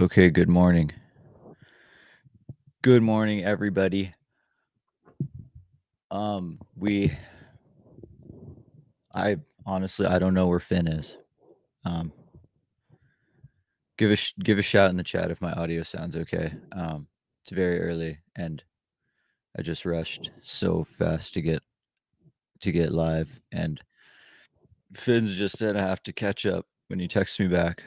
Okay, good morning. Good morning, everybody. We I honestly I don't know where Finn is. Um, give a shout in the chat if my audio sounds okay. It's very early and I just rushed so fast to get live, and Finn's just said I have to catch up when he texts me back.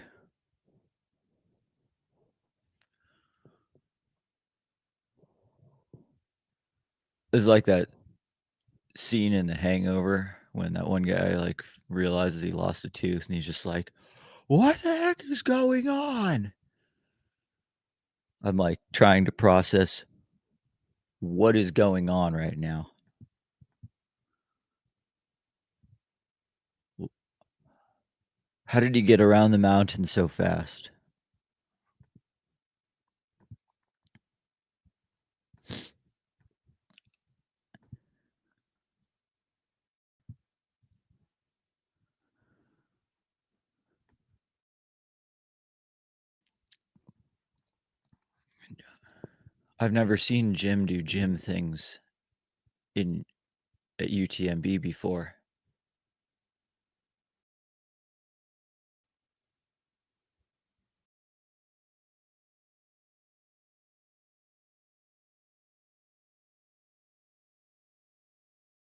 It's like that scene in The Hangover when that one guy like realizes he lost a tooth and he's just like, "What the heck is going on?" I'm like trying to process what is going on right now. How did he get around the mountain so fast? I've never seen Jim do Jim things in at UTMB before.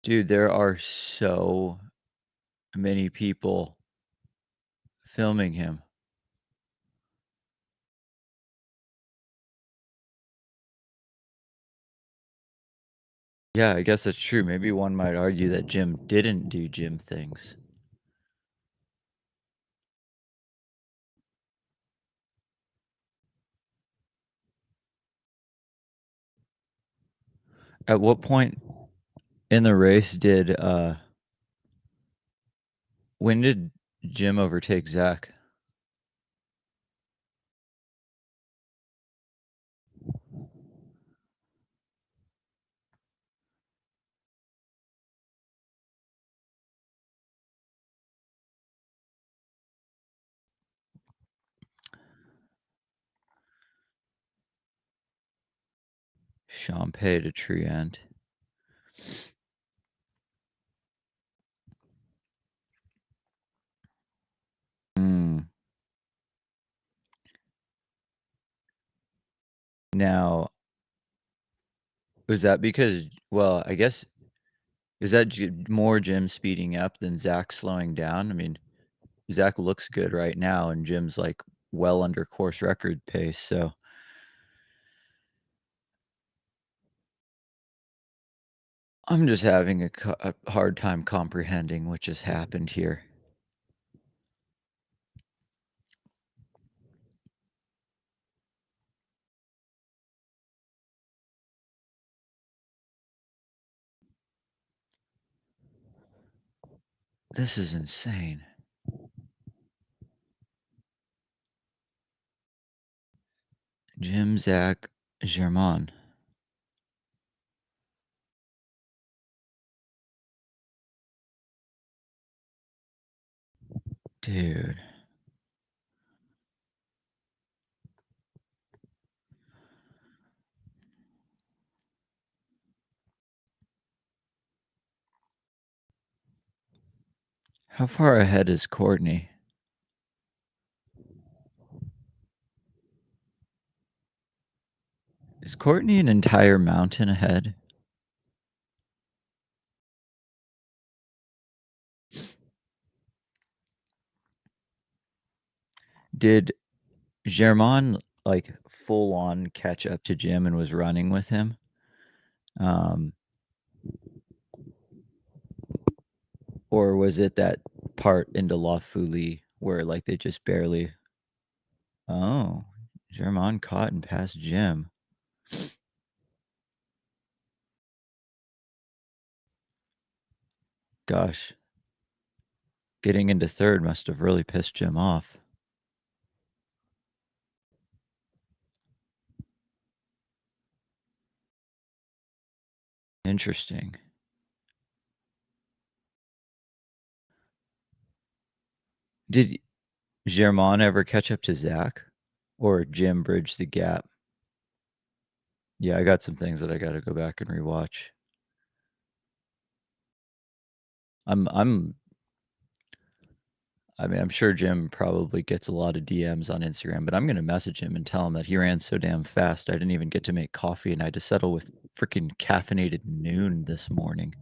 Dude, there are so many people filming him. Yeah, I guess that's true. Maybe one might argue that Jim didn't do Jim things. At what point in the race when did Jim overtake Zach? Champagne to Triant. Hmm. Now, was that because, well, I guess, is that more Jim speeding up than Zach slowing down? I mean, Zach looks good right now, and Jim's like well under course record pace. So I'm just having a hard time comprehending what just happened here. This is insane. Jim, Zach, Germain. Dude. How far ahead is Courtney? Is Courtney an entire mountain ahead? Did Germain like full on catch up to Jim and was running with him? Um, or was it that part into La Folie where like they just barely? Oh, Germain caught and passed Jim. Gosh, getting into third must have really pissed Jim off. Interesting. Did Germain ever catch up to Zach? or Jim Bridge the Gap. Yeah, I got some things that I gotta go back and rewatch. I'm I mean, I'm sure Jim probably gets a lot of DMs on Instagram, but I'm gonna message him and tell him that he ran so damn fast, I didn't even get to make coffee, and I had to settle with freaking caffeinated noon this morning.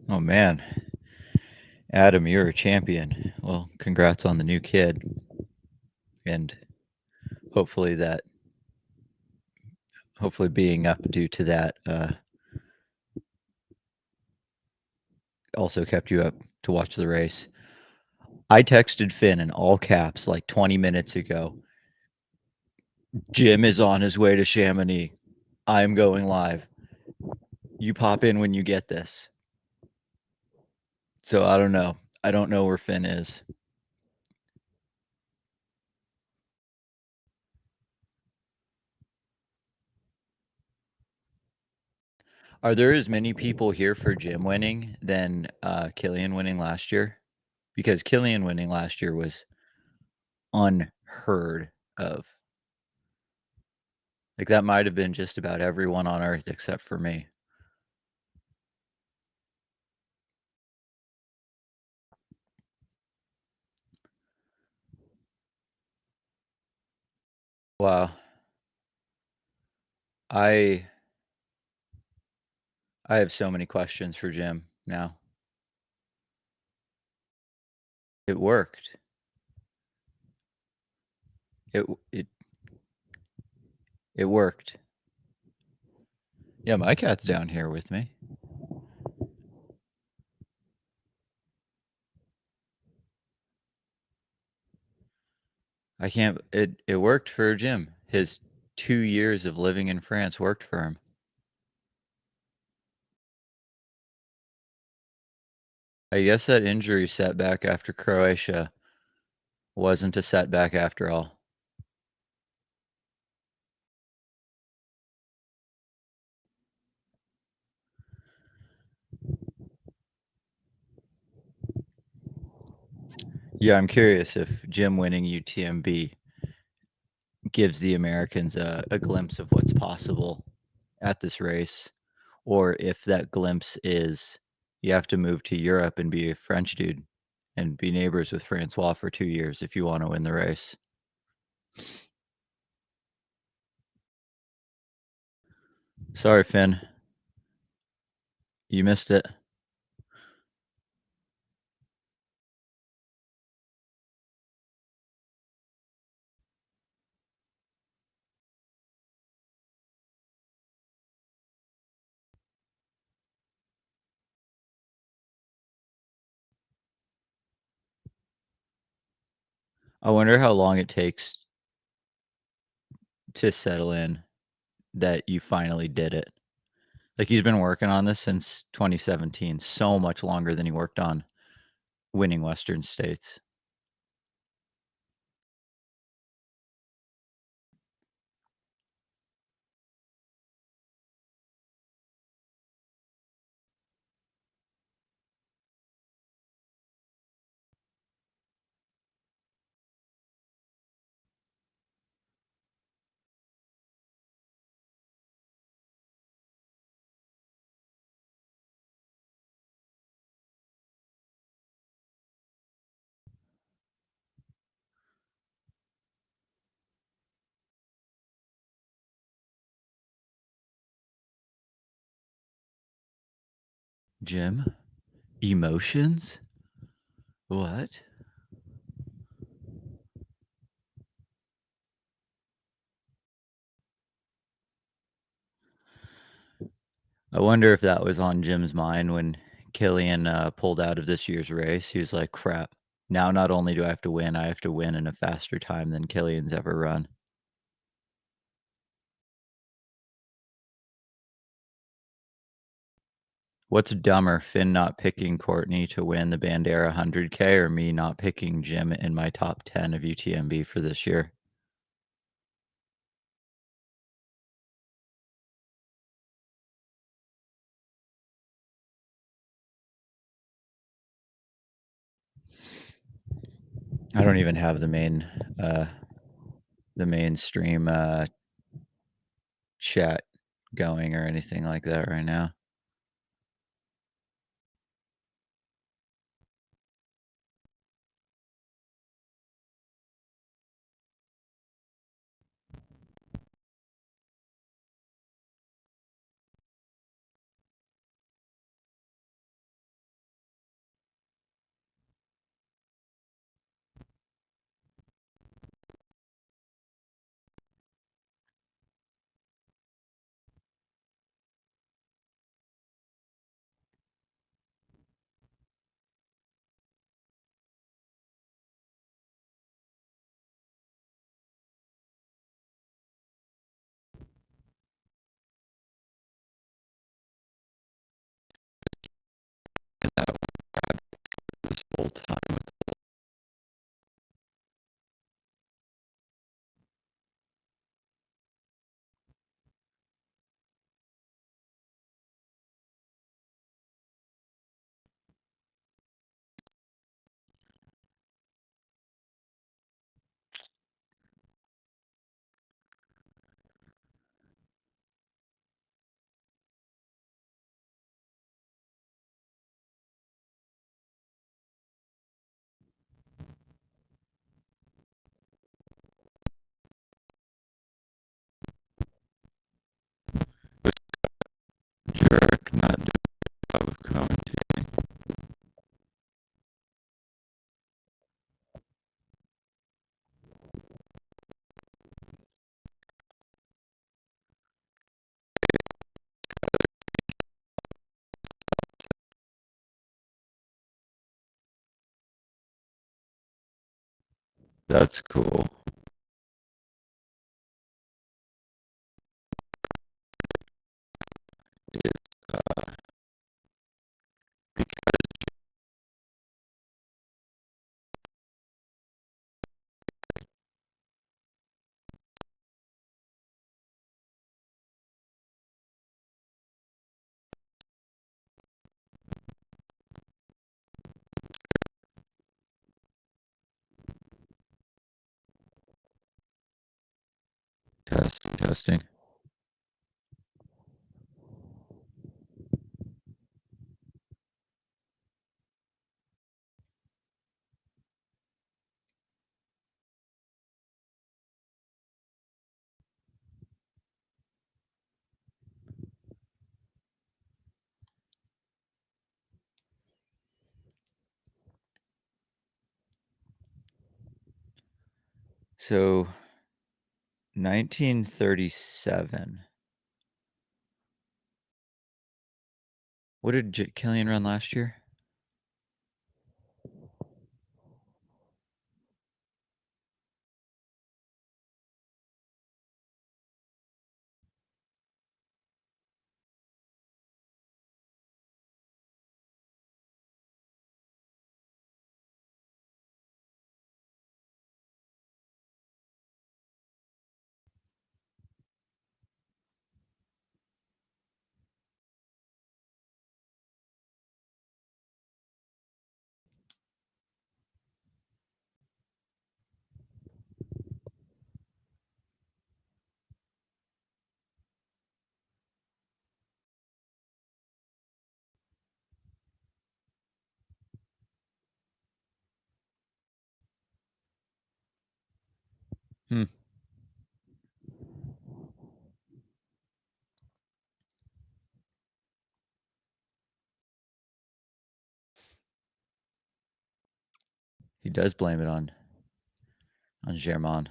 Oh, man. Adam, you're a champion. Well, congrats on the new kid, and hopefully that hopefully being up due to that, also kept you up to watch the race. I texted Finn in all caps like 20 minutes ago. Jim is on his way to Chamonix. I'm going live. You pop in when you get this. So I don't know. I don't know where Finn is. Are there as many people here for Jim winning than Killian winning last year? Because Killian winning last year was unheard of. Like that might have been just about everyone on earth except for me. Wow. I I have so many questions for Jim now. It worked. It it it worked. Yeah, my cat's down here with me. I can't it worked for Jim. His 2 years of living in France worked for him. I guess that injury setback after Croatia wasn't a setback after all. Yeah, I'm curious if Jim winning UTMB gives the Americans a glimpse of what's possible at this race, or if that glimpse is you have to move to Europe and be a French dude and be neighbors with Francois for 2 years if you wanna win the race. Sorry, Finn. You missed it. I wonder how long it takes to settle in that you finally did it. Like, he's been working on this since 2017, so much longer than he worked on winning Western States. Jim? Emotions? What? I wonder if that was on Jim's mind when Killian, pulled out of this year's race. He was like, "Crap. Now not only do I have to win in a faster time than Killian's ever run." What's dumber, Finn not picking Courtney to win the Bandera 100K or me not picking Jim in my top 10 of UTMB for this year? I don't even have uh, the mainstream, chat going or anything like that right now. This whole time. Jerk, not doing a job of commentating. That's cool. It's, testing, testing. So 1937. What did Killian run last year? Hmm. He does blame it on Germain.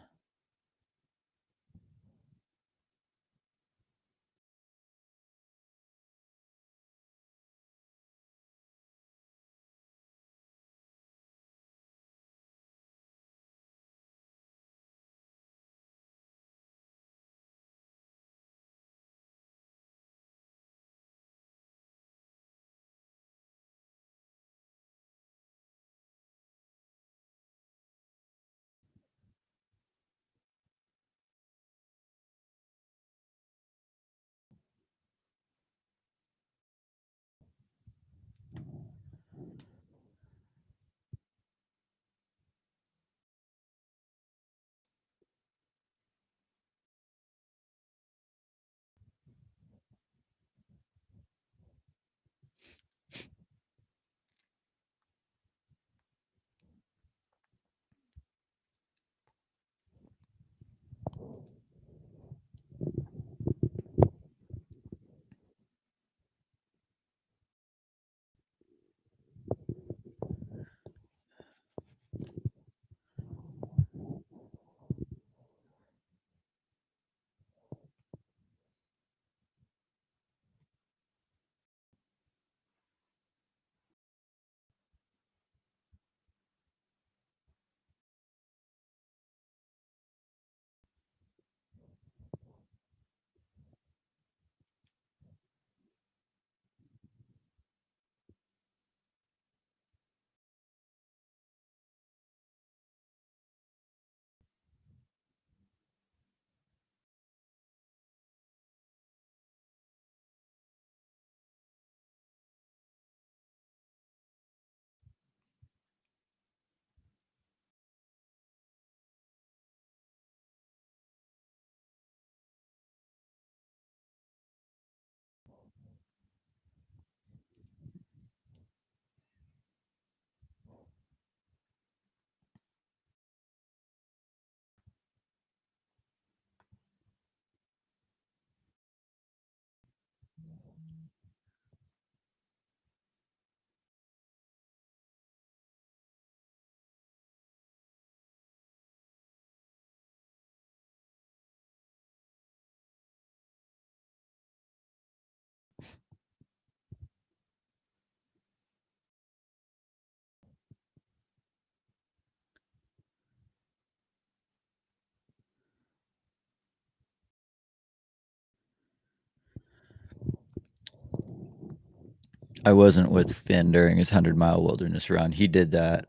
I wasn't with Finn during his 100-mile wilderness run. He did that,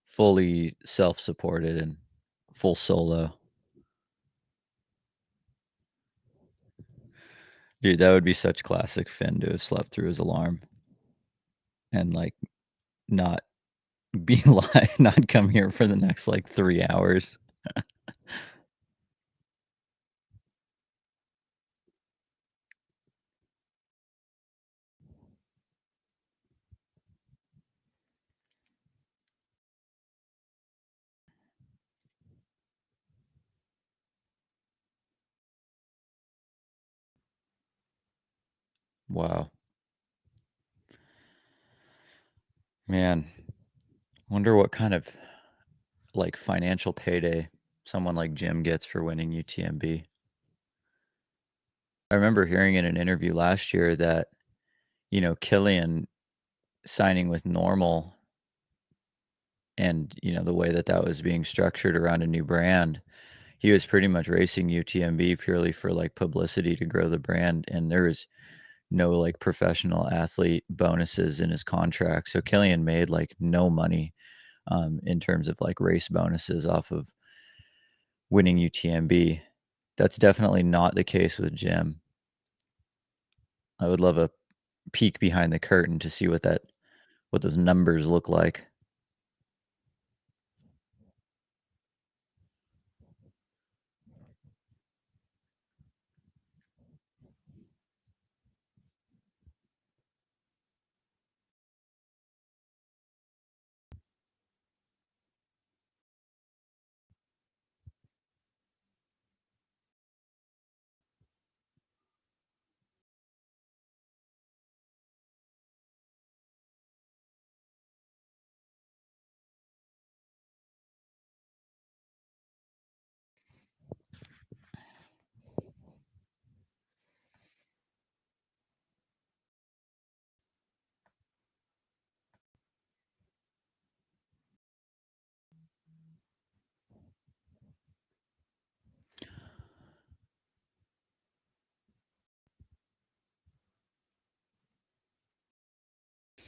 fully self-supported and full solo. Dude, that would be such classic Finn to have slept through his alarm and, like, not be not come here for the next, like, 3 hours. Wow. Man, wonder what kind of, like, financial payday someone like Jim gets for winning UTMB. I remember hearing in an interview last year that, Killian signing with Normal and, the way that that was being structured around a new brand, he was pretty much racing UTMB purely for, like, publicity to grow the brand, and there was no, like, professional athlete bonuses in his contract, so Killian made, like, no money, in terms of, like, race bonuses off of winning UTMB. That's definitely not the case with Jim. I would love a peek behind the curtain to see what those numbers look like.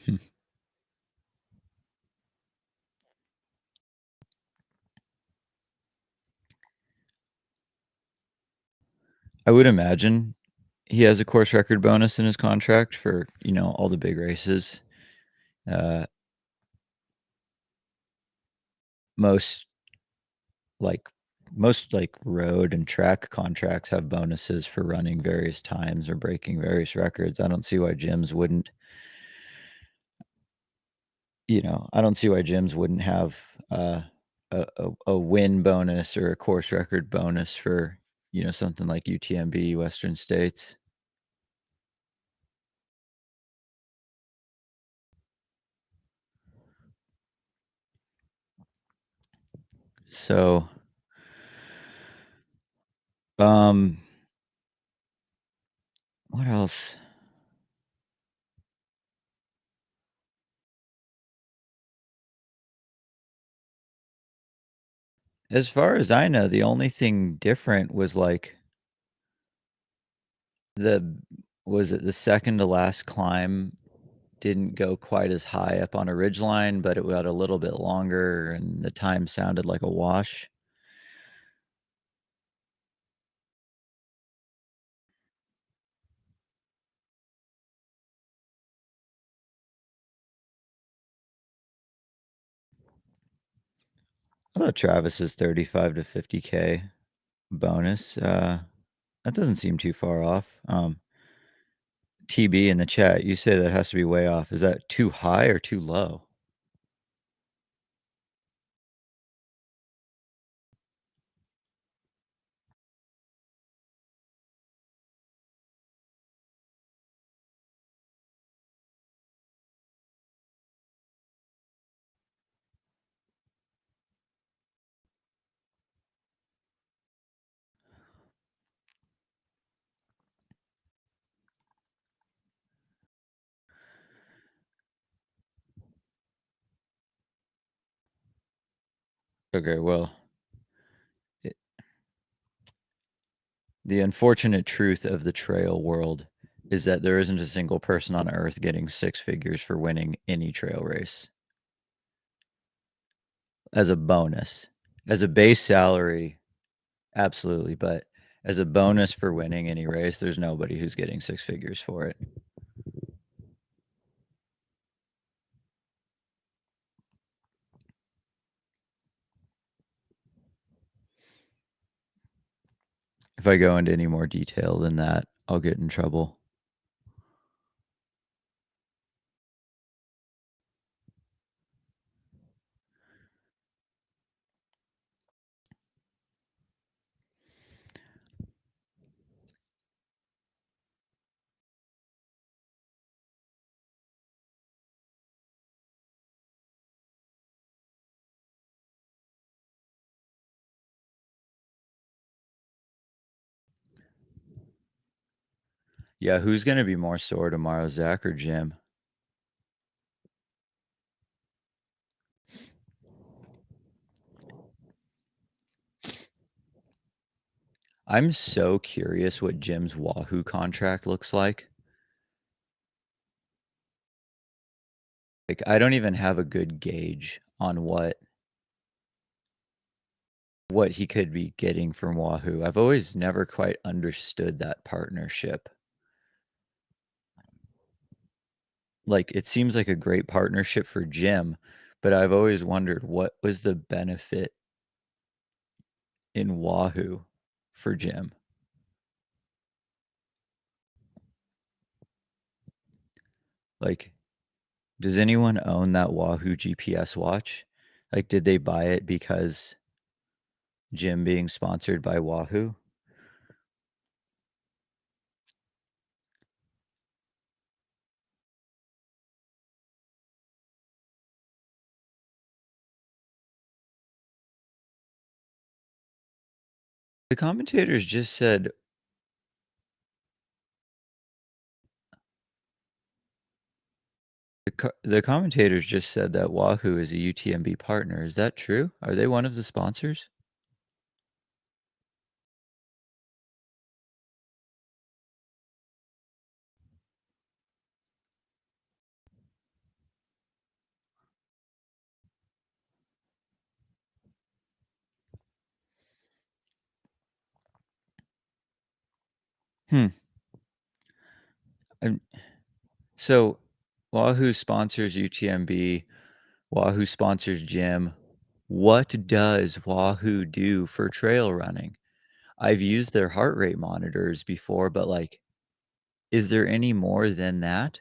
Hmm. I would imagine he has a course record bonus in his contract for, all the big races. Uh, most like most road and track contracts have bonuses for running various times or breaking various records. I don't see why gyms wouldn't have, a win bonus or a course record bonus for, something like UTMB, Western States. So, um, what else? As far as I know, the only thing different was, like, the was it the second to last climb didn't go quite as high up on a ridgeline, but it got a little bit longer and the time sounded like a wash. I thought Travis's 35 to 50K bonus, that doesn't seem too far off. TB in the chat, you say that has to be way off. Is that too high or too low? Okay, well, it the unfortunate truth of the trail world is that there isn't a single person on earth getting 6 figures for winning any trail race as a bonus. As a base salary, absolutely, but as a bonus for winning any race, there's nobody who's getting 6 figures for it. If I go into any more detail than that, I'll get in trouble. Yeah, who's gonna be more sore tomorrow, Zach or Jim? I'm so curious what Jim's Wahoo contract looks like. Like, I don't even have a good gauge on what he could be getting from Wahoo. I've always never quite understood that partnership. Like, it seems like a great partnership for Jim, but I've always wondered what was the benefit in Wahoo for Jim? Like, does anyone own that Wahoo GPS watch? Like, did they buy it because Jim being sponsored by Wahoo? The commentators just said the commentators just said that Wahoo is a UTMB partner. Is that true? Are they one of the sponsors? Hmm. I'm, so Wahoo sponsors UTMB. Wahoo sponsors Jim. What does Wahoo do for trail running? I've used their heart rate monitors before, but like, is there any more than that?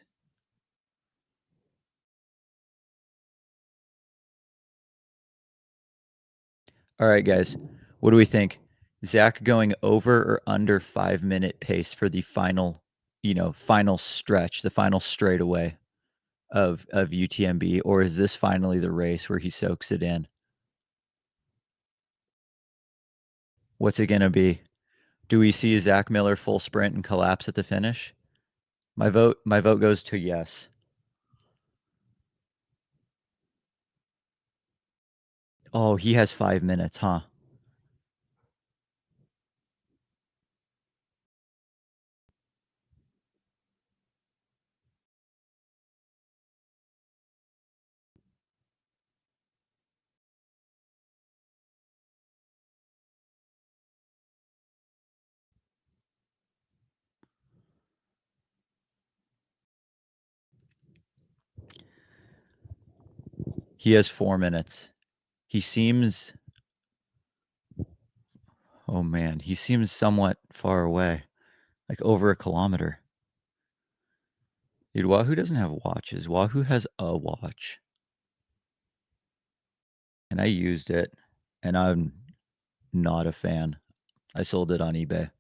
All right, guys, what do we think? Zach going over or under 5 minute pace for the final, final stretch, the final straightaway of UTMB, or is this finally the race where he soaks it in? What's it gonna be? Do we see Zach Miller full sprint and collapse at the finish? My vote goes to yes. Oh, he has 5 minutes, huh? He has 4 minutes. He seems oh man, he seems somewhat far away, like over a kilometer. Dude, Wahoo doesn't have watches. Wahoo has a watch. And I used it, and I'm not a fan. I sold it on eBay.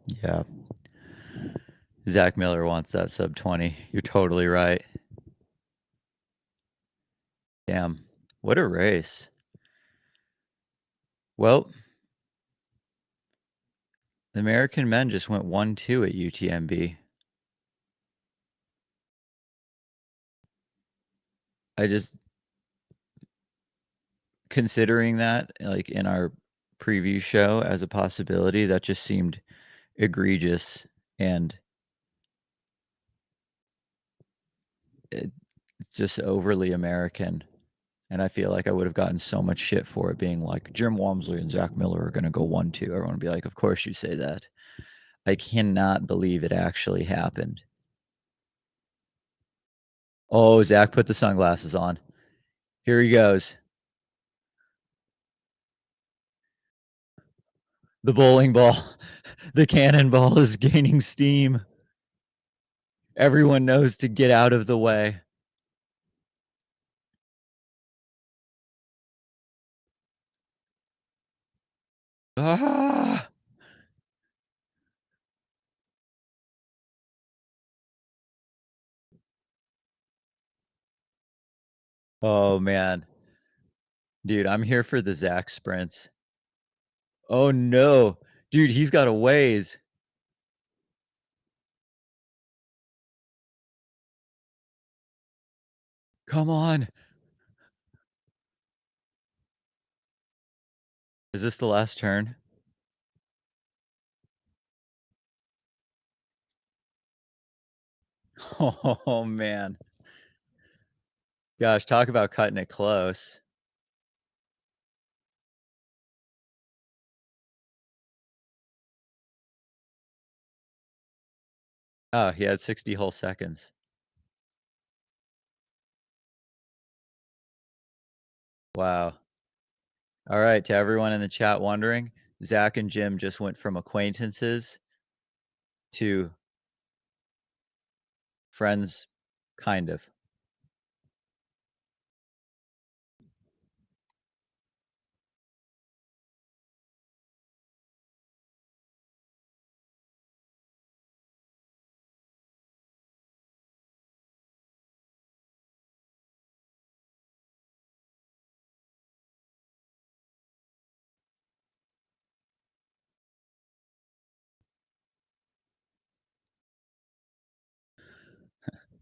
Yeah. Zach Miller wants that sub 20. You're totally right. Damn. What a race. Well, the American men just went 1-2 at UTMB. I just considering that like in our preview show as a possibility, that just seemed egregious and it's just overly American. And I feel like I would have gotten so much shit for it being like Jim Walmsley and Zach Miller are going to go 1-2. Everyone would be like, of course you say that. I cannot believe it actually happened. Oh, Zach put the sunglasses on. Here he goes. The bowling ball. The cannonball is gaining steam. Everyone knows to get out of the way. Ah! Oh, man. Dude, I'm here for the Zach sprints. Oh, no. Dude, he's got a ways. Come on. Is this the last turn? Oh, man. Gosh, talk about cutting it close. Oh, he had 60 whole seconds. Wow. All right, to everyone in the chat wondering, Zach and Jim just went from acquaintances to friends, kind of.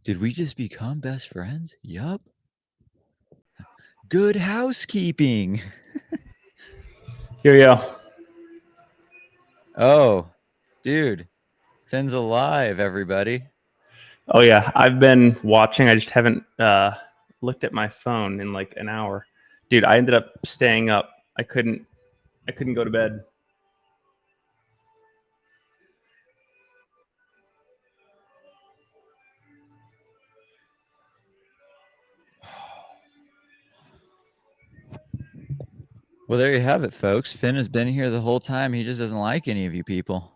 Did we just become best friends? Yup. Good housekeeping. Here we go. Oh, dude. Finn's alive, everybody. Oh yeah, I've been watching. I just haven't looked at my phone in like an hour. Dude, I ended up staying up. I couldn't go to bed. Well, there you have it, folks. Finn has been here the whole time. He just doesn't like any of you people.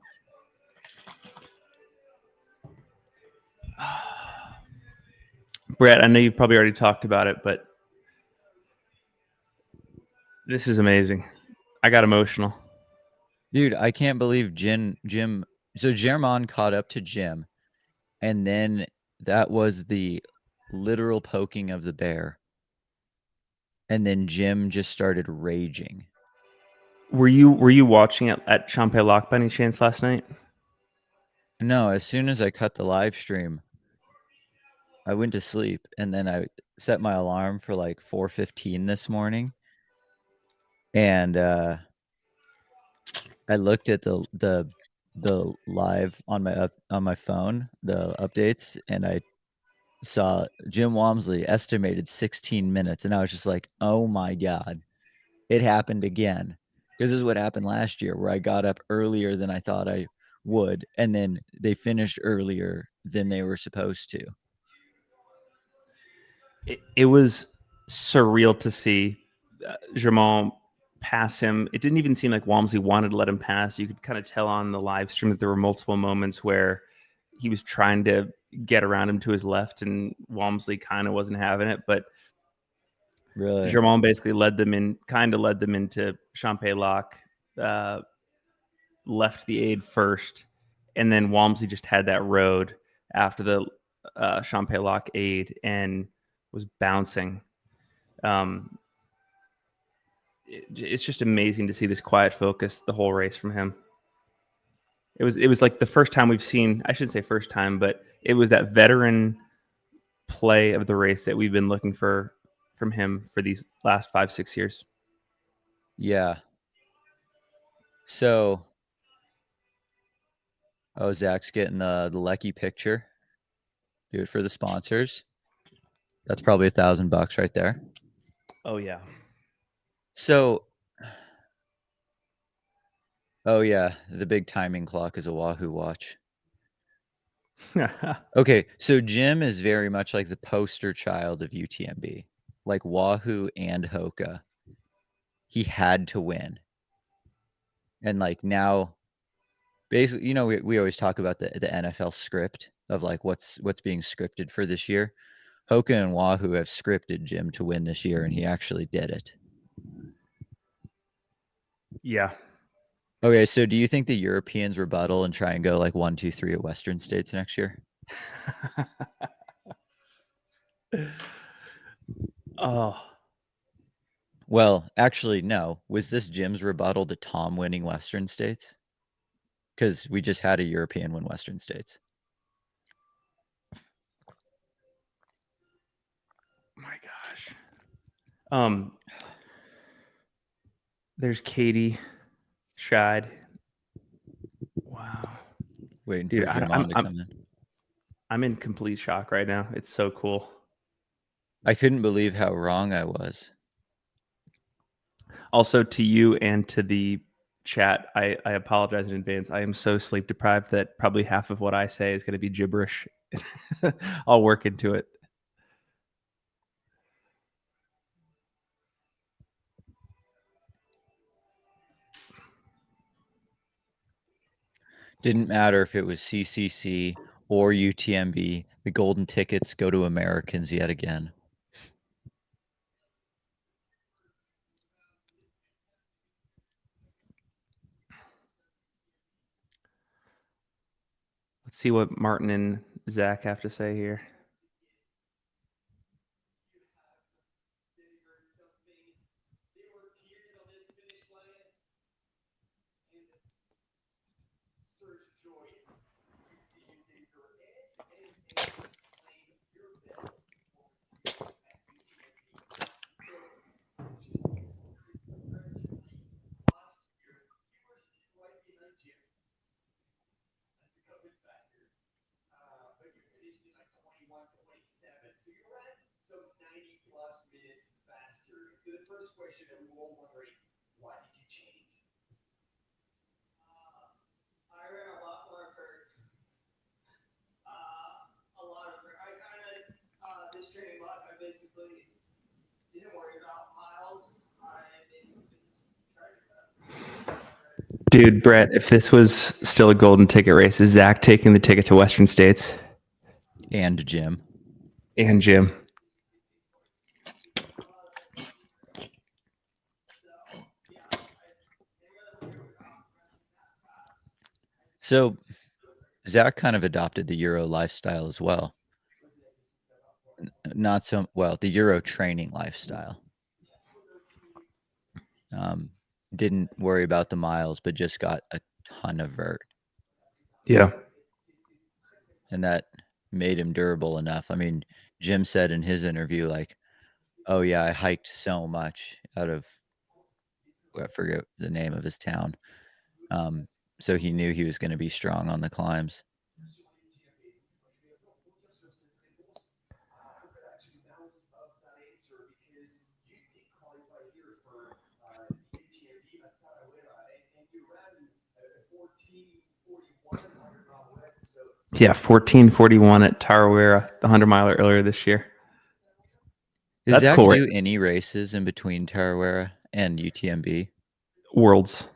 Brett, I know you've probably already talked about it, but this is amazing. I got emotional. Dude, I can't believe Jim. So Germán caught up to Jim, and then that was the literal poking of the bear. And then Jim just started raging. Were you watching it at Champé Lock by any chance last night? No, as soon as I cut the live stream, I went to sleep, and then I set my alarm for like 4:15 this morning, and I looked at the live on my phone, the updates, and I saw Jim Walmsley estimated 16 minutes, and I was just like, "Oh my god, it happened again." Because this is what happened last year, where I got up earlier than I thought I would, and then they finished earlier than they were supposed to. It was surreal to see Germán pass him. It didn't even seem like Walmsley wanted to let him pass. You could kind of tell on the live stream that there were multiple moments where he was trying to get around him to his left, and Walmsley kind of wasn't having it. But Really? Germán basically led them into Champé Lock, left the aid first, and then Walmsley just had that road after the Champex aid and was bouncing. It's just amazing to see this quiet focus the whole race from him. It was like the first time we've seen, I shouldn't say first time, but it was that veteran play of the race that we've been looking for from him for these last 5-6 years. Yeah. So, oh, Zach's getting the Lecky picture. Do it for the sponsors. That's probably $1,000 right there. Oh yeah. So, oh yeah, the big timing clock is a Wahoo watch. Okay, so Jim is very much like the poster child of UTMB, like Wahoo and Hoka. He had to win, and like now, basically, we always talk about the NFL script of like what's being scripted for this year. Hoka and Wahoo have scripted Jim to win this year, and he actually did it. Yeah. Okay, so do you think the Europeans rebuttal and try and go like 1, 2, 3 at Western states next year? Oh, Well, actually, no. Was this Jim's rebuttal to Tom winning Western states? Because we just had a European win Western states. my gosh. There's Katie Scheid. Wow. Waiting Dude, for Jamon to come in. I'm in complete shock right now. It's so cool. I couldn't believe how wrong I was. Also, to you and to the chat, I apologize in advance. I am so sleep deprived that probably half of what I say is going to be gibberish. I'll work into it. Didn't matter if it was CCC or UTMB. The golden tickets go to Americans yet again. Let's see what Martin and Zach have to say here. Dude, Brett, if this was still a golden ticket race, is Zach taking the ticket to Western States? And Jim. And Jim. So Zach kind of adopted the Euro lifestyle as well. Not so well, the Euro training lifestyle. Didn't worry about the miles, but just got a ton of vert. Yeah. And that made him durable enough. I mean, Jim said in his interview, like, oh yeah, I hiked so much out of, I forget the name of his town. So he knew he was going to be strong on the climbs. Yeah, 14:41 at Tarawera, the 100-miler earlier this year. Does That's Zach cool, do right? any races in between Tarawera and UTMB? Worlds.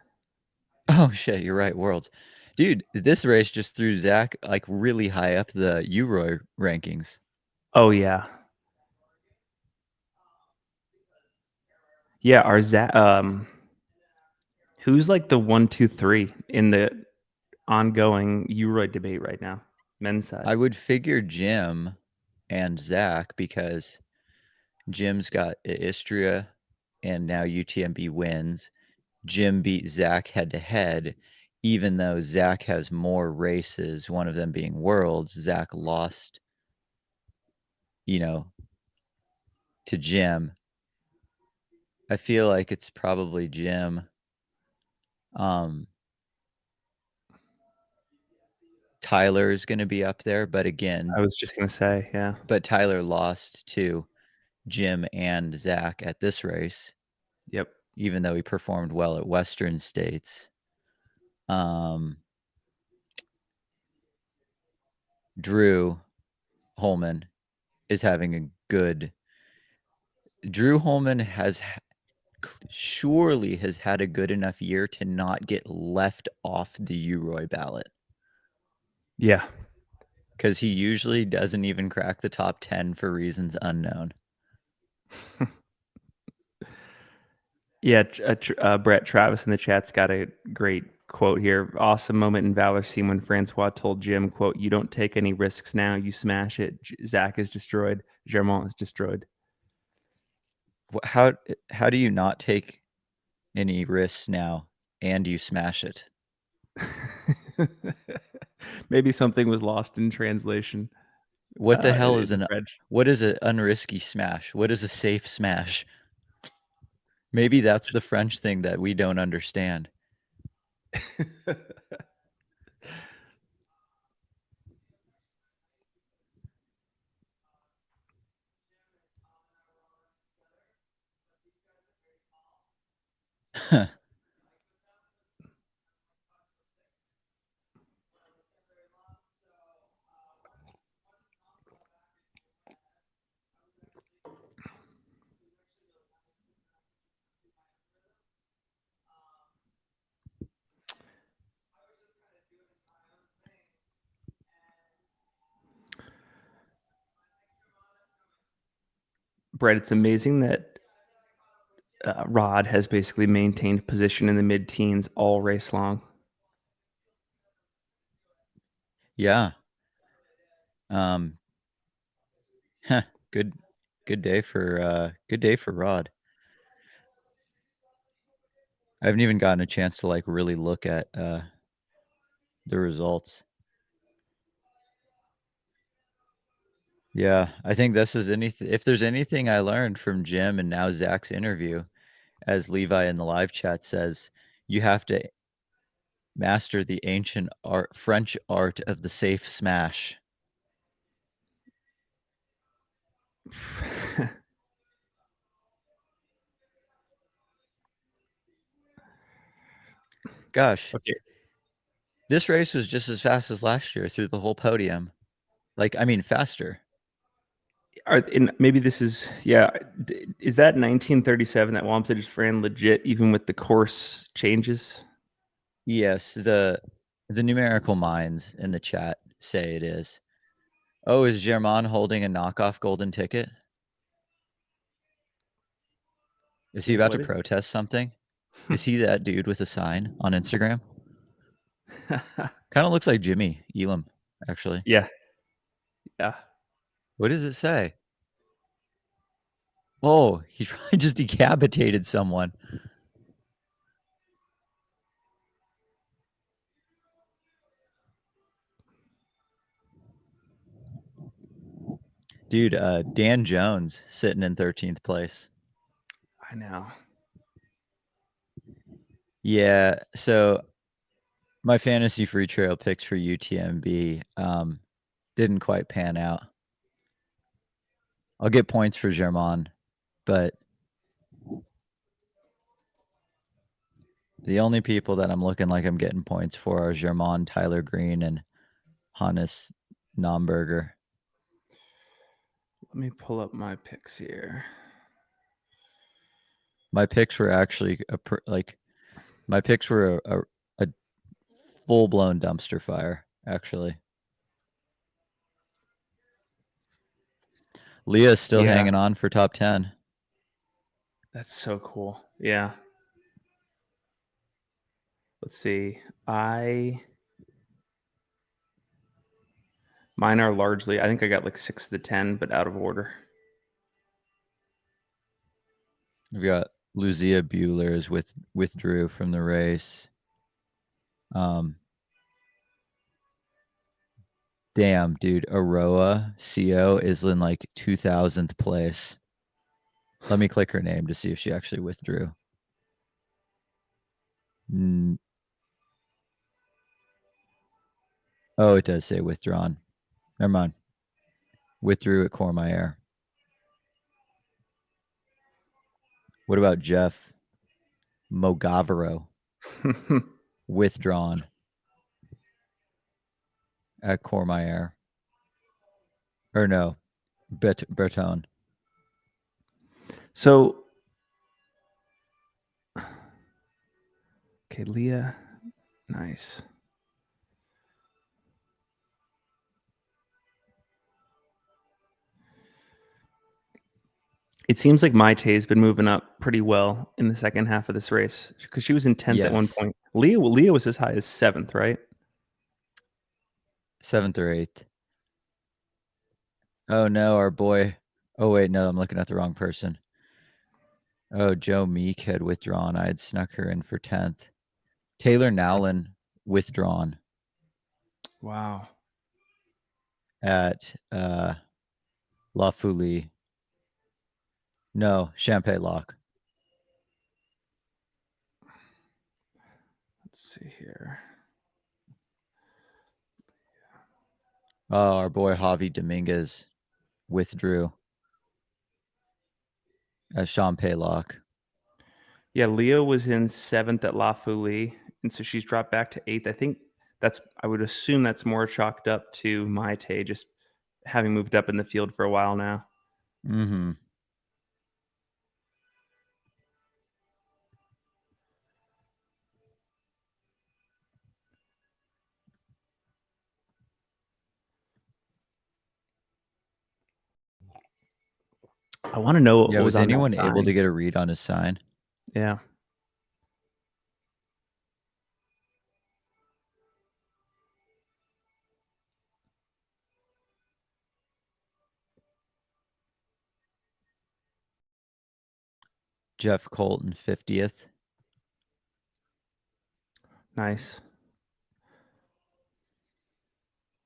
Oh shit, you're right, Worlds. Dude, this race just threw Zach like really high up the Euro rankings. Oh yeah. Yeah, our Zach who's like the 1, 2, 3 in the ongoing Uroid debate right now, men's I side. would figure Jim and Zach because Jim's got Istria and now UTMB wins. Jim beat Zach head to head, even though Zach has more races, one of them being Worlds. Zach lost, to Jim. I feel like it's probably Jim. Tyler is going to be up there, but again, I was just gonna say, yeah. but Tyler lost to Jim and Zach at this race, Yep. even though he performed well at Western States. Drew Holman is having a good. Drew Holman surely has had a good enough year to not get left off the UROY ballot Yeah. because he usually doesn't even crack the top 10 for reasons unknown. Yeah, Brett Travis in the chat's got a great quote here. Awesome moment in Valor scene when Francois told Jim, quote, "You don't take any risks now. You smash it. Zach is destroyed. Germont is destroyed." How do you not take any risks now and you smash it? Maybe something was lost in translation What the hell in is the French. what is an unrisky smash? What is a safe smash? Maybe that's the French thing that we don't understand. Brett, it's amazing that Rod has basically maintained position in the mid-teens all race long. Yeah. Good day for Rod. I haven't even gotten a chance to like really look at the results. Yeah, I think this is anything. If there's anything I learned from Jim and now Zach's interview, as Levi in the live chat says, you have to master the ancient French art of the safe smash. Gosh, Okay. this race was just as fast as last year through the whole podium. Like, I mean, faster. Maybe this is, yeah. Is that 1937 that Wamsa just ran legit, even with the course changes? Yes, the numerical minds in the chat say it is. Oh, is Germain holding a knockoff golden ticket? Is he about to What is protest something? Is he that dude with a sign on Instagram? it? Kind of looks like Jimmy Elam, actually. Yeah. Yeah. What does it say? Oh, he probably just decapitated someone. Dude, Dan Jones sitting in 13th place. I know. Yeah, so my fantasy free trail picks for UTMB didn't quite pan out. I'll get points for Germain, but the only people that I'm looking like I'm getting points for are Germain, Tyler Green, and Hannes Nomberger. Let me pull up my picks here. My picks were actually my picks were a full blown dumpster fire. Actually, Leah's still Yeah, hanging on for top 10. that's so cool. Yeah. Let's see. I Mine are largely, I think I got like 6 of the 10, but out of order. We've got Lucia Bueller's withdrew from the race. Damn, dude, Aroa CO is in like 2000th place. Let me click her name to see if she actually withdrew. Oh, it does say withdrawn. Never mind. Withdrew at Courmayeur. What about Jeff Mogavero? Withdrawn at Courmayeur. Or no, Breton. So, okay, Leah, nice. It seems like Maite's been moving up pretty well in the second half of this race because she was in 10th at one Yes. point. Leah was as high as 7th, right? 7th or 8th. Oh no, our boy. Oh wait, no, I'm looking at the wrong person. Oh, Joe Meek had withdrawn. I had snuck her in for 10th. Taylor Nowlin withdrawn Wow. at La Folie. No, Champagne Lock. Let's see here. Oh, our boy Javi Dominguez withdrew at Champagne Lock. Yeah, Leah was in 7th at La Folie, and so she's dropped back to 8th. I think I would assume that's more chalked up to Maite just having moved up in the field for a while now. Mm-hmm. I want to know what Yeah, was was on that anyone able to sign. get a read on his sign? Yeah. Jeff Colton, 50th. Nice.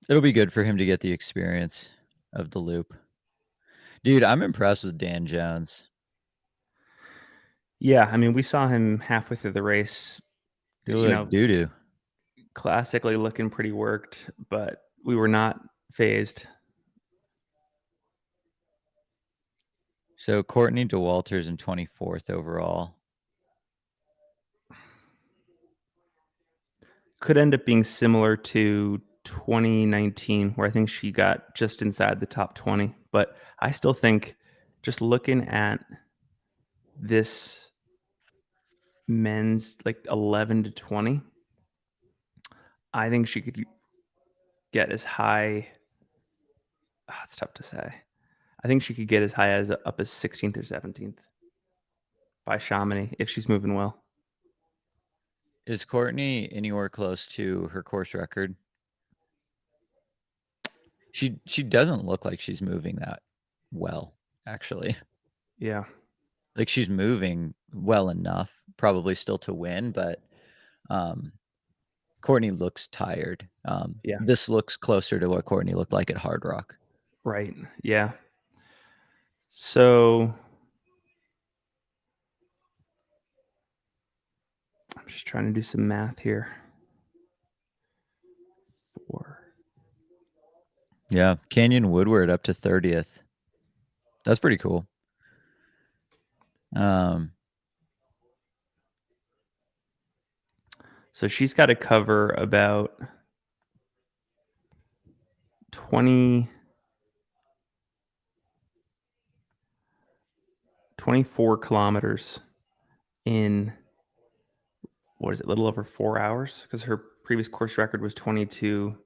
It'll be good for him to get the experience of the loop. Dude, I'm impressed with Dan Jones. Yeah, I mean, we saw him halfway through the race, He looked like doo-doo. classically looking pretty worked, but we were not phased. So Courtney DeWalter's in 24th overall. Could end up being similar to 2019, where I think she got just inside the top 20. But I still think, just looking at this men's like 11 to 20, I think she could get as high. It's tough to say. I think she could get as high as up as 16th or 17th by Chamonix if she's moving well. Is Courtney anywhere close to her course record? She doesn't look like she's moving that well, actually. Yeah. Like she's moving well enough, probably still to win, but Courtney looks tired. Yeah. This looks closer to what Courtney looked like at Hard Rock. Right. Yeah. So I'm just trying to do some math here. 4. Yeah, Canyon Woodward up to 30th. That's pretty cool. So she's got to cover about 24 kilometers in, what is it, a little over 4 hours? Because her previous course record was 22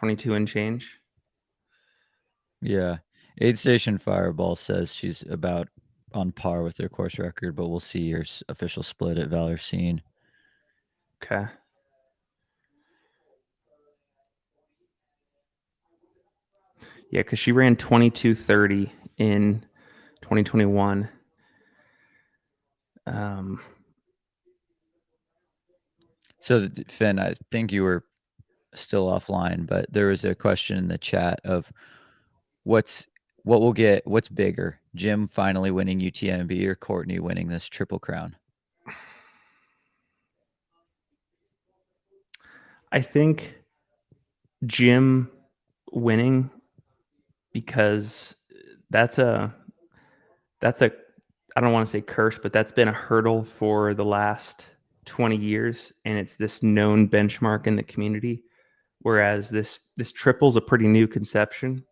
and change. Yeah. Aid Station Fireball says she's about on par with their course record, but we'll see your official split at Valersine. Okay. Yeah, because she ran 22:30 in 2021. Um, So, Finn, I think you were still offline, but there was a question in the chat of what's what's bigger, Jim finally winning UTMB or Courtney winning this Triple Crown? I think Jim winning because that's a that's a I don't want to say curse, but that's been a hurdle for the last 20 years, and it's this known benchmark in the community. Whereas this triple's a pretty new conception,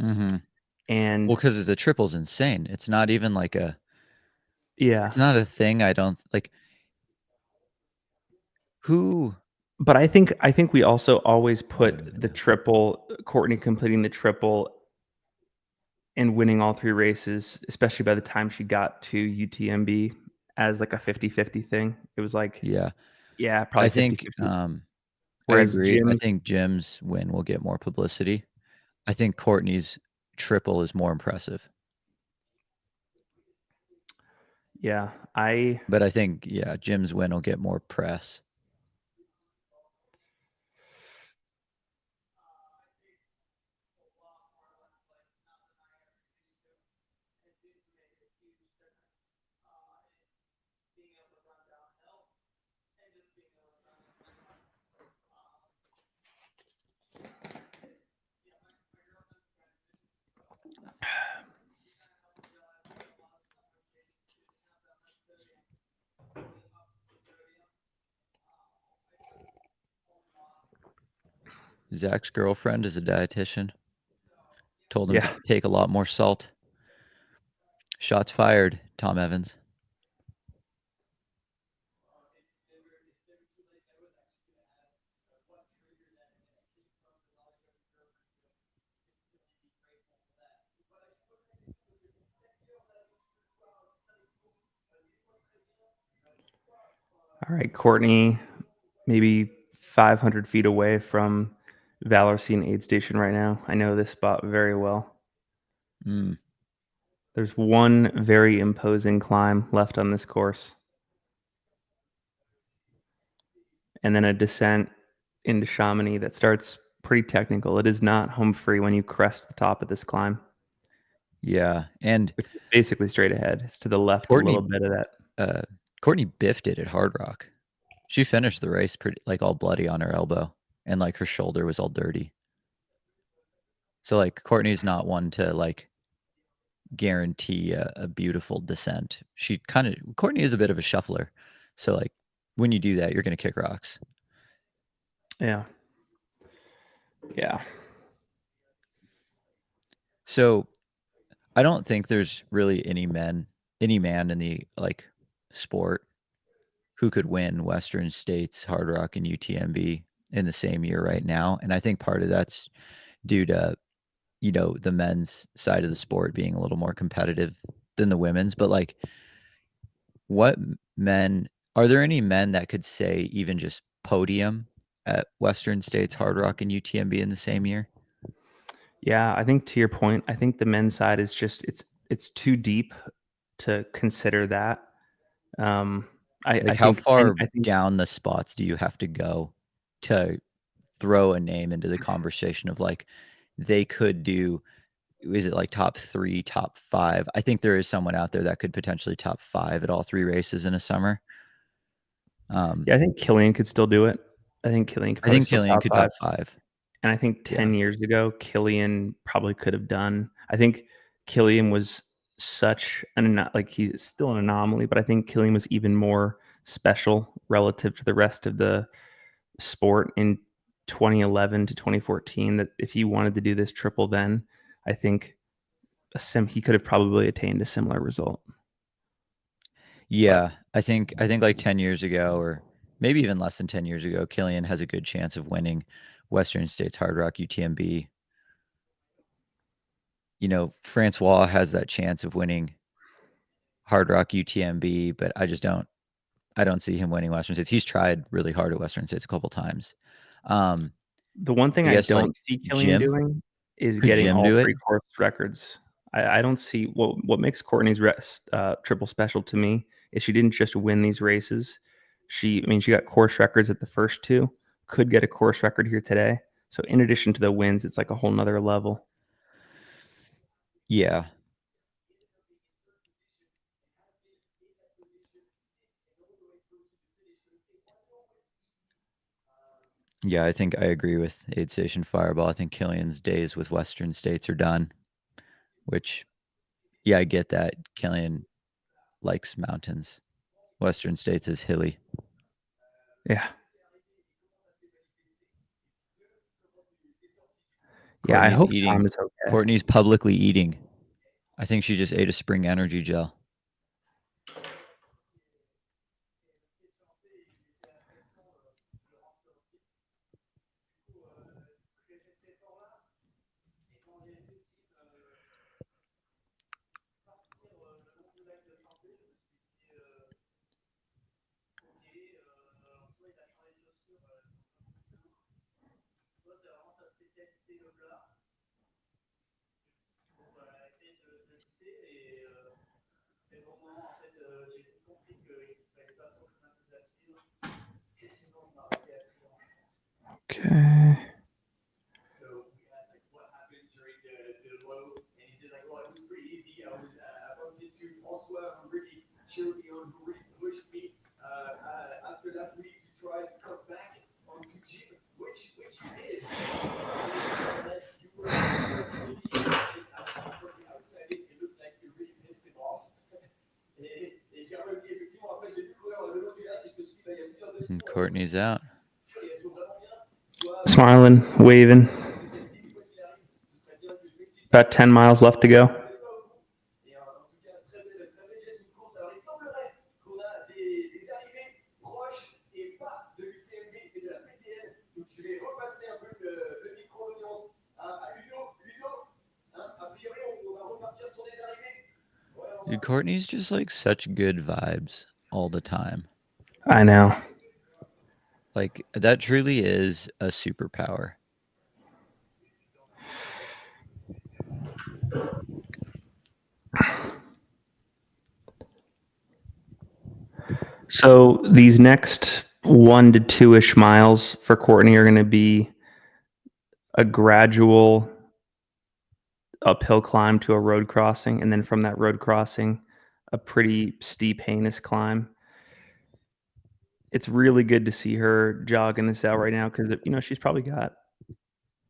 Mhm. Well, and because the triple's insane. It's not even like yeah, it's not a thing I don't like who but I think we also always I don't put even the know. triple, Courtney completing the triple and winning all 3 races, especially by the time she got to UTMB, as like a 50-50 thing. It was like, Yeah. yeah, I probably think, 50-50. I Whereas agree. I Jim, think Jim's win will get more publicity. I think Courtney's triple is more impressive. yeah, I But I think, yeah, Jim's win will get more press. Zach's girlfriend is a dietitian. Told him to yeah. take a lot more salt. Shots fired, Tom Evans. All right, Courtney, maybe 500 feet away from Valor Scene Aid Station right now. I know this spot very well. Mm, There's one very imposing climb left on this course, and then a descent into Chamonix that starts pretty technical. It is not home free when you crest the top of this climb, yeah, and which is basically straight ahead. It's to the left a little Courtney bit of that. uh, Courtney biffed it at Hard Rock. She finished the race pretty like all bloody on her elbow, and like her shoulder was all dirty. So like Courtney's not one to like guarantee a beautiful descent. Courtney is a bit of a shuffler, so like when you do that, you're gonna kick rocks. Yeah. Yeah. So I don't think there's really any man in the like sport who could win Western States, Hard Rock, and UTMB in the same year right now. And I think part of that's due to, the men's side of the sport being a little more competitive than the women's. But like, what men are there any men that could say even just podium at Western States, Hard Rock, and UTMB in the same year? Yeah, I think to your point, I think the men's side is just it's too deep to consider that. Um, Like, I how think far I think down the spots do you have to go to throw a name into the conversation of like they could do is it like top 3, top 5? I think there is someone out there that could potentially top 5 at all 3 races in a summer. Um, yeah, I think Killian could still do it. I think Killian could I probably think still Killian top could 5. top 5. And I think Yeah. 10 years ago, Killian probably could have done. I think Killian was such like he's still an anomaly, but I think Killian was even more special relative to the rest of the sport in 2011 to 2014. That if he wanted to do this triple, then I think he could have probably attained a similar result. But Yeah, I think like 10 years ago or maybe even less than 10 years ago, Killian has a good chance of winning Western States Hard Rock UTMB. Francois has that chance of winning Hard Rock UTMB, but I don't see him winning Western States. He's tried really hard at Western States a couple times. Um, the one thing I I guess, don't like, see Killian Jim? doing is Could getting Jim all do it? three course records. I don't see what makes Courtney's triple special to me is she didn't just win these races. She got course records at the first two, could get a course record here today. So in addition to the wins, it's like a whole nother level. Yeah. Yeah, I think I agree with Aid Station Fireball. I think Killian's days with Western States are done, which, yeah, I get that. Killian likes mountains. Western States is hilly. Yeah. Yeah, I Courtney's hope eating. Tom is okay. Courtney's publicly eating. I think she just ate a spring energy gel. Okay. And Courtney's out. Smiling, waving. About 10 miles left to go. Dude, Courtney's just like such good vibes all the time. I know. Like, that truly is a superpower. So these next 1 to 2-ish miles for Courtney are going to be a gradual uphill climb to a road crossing, and then from that road crossing, a pretty steep, heinous climb. It's really good to see her jogging this out right now because she's probably got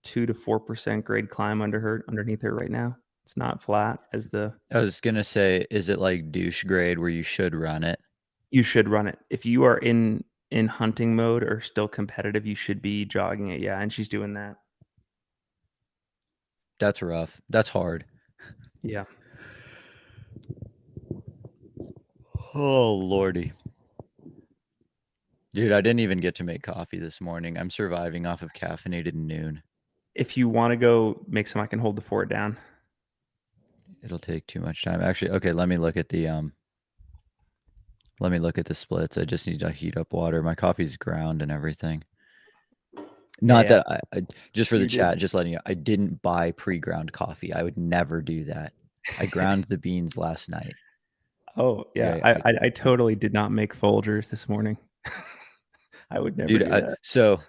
2 to 4% grade climb underneath her right now. It's not flat as the. I was gonna say, is it like douche grade where you should run it? You should run it if you are in hunting mode or still competitive. You should be jogging it, yeah, and she's doing that. That's rough. That's hard. Yeah. Oh, Lordy. Dude, I didn't even get to make coffee this morning. I'm surviving off of caffeinated noon. If you want to go make some, I can hold the fort down. It'll take too much time. Actually, okay, let me look at the splits. I just need to heat up water. My coffee's ground and everything. Not Yeah, that I just for the you did. chat, just letting you, I didn't buy pre-ground coffee. I would never do that. I ground the beans last night. Oh yeah, Yeah, I totally did not make Folgers this morning. I would never dude. do that. So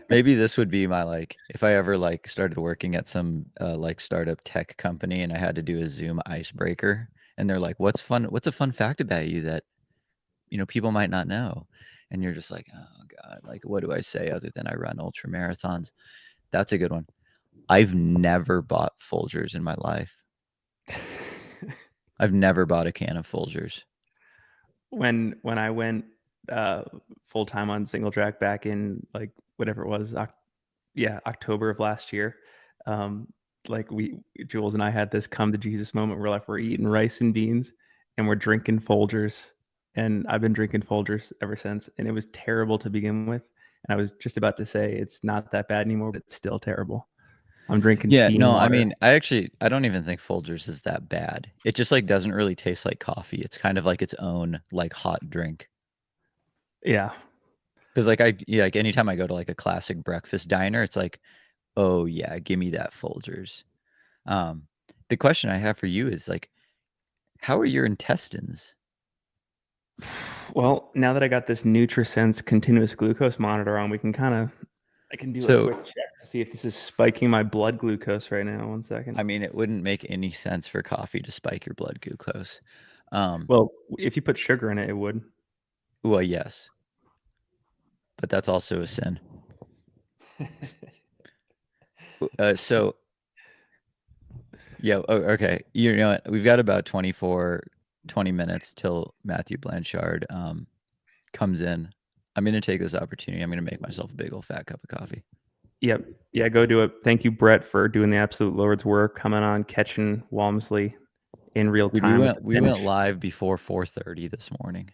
maybe this would be my like if I ever like started working at some like startup tech company and I had to do a Zoom icebreaker and they're like, "What's fun? What's a fun fact about you that people might not know?" And you're just like, "Oh God, like what do I say other than I run ultra marathons?" That's a good one. I've never bought Folgers in my life. I've never bought a can of Folgers. When I went full time on single track back in like whatever it was, October of last year. Like Jules and I had this come to Jesus moment where like we're eating rice and beans and we're drinking Folgers, and I've been drinking Folgers ever since, and it was terrible to begin with. And I was just about to say it's not that bad anymore, but it's still terrible. I'm drinking Yeah, bean no, I water. mean, I don't even think Folgers is that bad. It just like doesn't really taste like coffee. It's kind of like its own like hot drink. Yeah. Because like like anytime I go to like a classic breakfast diner, it's like Oh, yeah, give me that Folgers. The question I have for you is, like, how are your intestines? Well, now that I got this NutriSense continuous glucose monitor on, I can do a So, quick check to see if this is spiking my blood glucose right now. 1 second. I mean, it wouldn't make any sense for coffee to spike your blood glucose. Um, Well, if you put sugar in it, it would. well, yes, but that's also a sin. So yeah, okay. You know what? We've got about 20 minutes till Matthew Blanchard comes in. I'm gonna take this opportunity. I'm gonna make myself a big old fat cup of coffee. Yep. Yeah, go do it. Thank you, Brett, for doing the absolute Lord's work, coming on, catching Walmsley in real Dude, we time at the went we went finish. live before 4:30 this morning,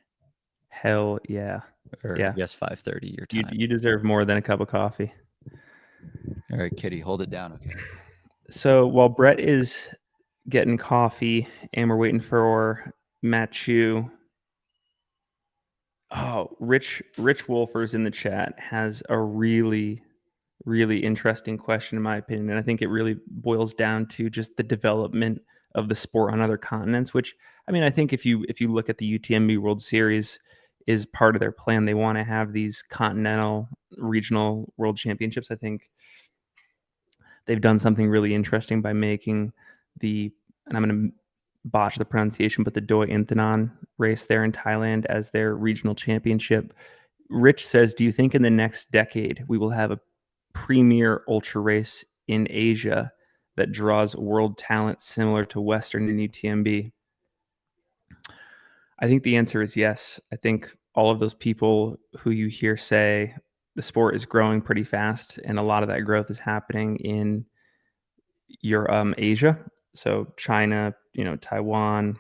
Hell yeah. or I Yeah. guess 5:30 your You time. you deserve more than a cup of coffee. All right, Kitty, hold it down, okay? So while Brett is getting coffee and we're waiting for Matt Chu, Rich Wolfers in the chat has a really interesting question, in my opinion. And I think it really boils down to just the development of the sport on other continents, which, I mean, I think if you look at the UTMB World Series is part of their plan. They want to have these continental regional world championships. I think they've done something really interesting by making the, and I'm going to botch the pronunciation, but the Doi Inthanon race there in Thailand as their regional championship. Rich says, do you think in the next decade we will have a premier ultra race in Asia that draws world talent similar to Western and UTMB? I think the answer is yes. I think all of those people who you hear say the sport is growing pretty fast, and a lot of that growth is happening in your Asia, so China, Taiwan,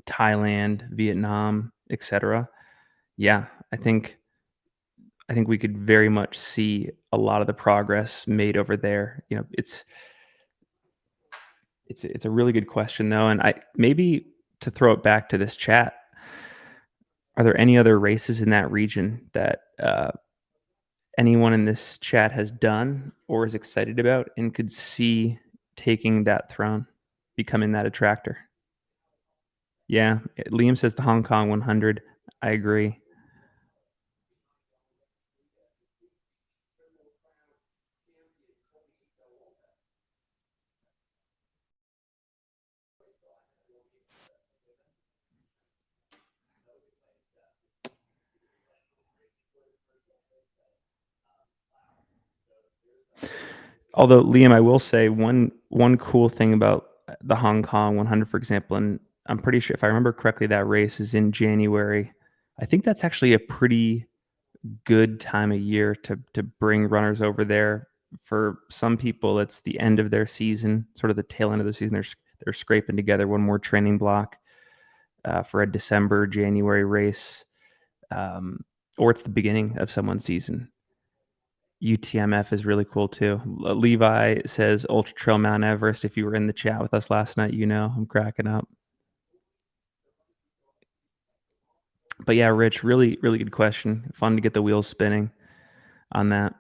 Thailand, Vietnam, etc. Yeah, I think we could very much see a lot of the progress made over there. It's a really good question though, and I maybe to throw it back to this chat. Are there any other races in that region that anyone in this chat has done or is excited about and could see taking that throne, becoming that attractor? Yeah, Liam says the Hong Kong 100. I agree. Although Liam, I will say one cool thing about the Hong Kong 100, for example, and I'm pretty sure if I remember correctly, that race is in January. I think that's actually a pretty good time of year to bring runners over there. For some people, it's the end of their season, sort of the tail end of the season. They're scraping together one more training block for a December, January race, or it's the beginning of someone's season. UTMF is really cool too. Levi says Ultra Trail Mount Everest. If you were in the chat with us last night, I'm cracking up. But yeah, Rich, really, really good question. Fun to get the wheels spinning on that.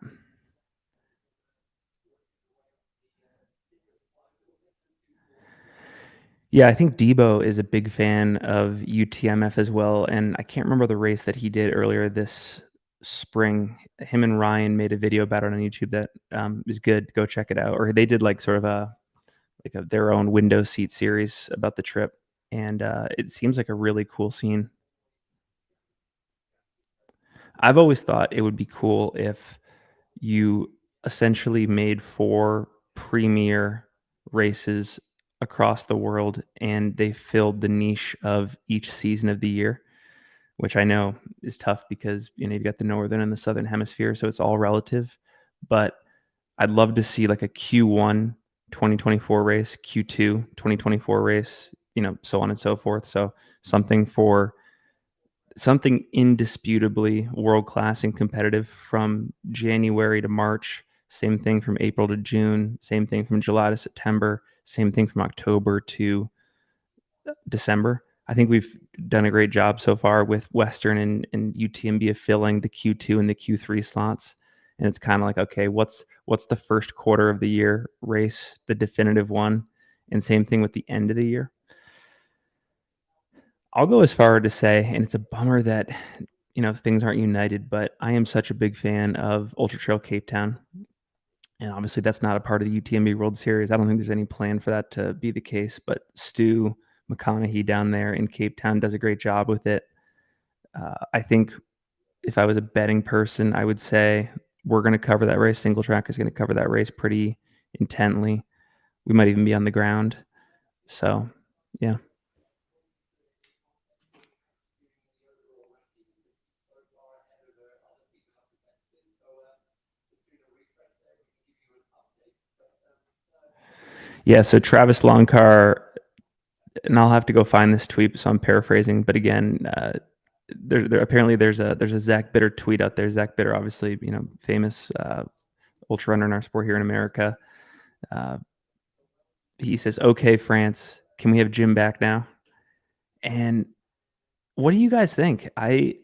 Yeah, I think Debo is a big fan of UTMF as well. And I can't remember the race that he did earlier this spring. Him and Ryan made a video about it on YouTube that is good. Go check it out. Or they did like sort of their own window seat series about the trip. And it seems like a really cool scene. I've always thought it would be cool if you essentially made 4 premier races across the world and they filled the niche of each season of the year, which I know is tough because you've got the northern and the southern hemisphere, so it's all relative. But I'd love to see like a Q1 2024 race, Q2 2024 race, so on and so forth. So something for something indisputably world class and competitive from January to March. Same thing from April to June. Same thing from July to September. Same thing from October to December. I think we've done a great job so far with Western and UTMB of filling the Q2 and the Q3 slots. and it's kind of like, okay, what's the first quarter of the year race, the definitive one, and same thing with the end of the year. I'll go as far to say, and it's a bummer that things aren't united, but I am such a big fan of Ultra Trail Cape Town. And obviously, that's not a part of the UTMB World Series. I don't think there's any plan for that to be the case. But Stu McConaughey down there in Cape Town does a great job with it. I think if I was a betting person, I would say we're going to cover that race. Single Track is going to cover that race pretty intently. We might even be on the ground. So, yeah. Yeah, so Travis Longcar, and I'll have to go find this tweet, so I'm paraphrasing. But again, there apparently there's a Zach Bitter tweet out there. Zach Bitter, obviously, famous ultra runner in our sport here in America. He says, "Okay, France, can we have Jim back now?" And what do you guys think? I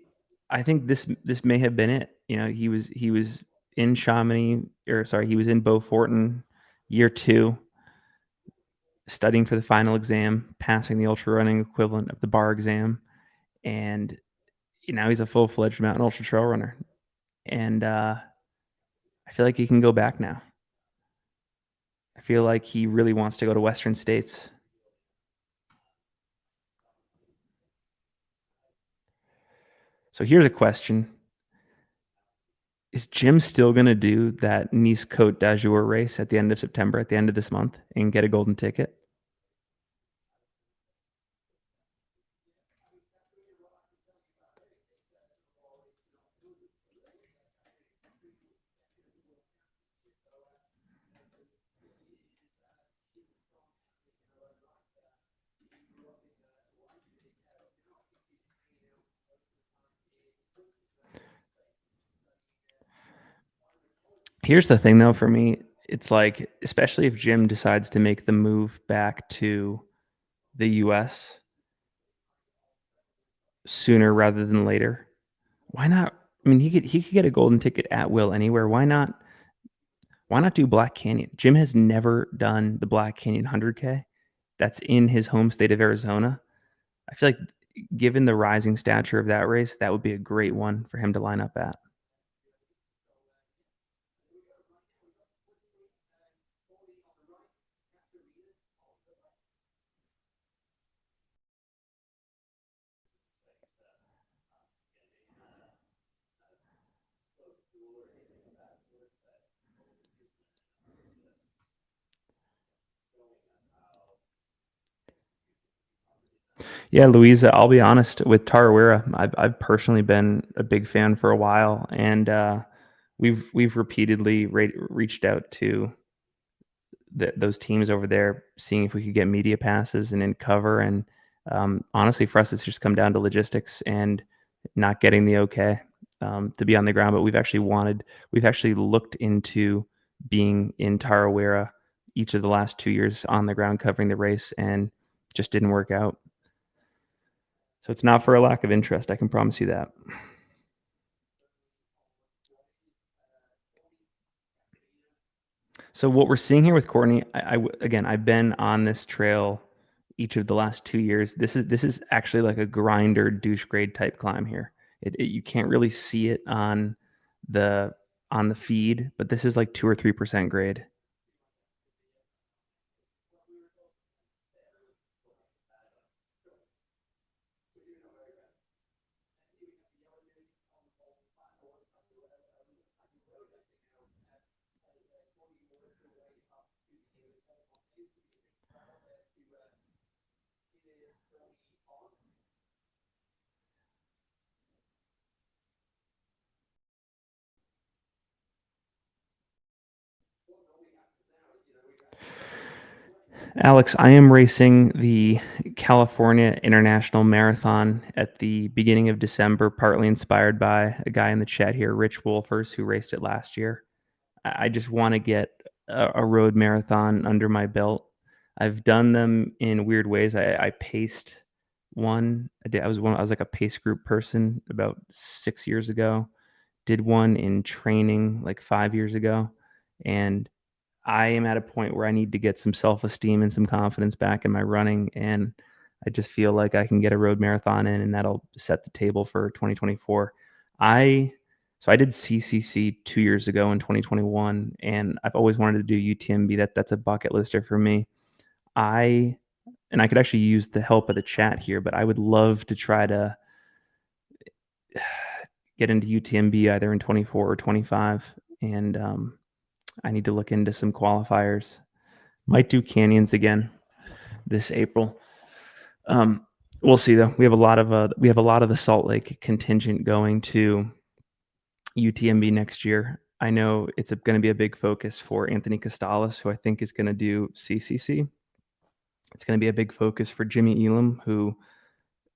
think this may have been it. He was in Chamonix, or sorry, he was in Beaufort in year 2, studying for the final exam, passing the ultra running equivalent of the bar exam, and now he's a full-fledged mountain ultra trail runner. And I feel like he can go back now. I feel like he really wants to go to Western States. So here's a question. Is Jim still going to do that Nice Côte d'Azur race at the end of September, at the end of this month, and get a golden ticket? Here's the thing, though, for me. It's like, especially if Jim decides to make the move back to the U.S. sooner rather than later, why not? I mean, he could get a golden ticket at will anywhere. Why not do Black Canyon? Jim has never done the Black Canyon 100K. That's in his home state of Arizona. I feel like, given the rising stature of that race, that would be a great one for him to line up at. Yeah, Louisa, I'll be honest, with Tarawera, I've personally been a big fan for a while, and we've repeatedly reached out to those teams over there, seeing if we could get media passes and in cover. And honestly, for us, it's just come down to logistics and not getting the okay to be on the ground. But we've actually looked into being in Tarawera each of the last 2 years on the ground covering the race, and just didn't work out. So it's not for a lack of interest, I can promise you that. So what we're seeing here with Courtney, again, I've been on this trail each of the last 2 years. This is actually like a grinder douche grade type climb here. You can't really see it on the feed, but this is like 2 or 3% grade. Alex, I am racing the California International Marathon at the beginning of December, partly inspired by a guy in the chat here, Rich Wolfers, who raced it last year. I just want to get a road marathon under my belt. I've done them in weird ways. I paced one. I was like a pace group person about 6 years ago. did one in training like 5 years ago, and I am at a point where I need to get some self-esteem and some confidence back in my running, and I just feel like I can get a road marathon in, and that'll set the table for 2024. I so I did CCC 2 years ago in 2021, and I've always wanted to do UTMB. That's a bucket lister for me. I and I could actually use the help of the chat here, but I would love to try to get into UTMB either in 24 or 25, and I need to look into some qualifiers. Might do canyons again this April. We'll see though. We have a lot of the Salt Lake contingent going to UTMB next year. I know it's going to be a big focus for Anthony Costales, who I think is going to do CCC. It's going to be a big focus for Jimmy Elam, who,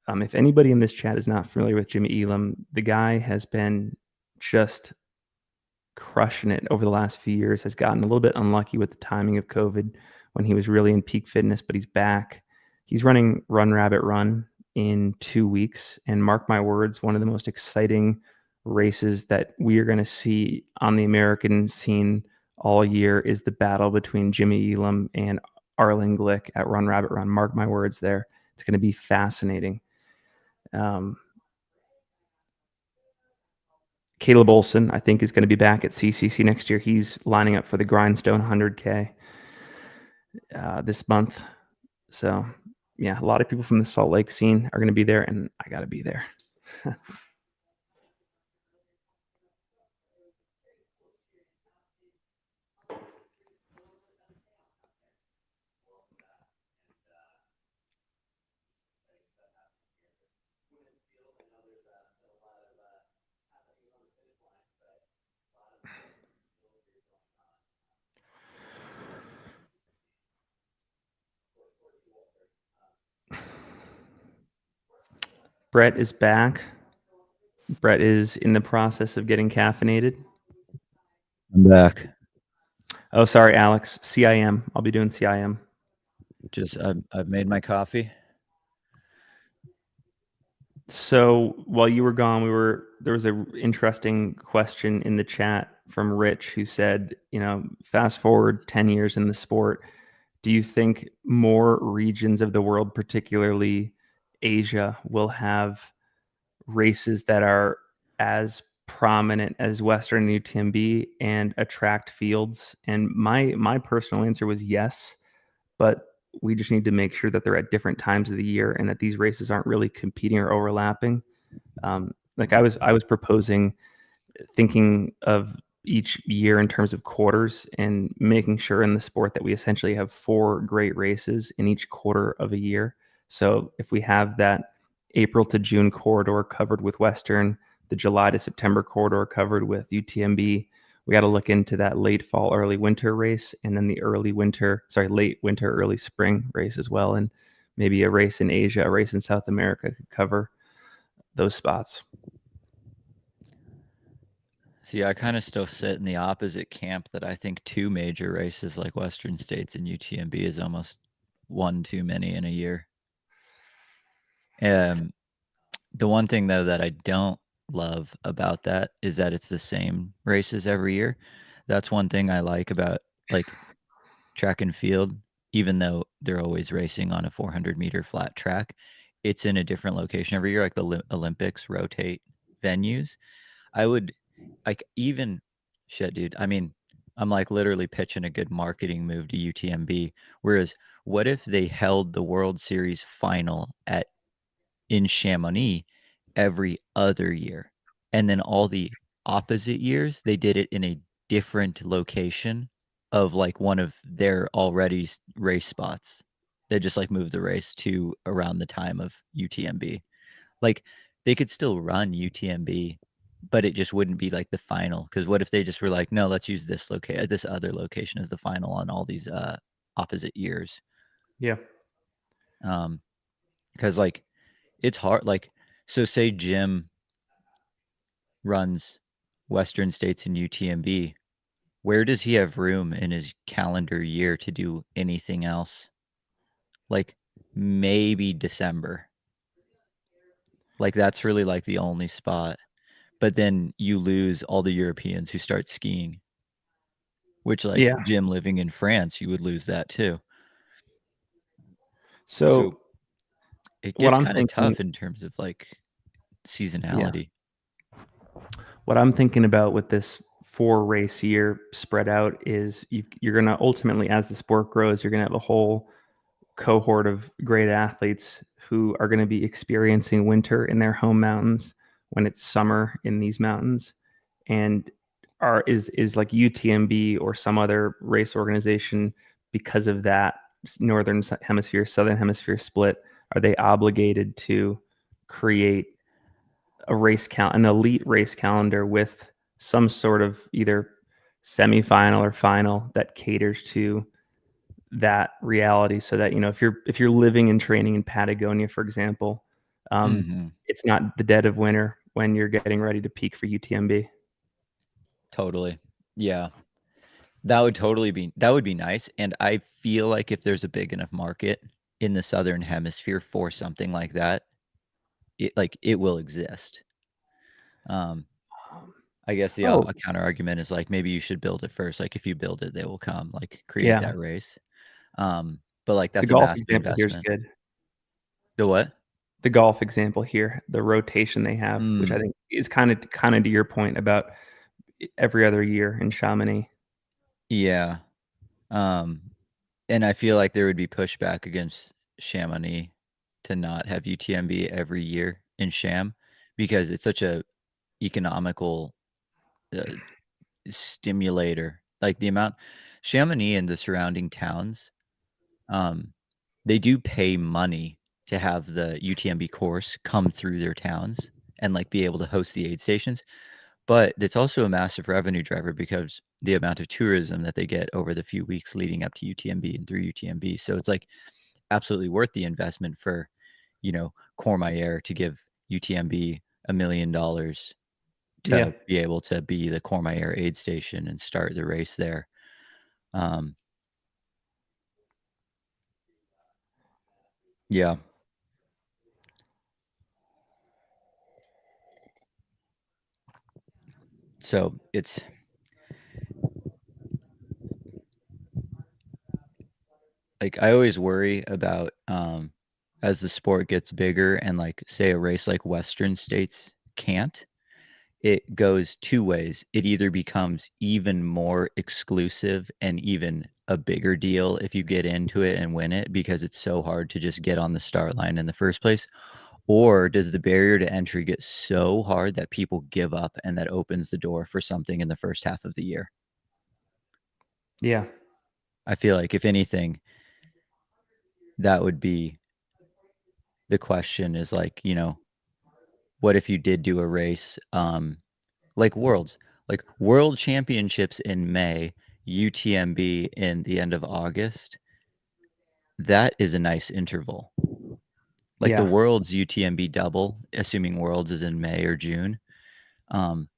if anybody in this chat is not familiar with Jimmy Elam, the guy has been just crushing it over the last few years. Has gotten a little bit unlucky with the timing of COVID when he was really in peak fitness, but he's back. He's running Run Rabbit Run in 2 weeks, and mark my words, one of the most exciting races that we are going to see on the American scene all year is the battle between Jimmy Elam and Arlen Glick at Run Rabbit Run. Mark my words there. It's going to be fascinating. Caleb Olson, I think, is going to be back at CCC next year. He's lining up for the Grindstone 100K this month. So, yeah, a lot of people from the Salt Lake scene are going to be there, and I got to be there. Brett is back. Brett is in the process of getting caffeinated. I'm back. Oh, sorry, Alex. CIM. I'll be doing CIM. Just I've made my coffee. So while you were gone, there was a interesting question in the chat from Rich who said, fast forward 10 years in the sport, do you think more regions of the world, particularly Asia, will have races that are as prominent as Western UTMB and attract fields? And my personal answer was yes, but we just need to make sure that they're at different times of the year and that these races aren't really competing or overlapping. Like I was proposing thinking of each year in terms of quarters and making sure in the sport that we essentially have 4 great races in each quarter of a year. So if we have that April to June corridor covered with Western, the July to September corridor covered with UTMB, we got to look into that late fall, early winter race, and then the late winter, early spring race as well. And maybe a race in Asia, a race in South America could cover those spots. See, I kind of still sit in the opposite camp that I think 2 major races like Western States and UTMB is almost one too many in a year. The one thing though that I don't love about that is that it's the same races every year. That's one thing I like about like track and field, even though they're always racing on a 400-meter flat track. It's in a different location every year, like the Olympics rotate venues. I would like even shit, dude. I mean, I'm like literally pitching a good marketing move to UTMB. Whereas, what if they held the World Series final in Chamonix every other year, and then all the opposite years they did it in a different location of like one of their already race spots. They just like moved the race to around the time of UTMB. Like they could still run UTMB, but it just wouldn't be like the final. Because what if they just were like, no, let's use this other location as the final on all these opposite years? Yeah. Because like it's hard. Like so, say Jim runs Western States and UTMB. Where does he have room in his calendar year to do anything else? Like maybe December. Like that's really like the only spot. but then you lose all the Europeans who start skiing, which, like, Yeah. Jim living in France, you would lose that too. So So it what gets I'm kinda thinking, tough in terms of, like, yeah, seasonality. what I'm thinking about with this 4 race year spread out is you're going to ultimately, as the sport grows, you're going to have a whole cohort of great athletes who are going to be experiencing winter in their home mountains when it's summer in these mountains, and is like UTMB or some other race organization, because of that northern hemisphere southern hemisphere split, are they obligated to create an elite race calendar with some sort of either semifinal or final that caters to that reality, so that if you're living and training in Patagonia, for example, Mhm. it's not the dead of winter when you're getting ready to peak for UTMB. Totally. Yeah. That would be nice, and I feel like if there's a big enough market in the Southern Hemisphere for something like that, it will exist. Um, Um, I guess oh, a counter argument is, like, maybe you should build it first, like, if you build it, they will come, like, create yeah, that race. But, like, the that's a golf massive example here is investment. good. The what? The golf example here, the rotation they have, which I Mm, think is kind of to your point about every other year in Chamonix. yeah. Um, and I feel like there would be pushback against Chamonix to not have UTMB every year in Cham because it's such a economical, uh, stimulator. Like, the amount Chamonix and the surrounding towns, um, they do pay money to have the UTMB course come through their towns and, like, be able to host the aid stations, but it's also a massive revenue driver because the amount of tourism that they get over the few weeks leading up to UTMB and through UTMB, so it's, like, absolutely worth the investment for, Courmayeur to give UTMB $1,000,000 Yeah, to be able to be the Courmayeur aid station and start the race there. Um, yeah, so it's like, I always worry about, as the sport gets bigger and, like, say, a race like Western States can't, it goes 2 ways. It either becomes even more exclusive and even a bigger deal if you get into it and win it because it's so hard to just get on the start line in the first place, or does the barrier to entry get so hard that people give up and that opens the door for something in the first half of the year? yeah, I feel like if anything, that would be the question is, like, what if you did do a race, like Worlds, like World Championships in May, UTMB in the end of August? That is a nice interval. Like the yeah, Worlds UTMB double, assuming Worlds is in May or June, um,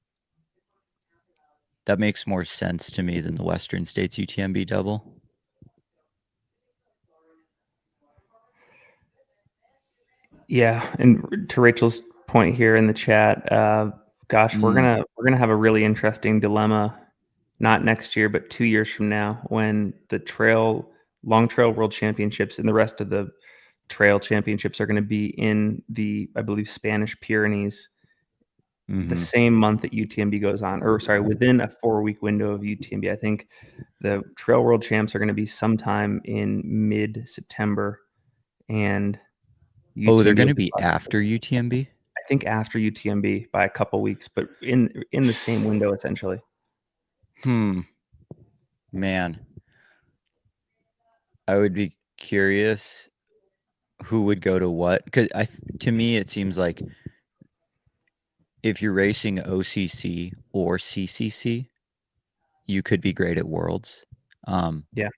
that makes more sense to me than the Western States UTMB double. yeah. And to Rachel's point here in the chat, gosh, we're Mm, gonna we're gonna have a really interesting dilemma, not next year, but 2 years from now, when the long trail world championships and the rest of the trail championships are going to be in the, I believe, Spanish Pyrenees, the mhm. same month that UTMB goes on, or sorry, within a 4 week window of UTMB. I think the trail world champs are going to be sometime in mid September, and Oh, they're UTMB will gonna be, be after UTMB? I think, after UTMB by a couple weeks, but in the same window essentially. Hmm, man, I would be curious who would go to what? 'Cause to me, it seems like if you're racing OCC or CCC, you could be great at Worlds. Um, Yeah,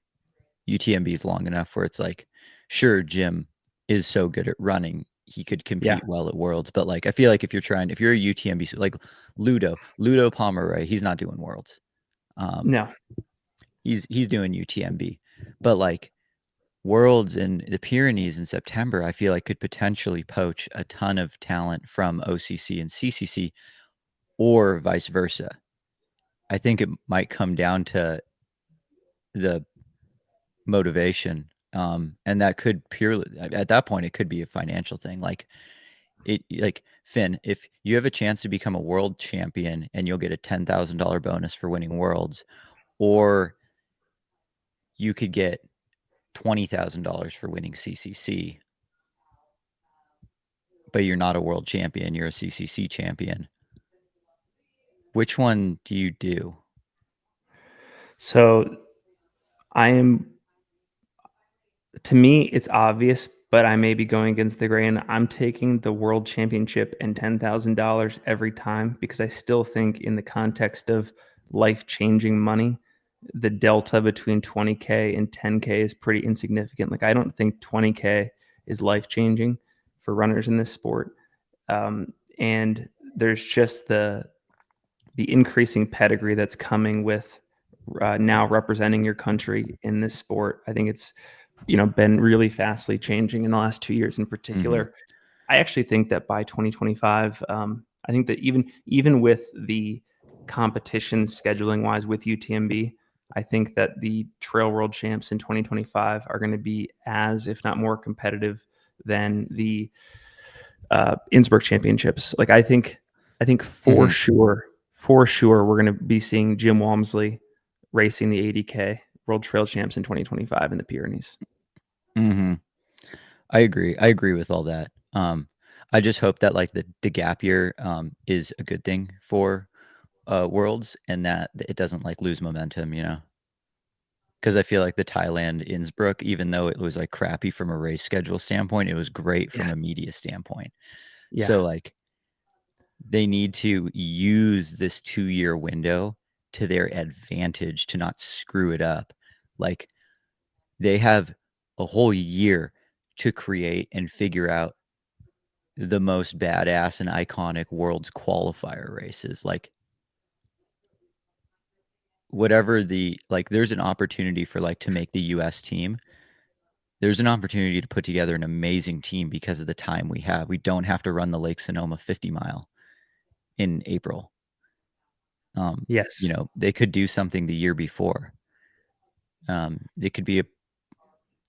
UTMB is long enough where it's like, sure, Jim is so good at running, he could yeah, compete well at Worlds, but, like, I feel like if you're a UTMB like Ludo Pomeroy, he's not doing Worlds. Um, no, he's doing UTMB, but, like, Worlds in the Pyrenees in September, I feel like could potentially poach a ton of talent from OCC and CCC or vice versa. I think it might come down to the motivation. And that could purely at that point it could be a financial thing. Like Finn, if you have a chance to become a world champion and you'll get a $10,000 bonus for winning worlds, or you could get $20,000 for winning CCC, but you're not a world champion, you're a CCC champion. Which one do you do? So I am, to me, it's obvious, but I may be going against the grain. I'm taking the world championship and $10,000 every time because I still think, in the context of life changing money, the delta between 20K and 10K is pretty insignificant. Like, I don't think 20K is life changing for runners in this sport. And there's just the increasing pedigree that's coming with now representing your country in this sport. I think it's been really fastly changing in the last 2 years in Mhm. particular. I actually think that by 2025, I think that even with the competition scheduling wise with UTMB, I think that the trail world champs in 2025 are going to be as, if not more, competitive than the Innsbruck championships. Like, I think Mhm. for sure, we're going to be seeing Jim Walmsley racing the 80K World Trail Champs in 2025 in the Pyrenees. Mhm. I agree. I agree with all that. I just hope that like the gap year is a good thing for worlds and that it doesn't like lose momentum, you know? Because I feel like the Thailand Innsbruck, even though it was like crappy from a race schedule standpoint, it was great Yeah, from a media standpoint. yeah. So like they need to use this 2-year window to their advantage to not screw it up. Like they have a whole year to create and figure out the most badass and iconic world's qualifier races. Like whatever the like there's an opportunity for like to make the US team. There's an opportunity to put together an amazing team because of the time we have. We don't have to run the Lake Sonoma 50 mile in April. Yes. They could do something the year before. It could be a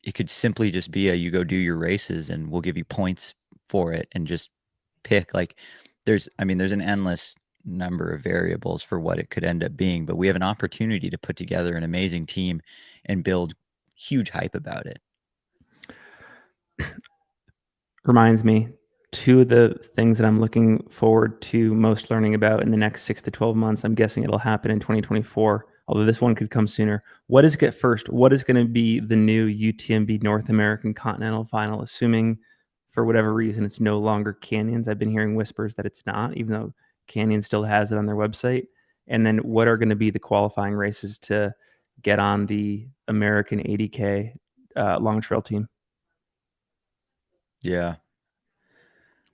it could simply just be a you go do your races and we'll give you points for it and just pick like there's an endless number of variables for what it could end up being, but we have an opportunity to put together an amazing team and build huge hype about it. Reminds me, two of the things that I'm looking forward to most learning about in the next 6 to 12 months. I'm guessing it'll happen in 2024, although this one could come sooner. What is get first? What is going to be the new UTMB North American Continental Final? Assuming for whatever reason it's no longer Canyons. I've been hearing whispers that it's not, even though Canyon still has it on their website. And then what are going to be the qualifying races to get on the American 80K long trail team? Yeah.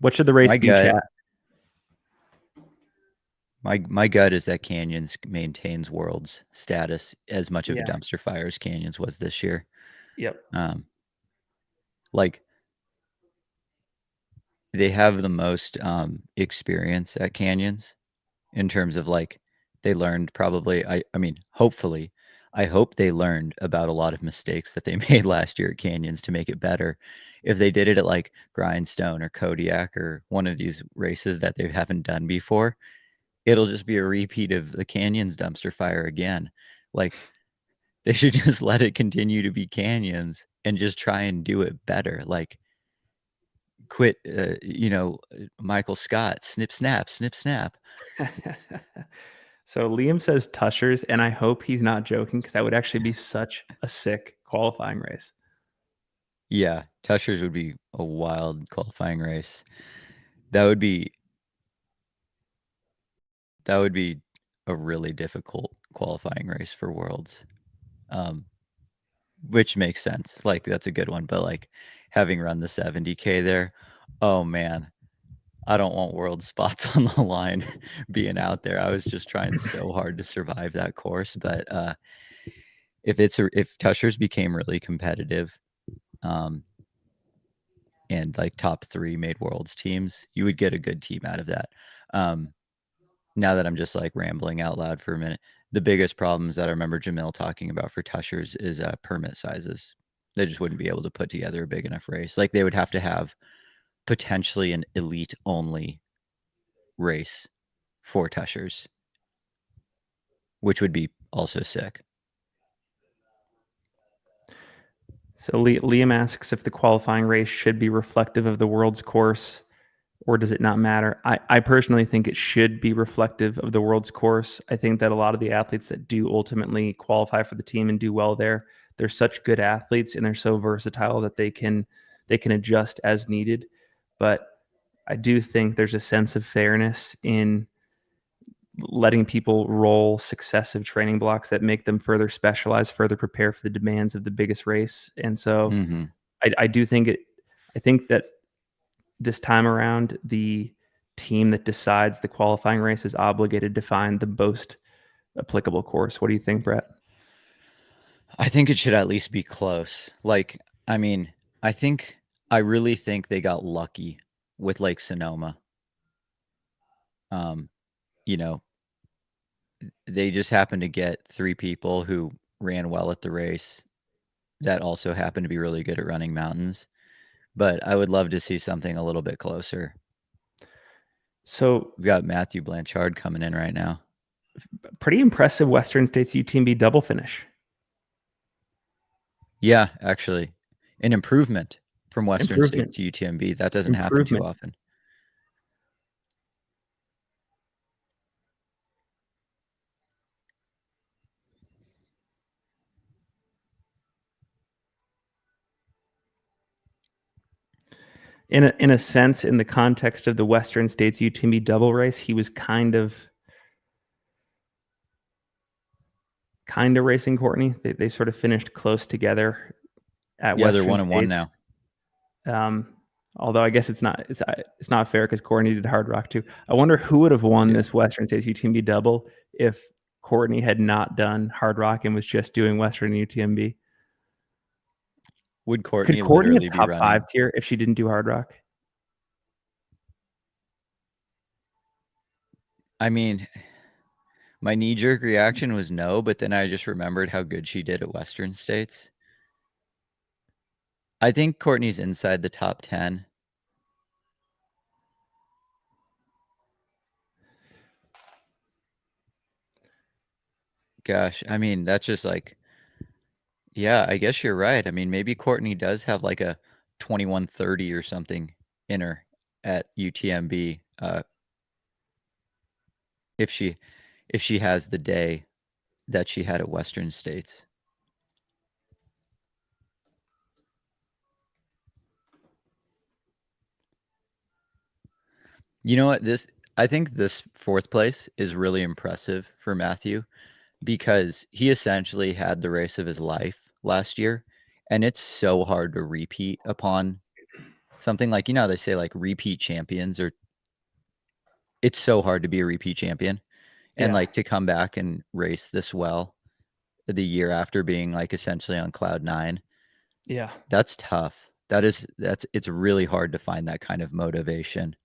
What should the race My be, gut chat? my gut is that Canyons maintains world's status as much of a Yeah. dumpster fire as Canyons was this year. Yep. Um, like they have the most experience at Canyons in terms of like they learned probably I mean hopefully I hope they learned about a lot of mistakes that they made last year at Canyons to make it better. If they did it at like Grindstone or Kodiak or one of these races that they haven't done before, it'll just be a repeat of the Canyons dumpster fire again. Like they should just let it continue to be Canyons and just try and do it better. Like quit Michael Scott, snip snap, snip snap. So Liam says Tushers, and I hope he's not joking because that would actually be such a sick qualifying race. Yeah, Tushers would be a wild qualifying race. That would be that would be a really difficult qualifying race for Worlds, um, which makes sense. Like that's a good one, but like having run the 70K there, oh man, I don't want World spots on the line being out there. I was just trying so hard to survive that course, but if Tushers became really competitive, um, and like top 3 made Worlds teams, you would get a good team out of that. Um, now that I'm just like rambling out loud for a minute, the biggest problems that I remember Jamil talking about for Tushers is permit sizes. They just wouldn't be able to put together a big enough race. Like they would have to have potentially an elite only race for Tushers, which would be also sick. So Liam asks if the qualifying race should be reflective of the world's course, or does it not matter? I personally think it should be reflective of the world's course. I think that a lot of the athletes that do ultimately qualify for the team and do well there, they're such good athletes and they're so versatile that they can adjust as needed. But I do think there's a sense of fairness in letting people roll successive training blocks that make them further specialize, further prepare for the demands of the biggest race. And so Mm-hmm. I do think it. I think that this time around, the team that decides the qualifying race is obligated to find the most applicable course. What do you think, Brett? I think it should at least be close. Like, I mean, I really think they got lucky with Lake Sonoma. Um, you know, they just happened to get 3 people who ran well at the race that also happened to be really good at running mountains. But I would love to see something a little bit closer. So, We've got Matthew Blanchard coming in right now. pretty impressive Western States UTMB double finish. Yeah, actually, an improvement from Western States Improvement. to UTMB. That doesn't happen too Improvement. often. In a sense, in the context of the Western States UTMB double race, he was kind of racing Courtney. They sort of finished close together at Yeah, they're Western 1-1 States. now. Although I guess it's not fair because Courtney did Hard Rock too. I wonder who would have won Yeah. this Western States UTMB double if Courtney had not done Hard Rock and was just doing Western UTMB. Would Could Courtney Courtney have literally be top five running? tier if she didn't do Hard Rock? I mean, my knee-jerk reaction was no, but then I just remembered how good she did at Western States. I think Courtney's inside the top 10. Gosh, I mean, that's just like, yeah, I guess you're right. I mean, maybe Courtney does have like a 21:30 or something in her at UTMB, if she has the day that she had at Western States. You know what? I think this 4th place is really impressive for Matthew because he essentially had the race of his life last year, and it's so hard to repeat upon something like, you know, they say like repeat champions, or it's so hard to be a repeat champion, and Yeah, like to come back and race this well the year after being like essentially on cloud 9. yeah. That's tough. It's really hard to find that kind of motivation.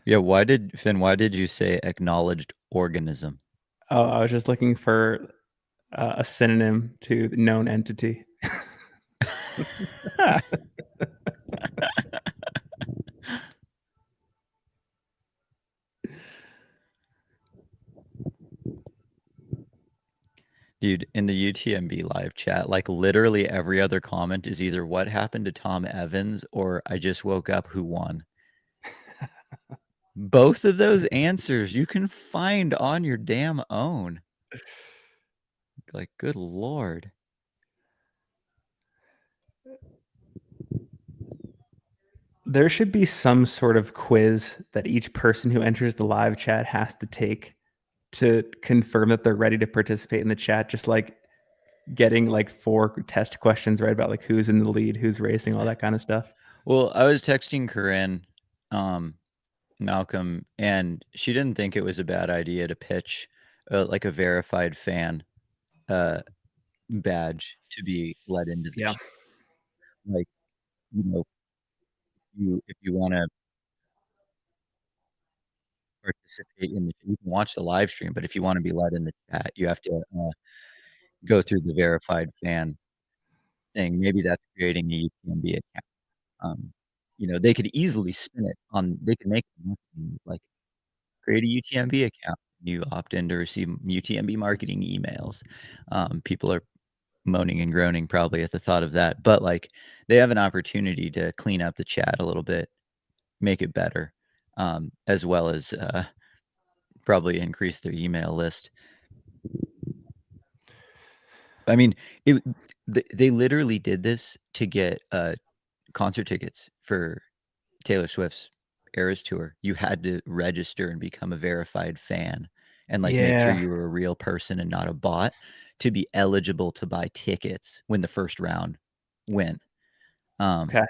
Yeah, why did you say acknowledged organism? Oh, I was just looking for a synonym to the known entity. Dude, in the UTMB live chat, like literally every other comment is either what happened to Tom Evans or I just woke up, who won? Both of those answers you can find on your damn own. Like, good lord. There should be some sort of quiz that each person who enters the live chat has to take to confirm that they're ready to participate in the chat, just like getting like 4 test questions right about like who's in the lead, who's racing, all that kind of stuff. Well, I was texting Corinne Malcolm, and she didn't think it was a bad idea to pitch, like a verified fan, uh, badge to be let into the Yeah. chat. Like, you know, you if you wanna participate in the you can watch the live stream, but if you wanna be let in the chat, you have to, go through the verified fan thing. Maybe that's creating a UTMB account. They could easily spin it on they could make a marketing move, like, create a UTMB account. You opt in to receive UTMB marketing emails. People are moaning and groaning probably at the thought of that, but, like, they have an opportunity to clean up the chat a little bit, make it better, as well as, probably increase their email list. I mean, it they literally did this to get, concert tickets for Taylor Swift's Eras Tour. You had to register and become a verified fan and, like, make sure Yeah. you were a real person and not a bot to be eligible to buy tickets when the first round went. Um, Okay.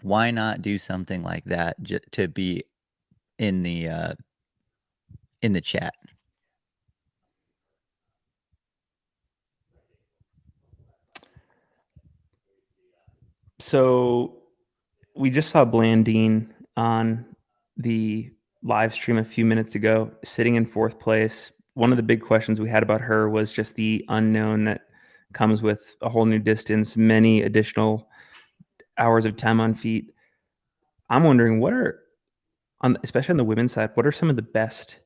why not do something like that to be in the chat? So we just saw Blandine on the live stream a few minutes ago, sitting in fourth place. One of the big questions we had about her was just the unknown that comes with a whole new distance, many additional hours of time on feet. I'm wondering especially on the women's side, what are some of the best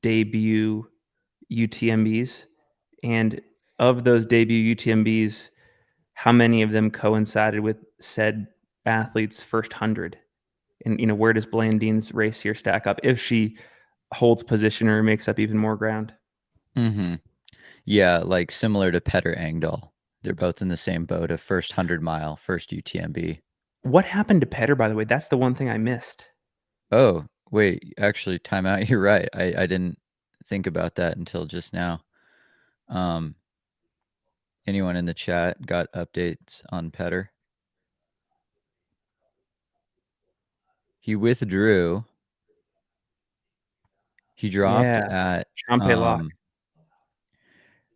debut UTMBs? And of those debut UTMBs, how many of them coincided with said athlete's first 100? And, where does Blandine's race here stack up if she holds position or makes up even more ground? Mhm. Yeah, like, similar to Petter Engdahl. They're both in the same boat of first 100-mile, first UTMB. What happened to Petter, by the way? That's the one thing I missed. Oh, wait, actually, time out, you're right. I didn't think about that until just now. Um, anyone in the chat got updates on Petter? He withdrew. He dropped Yeah. at, Champe Lock.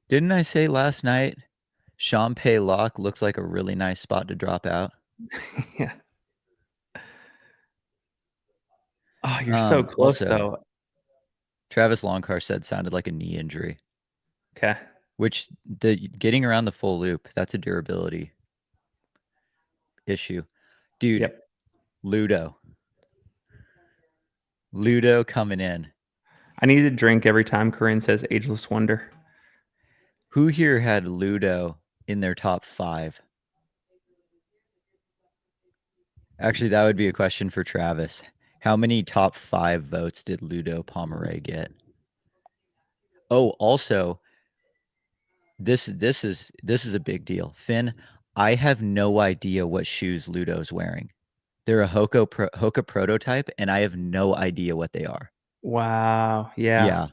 didn't I say last night, Champe Lock looks like a really nice spot to drop out? Yeah. Oh, you're so close, Also, though. Travis Longcar said sounded like a knee injury, Okay. which the getting around the full loop, that's a durability issue. Dude, Yep. Ludo. Ludo coming in. I need to drink every time Corinne says ageless wonder. Who here had Ludo in their top 5? Actually, that would be a question for Travis. How many top 5 votes did Ludo Pomeray get? Oh, also, this is a big deal. Finn, I have no idea what shoes Ludo's wearing. They're a Hoka prototype, and I have no idea what they are. Wow. Yeah. Yeah.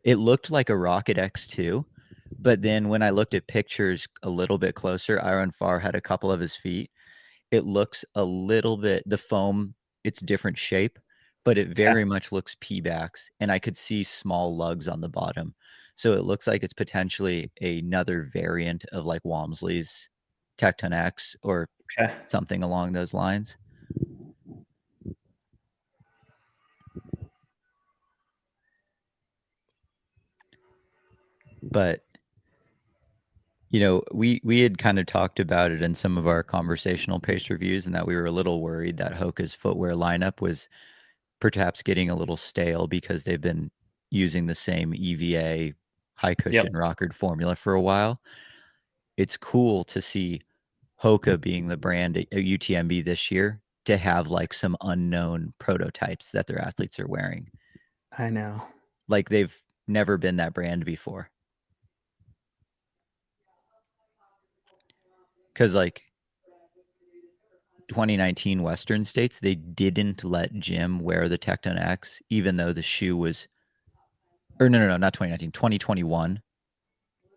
It looked like a Rocket X2, but then when I looked at pictures a little bit closer, Iron Farr had a couple of his feet. It looks a little bit the foam, it's different shape, but it Okay. very much looks P-backs, and I could see small lugs on the bottom. So it looks like it's potentially another variant of, like, Walmsley's Tecton X or Okay. something along those lines. But, we had kinda talked about it in some of our conversational pace reviews and that we were a little worried that Hoka's footwear lineup was perhaps getting a little stale because they've been using the same EVA high Yep. cushion rockered formula for a while. It's cool to see Hoka being the brand at UTMB this year to have, like, some unknown prototypes that their athletes are wearing. I know. Like, they've never been that brand before. Because, like, 2019 Western States, they didn't let Jim wear the Tecton X even though the shoe was or no, not 2019, 2021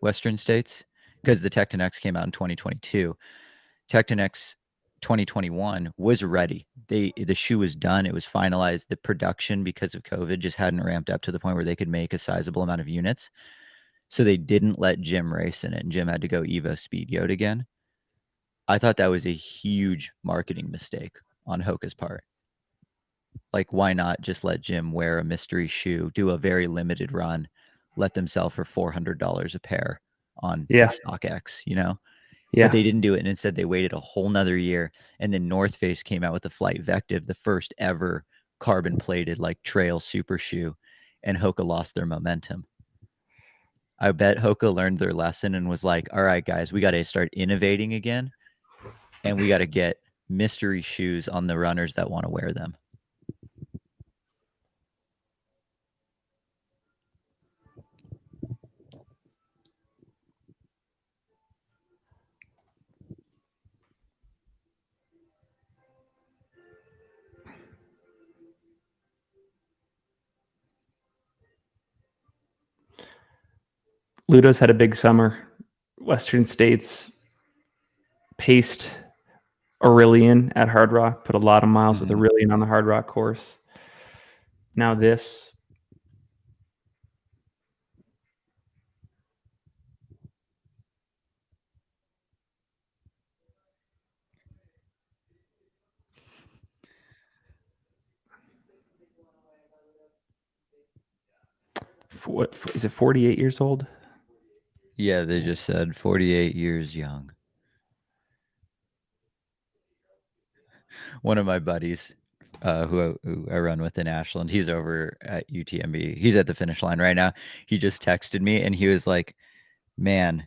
Western States, because the Tecton X came out in 2022. Tecton X 2021 was ready. The shoe was done. It was finalized. The production, because of COVID, just hadn't ramped up to the point where they could make a sizable amount of units. So they didn't let Jim race in it, and Jim had to go Evo Speed Goat again. I thought that was a huge marketing mistake on Hoka's part. Like, why not just let Jim wear a mystery shoe, do a very limited run, let them sell for $400 a pair on the Yeah. StockX, you know? But Yeah. they didn't do it, and instead they waited a whole nother year, and then North Face came out with the Flight Vective, the first ever carbon-plated, like, trail super shoe, and Hoka lost their momentum. I bet Hoka learned their lesson and was like, "All right, guys, we gotta start innovating again, and we gotta get mystery shoes on the runners that wanna wear them." Ludo's had a big summer. Western States paced Aurelian at Hard Rock, put a lot of miles with Aurelian on the Hard Rock course. Now this. What is it? 48 years old. Yeah, they just said 48 years young. One of my buddies, who I run with in Ashland, he's over at UTMB. He's at the finish line right now. He just texted me, and he was like, "Man,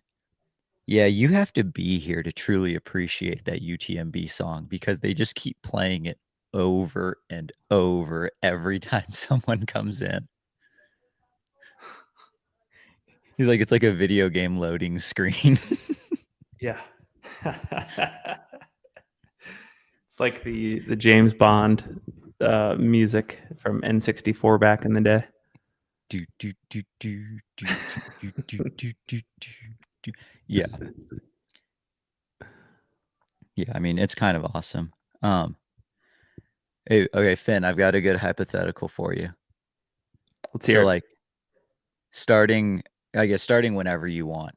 yeah, you have to be here to truly appreciate that UTMB song because they just keep playing it over and over every time someone comes in." He's like, "It's like a video game loading screen." Yeah. It's like the James Bond music from N64 back in the day. Do, do, do, do, do, do, do, do, do, do, do. Yeah. Yeah, I mean, it's kind of awesome. Hey, okay, Finn, I've got a good hypothetical for you. Let's hear So, it. like, starting, I guess, starting whenever you want,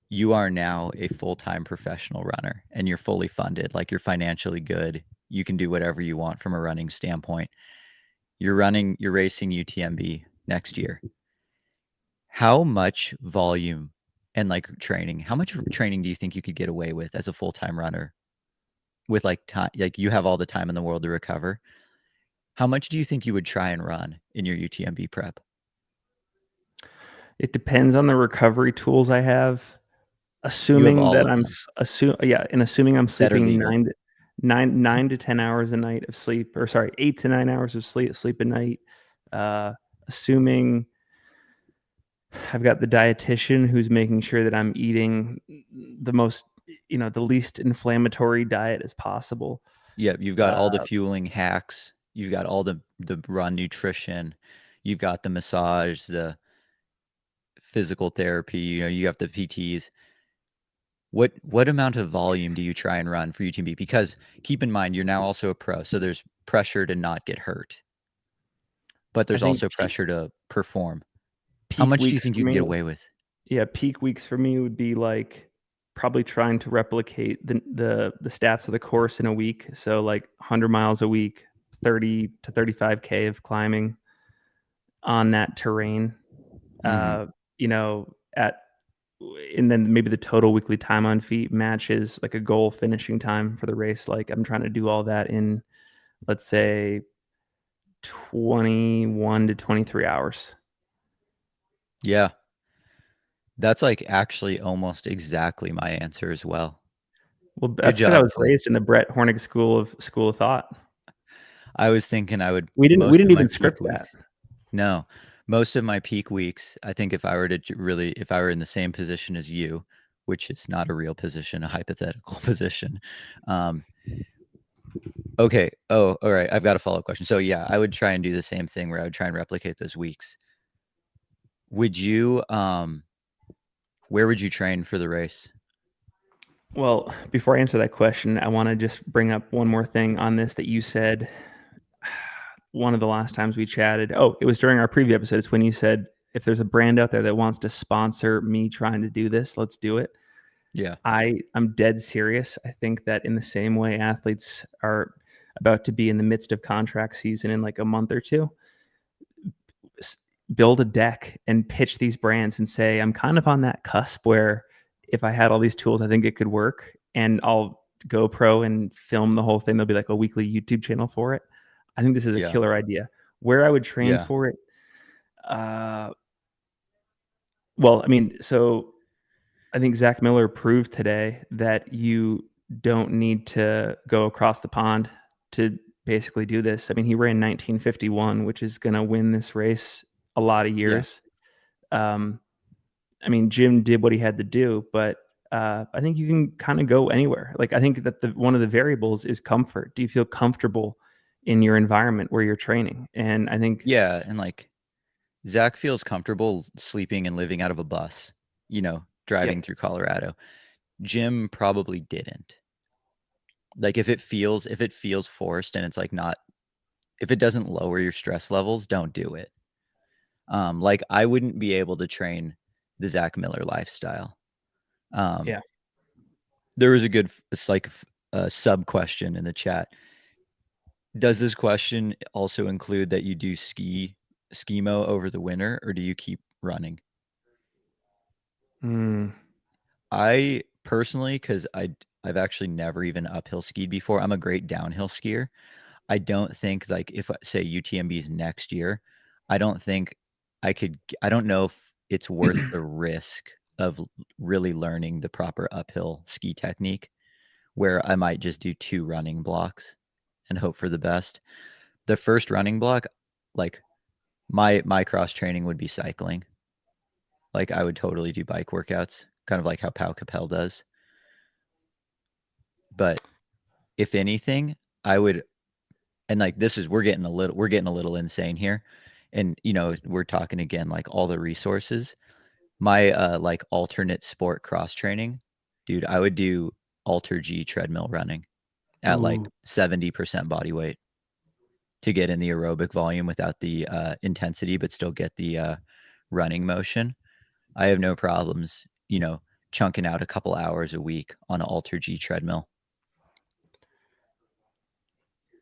you are now a full-time professional runner and you're fully funded. Like, you're financially good. You can do whatever you want from a running standpoint. You're racing UTMB next year. How much volume and like training, how much training do you think you could get away with as a full-time runner with like time? Like, you have all the time in the world to recover. How much do you think you would try and run in your UTMB prep? It depends on the recovery tools I have. You have Assuming all that of I'm them assuming I'm that are sleeping legal. 9 to 10 hours a night of sleep, or sorry, 8 to 9 hours of sleep a night. Assuming I've got the dietitian who's making sure that I'm eating the most, the least inflammatory diet as possible. Yep, you've got all the Uh, fueling hacks. You've got all the run nutrition. You've got the massage, the physical therapy. You have the PTs. What amount of volume do you try and run for UTMB? Because keep in mind, you're now also a pro, so there's pressure to not get hurt, but I there's think also pressure to perform. How peak much do you weeks think for you can get me, away with? yeah, peak weeks for me would be like probably trying to replicate the stats of the course in a week. So like 100 miles a week, 30 to 35K of climbing on that terrain. Mhm. You know, at and then maybe the total weekly time on feet matches like a goal finishing time for the race. Like I'm trying to do all that in, let's say, 21 to 23 hours. Yeah. That's, like, actually almost exactly my answer as well. Well, Good that's because I job, was Finn. raised in the Brett Hornig school of thought. I was thinking I would We most didn't of my even peak script that. weeks. No. Most of my peak weeks, I think if I were to really if I were in the same position as you, which is not a real position, a hypothetical position, um okay. Oh, alright, I've got a follow-up question. So, yeah, I would try and do the same thing where I would try and replicate those weeks. Would you, where would you train for the race? Well, before I answer that question, I want to just bring up one more thing on this that you said one of the last times we chatted. Oh, it was during our preview episodes when you said, if there's a brand out there that wants to sponsor me trying to do this, let's do it. Yeah. I'm dead serious. I think that in the same way athletes are about to be in the midst of contract season in like a month or two, build a deck and pitch these brands and say, I'm kind of on that cusp where if I had all these tools, I think it could work. And I'll GoPro and film the whole thing. There'll be like a weekly YouTube channel for it. I think this is a Yeah. killer idea. Where I would train Yeah. for it, uh, well, I mean, so I think Zach Miller proved today that you don't need to go across the pond to basically do this. I mean, he ran 1951, which is going to win this race a lot of Yeah. years. Um, I mean, Jim did what he had to do, but I think you can kind of go anywhere. Like, I think that one of the variables is comfort. Do you feel comfortable in your environment where you're training? And I think, Yeah. And like Zach feels comfortable sleeping and living out of a bus, yep, driving through Colorado. Jim probably didn't. Like if it feels forced and it's like not if it doesn't lower your stress levels, don't do it. Like I wouldn't be able to train the Zach Miller lifestyle. Um, yeah. there was a good it's like a sub question in the chat. Does this question also include that you do skimo over the winter, or do you keep running? Mm, I personally, because I've actually never even uphill skied before. I'm a great downhill skier. I don't think like if say UTMB is next year, I don't think I don't know if it's worth the risk of really learning the proper uphill ski technique where I might just do 2 running blocks and hope for the best. The first running block, like my cross training would be cycling. Like I would totally do bike workouts, kind of like how Pau Capel does. But if anything, I would and like this is we're getting a little insane here. And we're talking again like all the resources. My like alternate sport cross training, dude, I would do alter G treadmill running at like ooh, 70% body weight to get in the aerobic volume without the intensity, but still get the running motion. I have no problems, chunking out a couple hours a week on an alter G treadmill.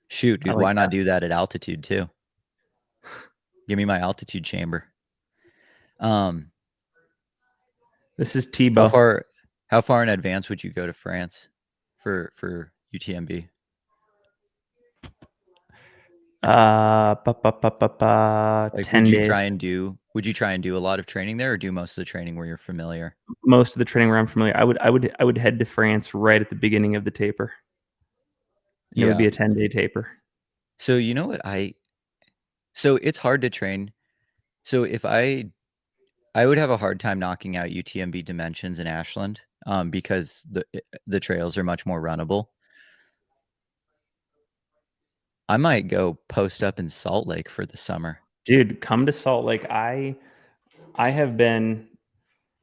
Shoot, I dude, like why not that. do that at altitude too? Give me my altitude chamber. Um, This is how Tebow. far how far in advance would you go to France for UTMB? Like 10 days. would you try and do a lot of training there or do most of the training where you're familiar? Most of the training where I'm familiar, I would head to France right at the beginning of the taper, and it would be Yeah. a 10-day taper. So you know what so it's hard to train. So if I would have a hard time knocking out UTMB dimensions in Ashland because the trails are much more runnable. I might go post up in Salt Lake for the summer. Dude, come to Salt Lake. I have been,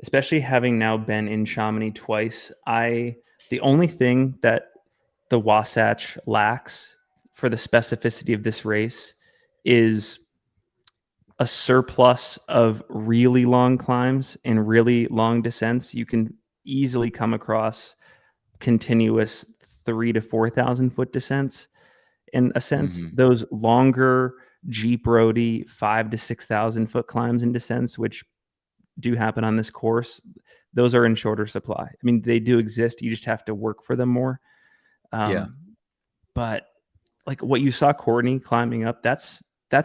especially having now been in Chamonix twice. I The only thing that the Wasatch lacks for the specificity of this race is a surplus of really long climbs and really long descents. You can easily come across continuous 3 to 4,000 foot descents. In a sense, Mhm. those longer Jeep roady 5 to 6,000 foot climbs and descents, which do happen on this course, those are in shorter supply. I mean, they do exist. You just have to work for them more. Yeah. Um, but like what you saw Courtney climbing up, that's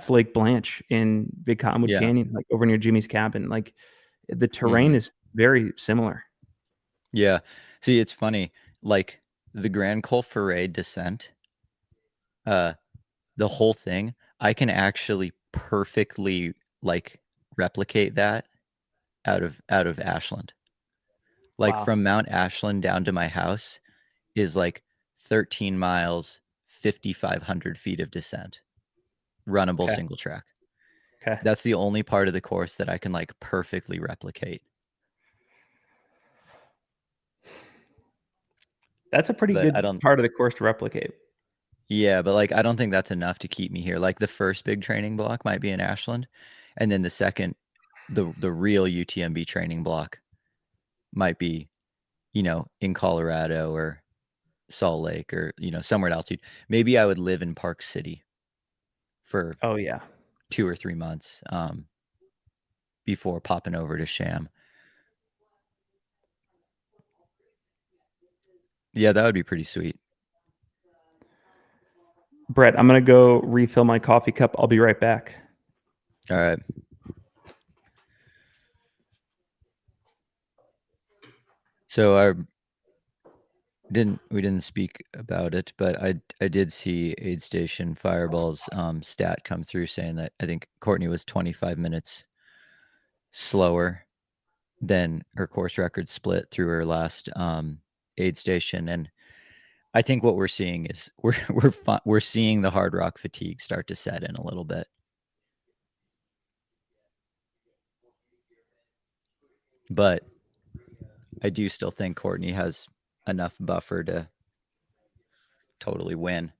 Lake Blanche in Big Cottonwood Yeah. Canyon, like over near Jimmy's cabin. Like the terrain Mhm. is very similar. Yeah. See, it's funny. Like the Grand Col Ferret descent, uh, the whole thing, I can actually perfectly like replicate that out of Ashland. Like Wow. from Mount Ashland down to my house is like 13 miles, 5,500 feet of descent, runnable Okay. single track. Okay. That's the only part of the course that I can like perfectly replicate. That's a pretty but I good don't. part of the course to replicate. Yeah, but like I don't think that's enough to keep me here. Like the first big training block might be in Ashland, and then the second, the real UTMB training block might be, in Colorado or Salt Lake or somewhere at altitude. Maybe I would live in Park City for Oh yeah. 2 or 3 months before popping over to Sham. Yeah, that would be pretty sweet. Brett, I'm gonna go refill my coffee cup. I'll be right back. All right. So we didn't speak about it, but I did see Aid Station Fireball's stat come through saying that I think Courtney was 25 minutes slower than her course record split through her last Aid Station, and I think what we're seeing is we're seeing the hard rock fatigue start to set in a little bit. But I do still think Courtney has enough buffer to totally win.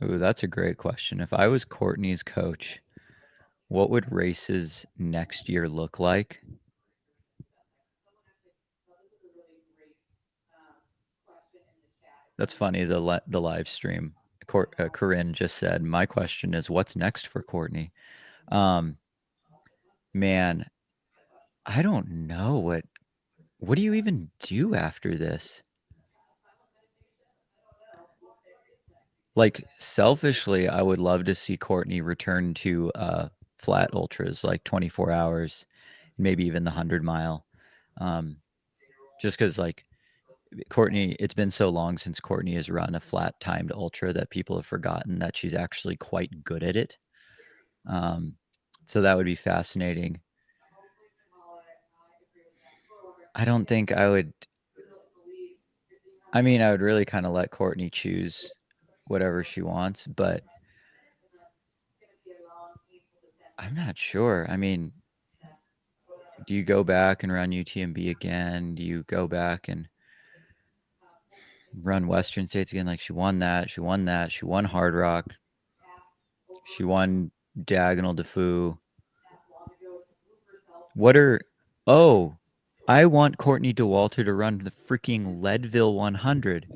Ooh, that's a great question. If I was Courtney's coach, what would races next year look like? That's funny. The live stream, Corinne just said, "My question is, what's next for Courtney?" Um, man, I don't know what do you even do after this? Like selfishly, I would love to see Courtney return to flat ultras like 24 hours, maybe even the 100 mile. Just because like Courtney, it's been so long since Courtney has run a flat timed ultra that people have forgotten that she's actually quite good at it. Um, so that would be fascinating. I don't think I would. I mean, I would really kind of let Courtney choose whatever she wants, but I'm not sure. I mean, do you go back and run UTMB again? Do you go back and run Western States again? Like she won that. She won that. She won Hard Rock. She won Diagonal Defu. What are Oh, I want Courtney Dauwalter to run the freaking Leadville 100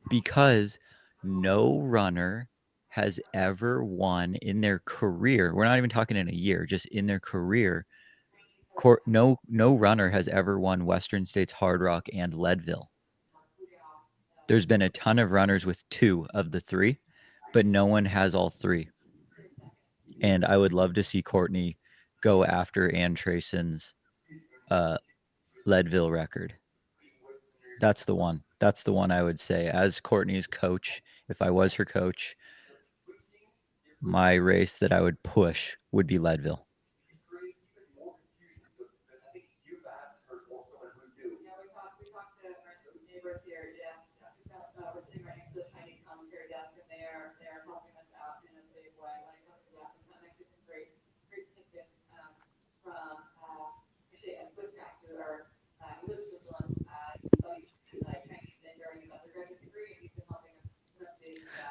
because no runner has ever won in their career. We're not even talking in a year, just in their career. No runner has ever won Western States Hard Rock and Leadville. There's been a ton of runners with 2 of the 3, but no one has all 3. And I would love to see Courtney go after Ann Trayson's Leadville record. That's the one. That's the one I would say. As Courtney's coach, if I was her coach, my race that I would push would be Leadville.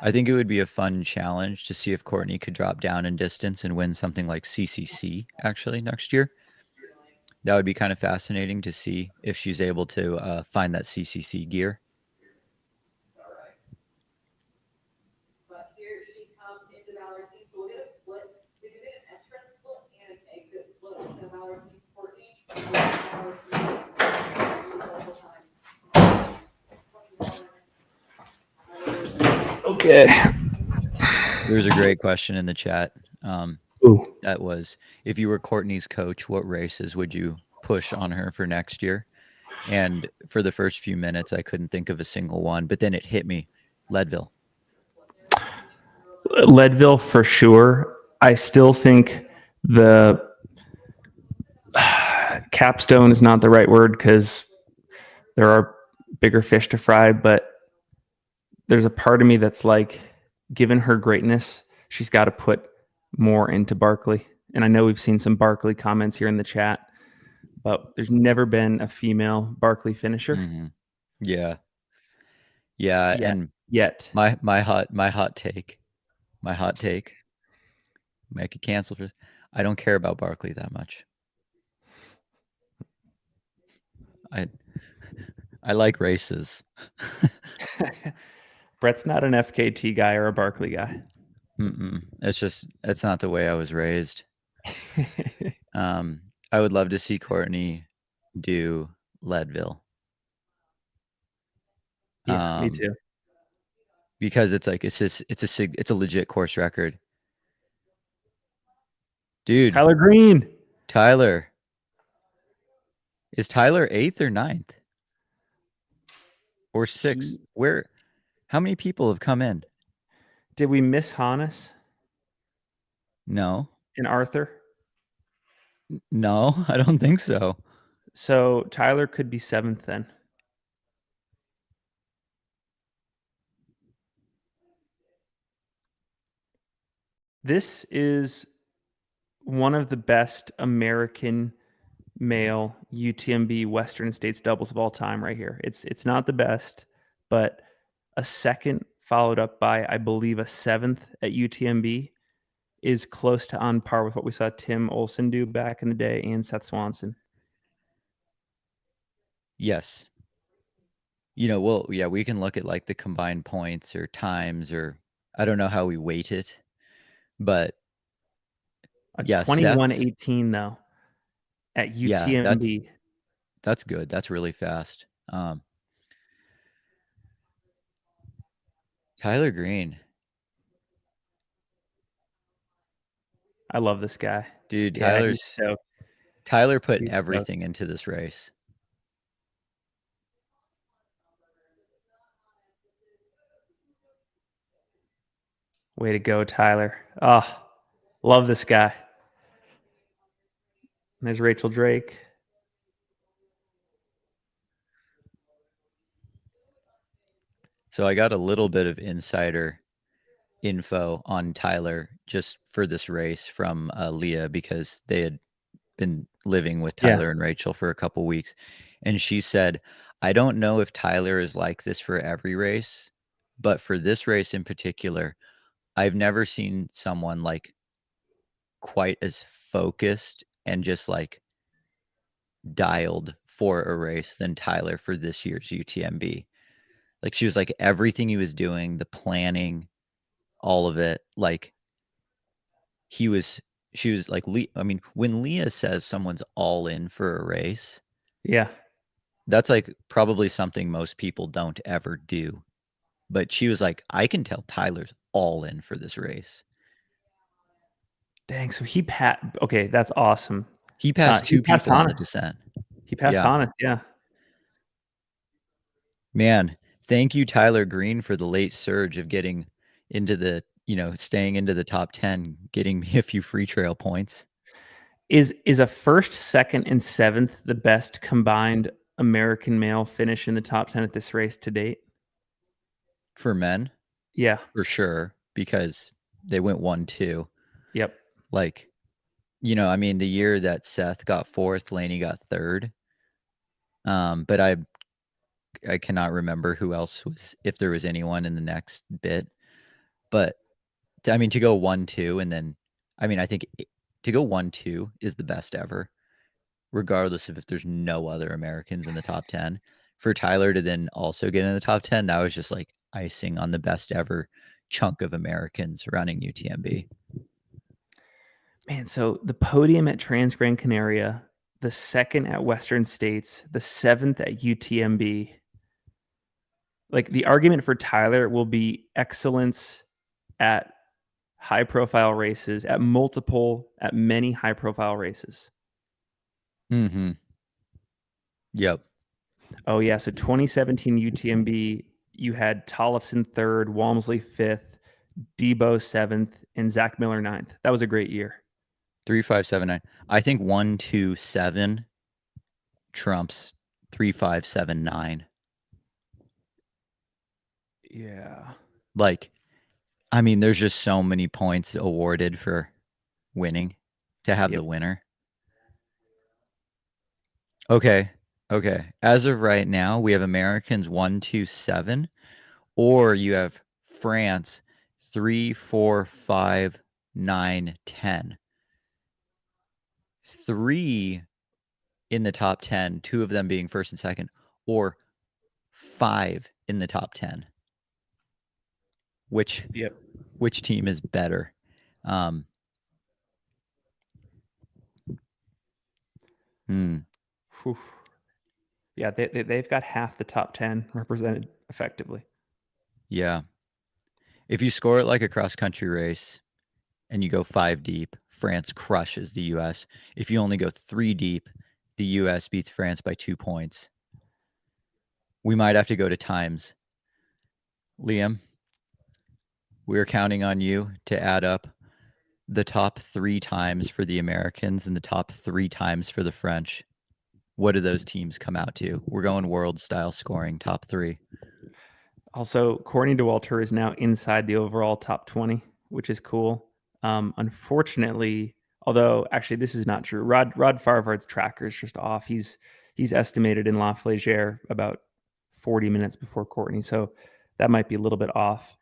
I think it would be a fun challenge to see if Courtney could drop down in distance and win something like CCC actually next year. That would be kind of fascinating to see if she's able to find that CCC gear. Okay. There's a great question in the chat. Ooh. That was, if you were Courtney's coach, what races would you push on her for next year? And for the first few minutes, I couldn't think of a single one, but then it hit me, Leadville. Leadville for sure. I still think the capstone is not the right word because there are bigger fish to fry, but there's a part of me that's like, given her greatness, she's got to put more into Barkley. And I know we've seen some Barkley comments here in the chat, but there's never been a female Barkley finisher Mhm. Yeah. Yeah, yet. and Yet. my hot take, make it cancel for I don't care about Barkley that much. I I like races. Brett's not an FKT guy or a Barkley guy. It's not the way I was raised. I would love to see Courtney do Leadville. Yeah, me Um, too. because it's like it's a legit course record. Dude, Tyler Green. Tyler. Is Tyler 8th or ninth or 6th? He How many people have come in? did we miss Hannes No. and Arthur? No, I don't think so. So Tyler could be 7th then. This is one of the best American male UTMB Western States doubles of all time right here. It's not the best, but a second followed up by, I believe, a 7th at UTMB is close to on par with what we saw Tim Olson do back in the day and Seth Swanson. Yes. We can look at like the combined points or times or I don't know how we weight it, but A yeah, Seth's 21:18 though at yeah, UTMB. that's good. That's really fast. Tyler Green. I love this guy. Dude, Yeah, he's stoked. Tyler put He's stoked. everything into this race. Way to go, Tyler. Oh, love this guy. There's Rachel Drake. So I got a little bit of insider info on Tyler just for this race from Leah because they had been living with Yeah. Tyler and Rachel for a couple weeks. And she said, I don't know if Tyler is like this for every race, but for this race in particular, I've never seen someone like quite as focused and just like dialed for a race than Tyler for this year's UTMB. Like she was like everything he was doing, the planning, all of it, like she was like I mean, when Leah says someone's all in for a race, Yeah. that's like probably something most people don't ever do. But she was like, I can tell Tyler's all in for this race. Dang. So okay, that's awesome. He passed He two passed people on the Hannes. descent. He passed Yeah. Hannes. Yeah. Man, thank you, Tyler Green, for the late surge of getting into staying into the top 10, getting me a few free trail points. Is a first, second, and 7th the best combined American male finish in the top 10 at this race to date? For men, Yeah. for sure, because they went 1-2. Yep. Like, I mean, the year that Seth got 4th, Laney got 3rd. But I cannot remember who else if there was anyone in the next bit. But I mean, to go 1-2 and then, I mean, I think to go 1-2 is the best ever, regardless of if there's no other Americans in the top 10. For Tyler to then also get in the top 10, that was just like icing on the best ever chunk of Americans running UTMB. Man, so the podium at Trans Gran Canaria, the 2nd at Western States, the 7th at UTMB. Like the argument for Tyler will be excellence at high profile races, at many high profile races. Mm-hmm. Yep. Oh, yeah. So 2017 UTMB, you had Tollefson 3rd, Walmsley 5th, Debo seventh, and Zach Miller ninth. That was a great year. 3579. I think 127 trumps 3579. Yeah. Like, I mean, there's just so many points awarded for winning to have the Yep. winner. Okay. Okay. As of right now, we have Americans 127, or you have France 3, 4, 5, 9, 10. Three in the top 10, two of them being first and second, or five in the top 10. Which Yep. which team is better? Um, hmm, Whew. Yeah, they've got half the top 10 represented effectively. yeah. If you score it like a cross country race and you go 5 deep, France crushes the US. If you only go 3 deep, the US beats France by 2 points. We might have to go to times. Liam, we're counting on you to add up the top 3 times for the Americans and the top 3 times for the French. What do those teams come out to? We're going world style scoring, top 3. Also, Courtney Dauwalter is now inside the overall top 20, which is cool. Unfortunately, although actually this is not true. Rod Farvard's tracker is just off. He's estimated in La Flégère about 40 minutes before Courtney, so that might be a little bit off.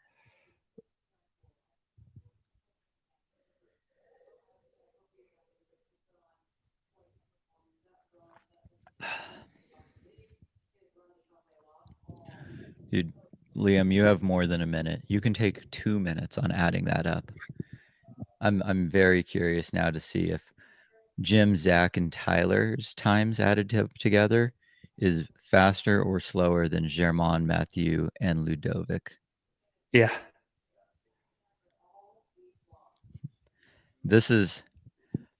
Dude, Liam, you have more than a minute. You can take 2 minutes on adding that up. I'm very curious now to see if Jim, Zach, and Tyler's times added together is faster or slower than Germain, Matthew, and Ludovic. Yeah,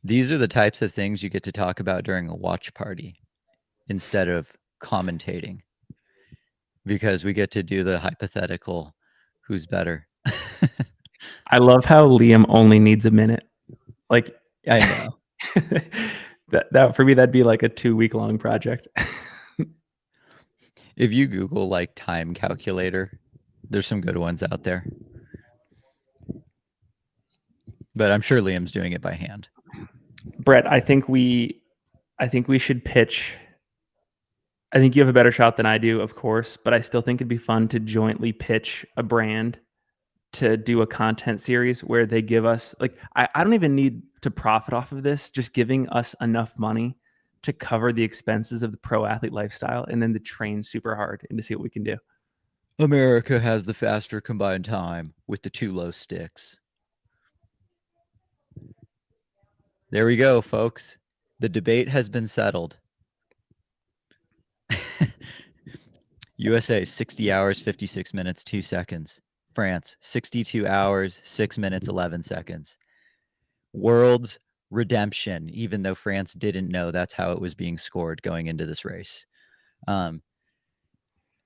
These are the types of things you get to talk about during a watch party instead of commentating, because we get to do the hypothetical who's better. I love how Liam only needs a minute. Like I know. that for me, that'd be like a 2 week long project. If you Google like time calculator, there's some good ones out there. But I'm sure Liam's doing it by hand. Brett, I think we should pitch. I think you have a better shot than I do, of course, but I still think it'd be fun to jointly pitch a brand to do a content series where they give us like I don't even need to profit off of this, just giving us enough money to cover the expenses of the pro athlete lifestyle and then to train super hard and to see what we can do. America has the faster combined time with the 2 low sticks. There we go, folks. The debate has been settled. USA 60 hours 56 minutes 2 seconds. France 62 hours 6 minutes 11 seconds. World's redemption, even though France didn't know that's how it was being scored going into this race.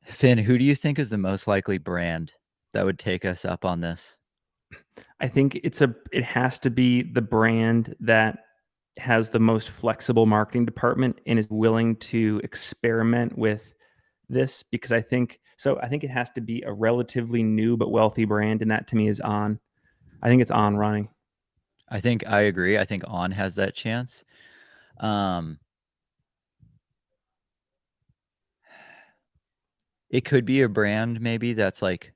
Finn, who do you think is the most likely brand that would take us up on this? I think it has to be the brand that has the most flexible marketing department and is willing to experiment with this because I think it has to be a relatively new but wealthy brand, and that to me is On. I think it's On running. I think I agree. I think On has that chance. It could be a brand maybe that's like,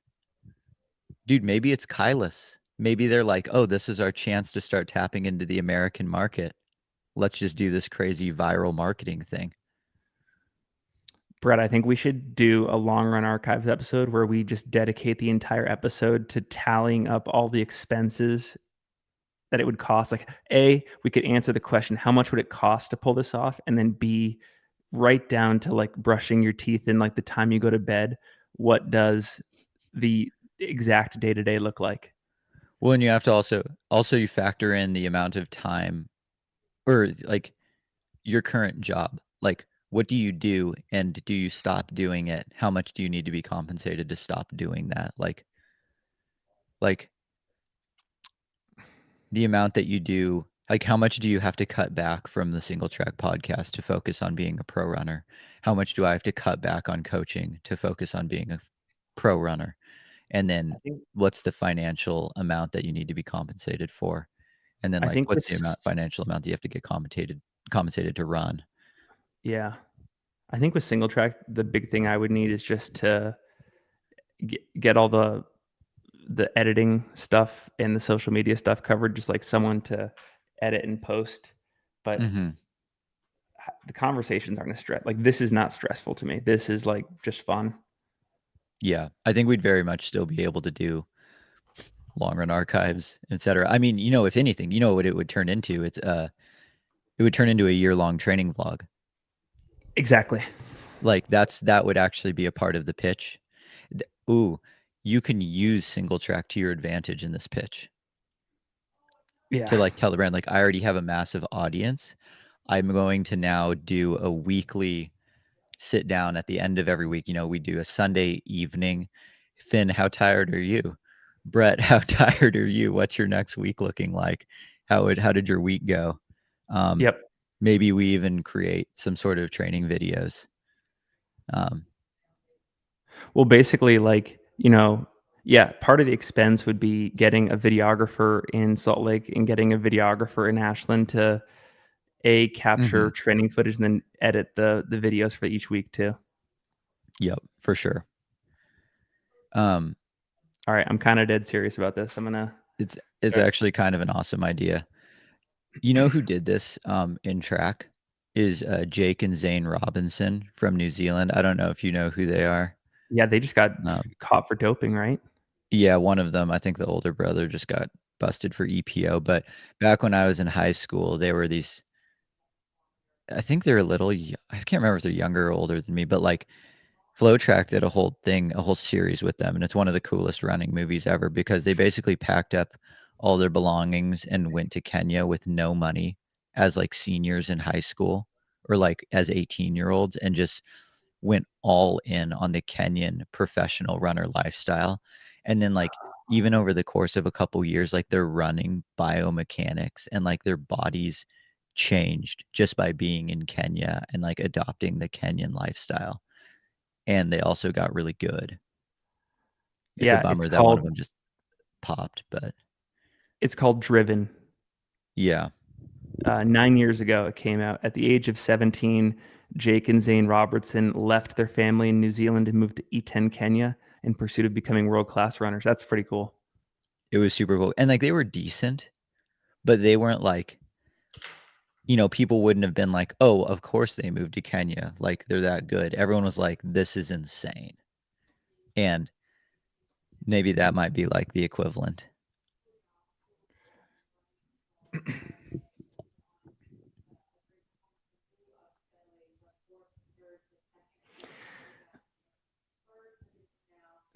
dude, maybe it's Kylus. Maybe they're like, oh, this is our chance to start tapping into the American market. Let's just do this crazy viral marketing thing. Brett, I think we should do a long run archives episode where we just dedicate the entire episode to tallying up all the expenses that it would cost. Like, A, we could answer the question, how much would it cost to pull this off? And then B, right down to like brushing your teeth and like the time you go to bed, what does the exact day to day look like? Well, and you have to also you factor in the amount of time or like your current job. Like, what do you do and do you stop doing it? How much do you need to be compensated to stop doing that? Like the amount that you do, like, how much do you have to cut back from the single track podcast to focus on being a pro runner? How much do I have to cut back on coaching to focus on being a pro runner? And I then think what's the financial amount that you need to be compensated for? And then, I like, think what's with the financial amount that you have to get compensated to run? yeah, I think with single track, the big thing I would need is just to get all the editing stuff and the social media stuff covered, just like someone to edit and post. But Mhm. the conversations aren't a stress. Like this is not stressful to me. This is like just fun. Yeah. I think we'd very much still be able to do long run archives, etcetera. I mean, if anything, you know what it would turn into? It would turn into a year-long training vlog. Exactly. Like, that would actually be a part of the pitch. Ooh, you can use single track to your advantage in this pitch Yeah. to, like, tell the brand, like, "I already have a massive audience. I'm going to now do a weekly sit down at the end of every week." We do a Sunday evening. "Finn, how tired are you?" "Brett, how tired are you? What's your next week looking like? How did your week go?" Um, Yep. Maybe we even create some sort of training videos. Um Well, basically, like, yeah, part of the expense would be getting a videographer in Salt Lake and getting a videographer in Ashland to capture Mhm. training footage and then edit the videos for each week too. Yep, for sure. Um, All right, I'm kind of dead serious about this. I'm gonna it's start. actually kind of an awesome idea. You know who did this, in track? Is, Jake and Zane Robinson from New Zealand. I don't know if you know who they are. Yeah, they just got Um, caught for doping, right? yeah, one of them, I think the older brother just got busted for EPO, but back when I was in high school, they were these I think they're a little I can't remember if they're younger or older than me, but, like, FlowTrack did a whole series with them, and it's one of the coolest running movies ever because they basically packed up all their belongings and went to Kenya with no money as, like, seniors in high school or, like, as 18-year-olds and just went all in on the Kenyan professional runner lifestyle, and then, like, even over the course of a couple years, like, their running biomechanics and, like, their bodies changed just by being in Kenya and, like, adopting the Kenyan lifestyle, and they also got really good. It's a Yeah, it's bummer that one of called them just popped, but it's called Driven. yeah. 9 years ago, it came out. At the age of 17, Jake and Zane Robertson left their family in New Zealand and moved to Iten, Kenya, in pursuit of becoming world class runners. That's pretty cool. It was super cool, and, like, they were decent, but they weren't like people wouldn't have been like, "Oh, of course they moved to Kenya, like, they're that good." Everyone was like, "This is insane." And maybe that might be, like, the equivalent.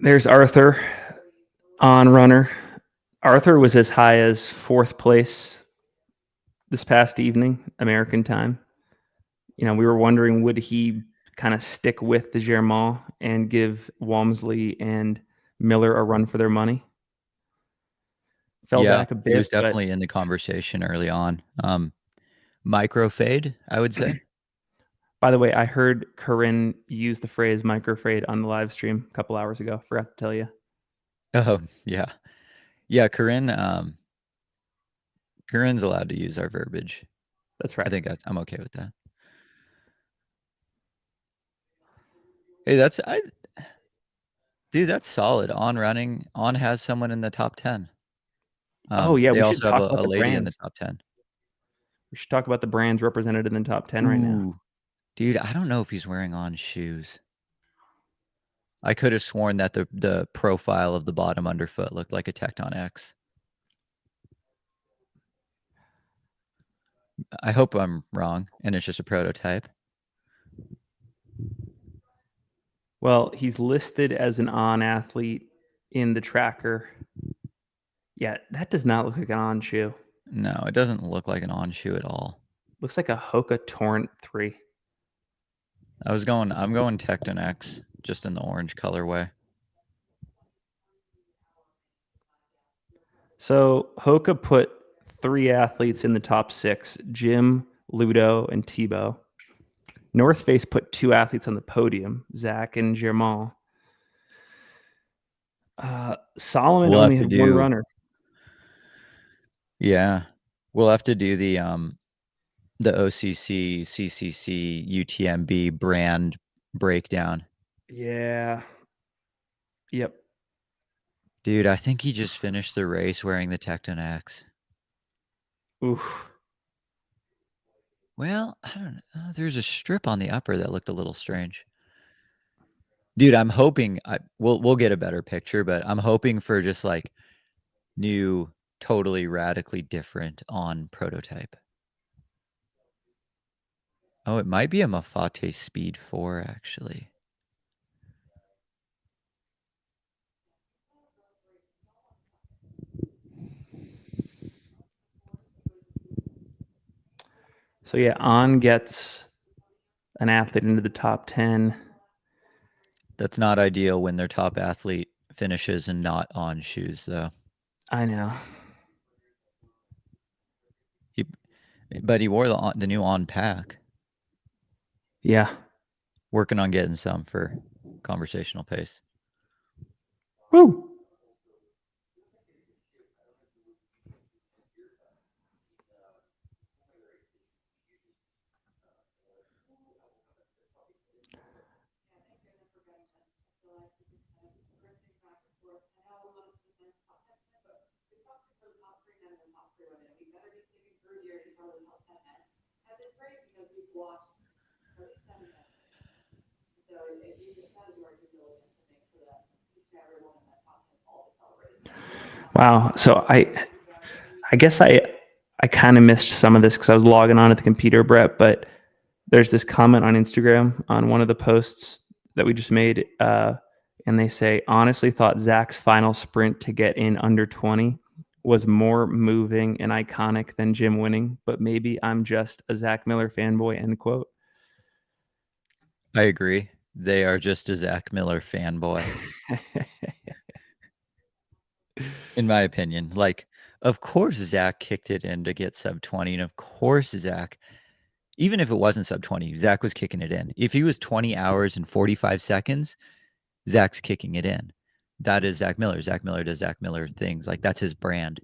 There's Arthur on runner. Arthur was as high as fourth place this past evening, American time. We were wondering would he kind of stick with the Germont and give Walmsley and Miller a run for their money. Fell Yeah, back a he bit, was but definitely in the conversation early on. Micro fade, I would say. by the way, I heard Corinne use the phrase microfade on the live stream a couple hours ago. Forgot to tell you. Oh, yeah. Yeah, Corinne's allowed to use our verbiage. That's I right. think I'm okay with that. Hey, that's solid. On has someone in the top 10. Oh yeah, They we should also have talk a about the lady in the brands. top 10. We should talk about the brands represented in the top 10 right now. Ooh, dude, I don't know if he's wearing On shoes. I could have sworn that the profile of the bottom underfoot looked like a Tecton X. I hope I'm wrong, and it's just a prototype. Well, he's listed as an on athlete in the tracker. Yeah, that does not look like an on shoe. No, it doesn't look like an On shoe at all. Looks like a Hoka Torrent 3. I'm going Tecton X, just in the orange colorway. So Hoka put 3 athletes in the top 6: Jim, Ludo, and Tebow. North Face put 2 athletes on the podium: Zach and Germont. Solomon We'll have only to had one do runner. Yeah. We'll have to do the OCC, CCC, UTMB brand breakdown. Yeah. Yep. Dude, I think he just finished the race wearing the Tecton X. Oof. Well, I don't know. There's a strip on the upper that looked a little strange. Dude, I'm hoping we'll get a better picture, but I'm hoping for just like new, totally radically different on prototype. Oh, it might be a Mafate Speed 4 actually. So yeah, On gets an athlete into the top 10. That's not ideal when their top athlete finishes and not on shoes though. I know. But he wore the new On pack. Yeah. Working on getting some for conversational pace. Woo. Wow. So I guess I kind of missed some of this because I was logging on at the computer, Brett. But there's this comment on Instagram on one of the posts that we just made, and they say, honestly, thought Zach's final sprint to get in under 20 was more moving and iconic than Jim winning, but maybe I'm just a Zach Miller fanboy. End quote. I agree. They are just a Zach Miller fanboy, in my opinion. Like, of course Zach kicked it in to get sub 20, and of course Zach, even if it wasn't sub 20, Zach was kicking it in. If he was 20 hours and 45 seconds, Zach's kicking it in. That is Zach Miller. Zach Miller does Zach Miller things. Like that's his brand.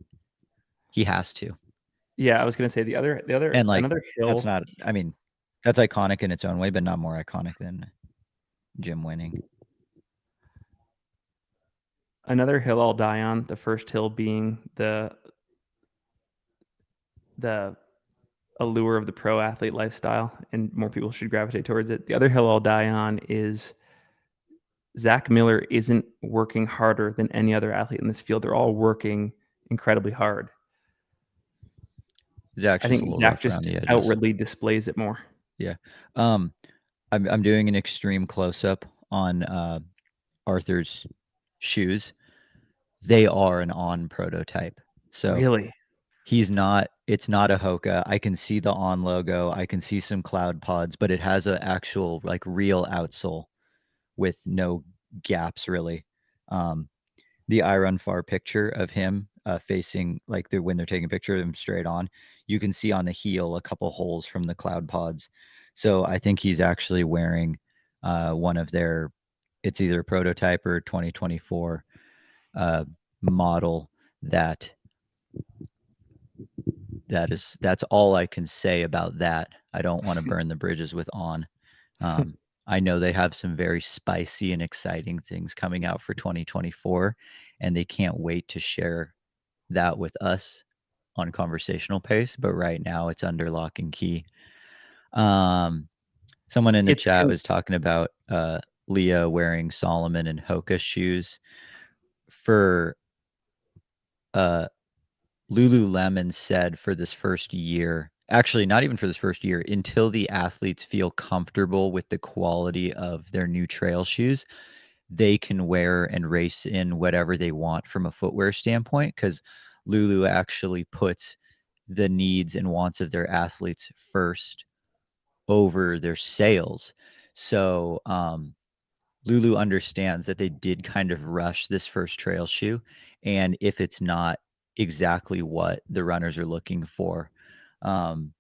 He has to. Yeah, I was gonna say And like another that's hill. not I mean, that's iconic in its own way, but not more iconic than Jim winning. Another hill I'll die on. The first hill being the allure of the pro athlete lifestyle, and more people should gravitate towards it. The other hill I'll die on is Zach Miller isn't working harder than any other athlete in this field. They're all working incredibly hard. Zach's I just think a little Zach rough around just the edges. outwardly displays it more. Yeah. Um, I'm doing an extreme close up on Arthur's shoes. They are an On prototype. So Really? it's not a Hoka. I can see the On logo. I can see some cloud pods, but it has an actual like real outsole with no gaps really. Um, the I Run Far picture of him facing like when they're taking a picture of him straight on, you can see on the heel a couple holes from the cloud pods. So I think he's actually wearing one of their, it's either prototype or 2024 model that's all I can say about that. I don't want to burn the bridges with On. I know they have some very spicy and exciting things coming out for 2024, and they can't wait to share that with us on conversational pace. But right now, it's under lock and key. Someone in the It's chat was talking about Leah wearing Solomon and Hoka shoes for Lululemon said for this first year, actually, not even for this first year, until the athletes feel comfortable with the quality of their new trail shoes, they can wear and race in whatever they want from a footwear standpoint. Because Lulu actually puts the needs and wants of their athletes first over their sales. So, Lulu understands that they did kind of rush this first trail shoe. And if it's not exactly what the runners are looking for. Um,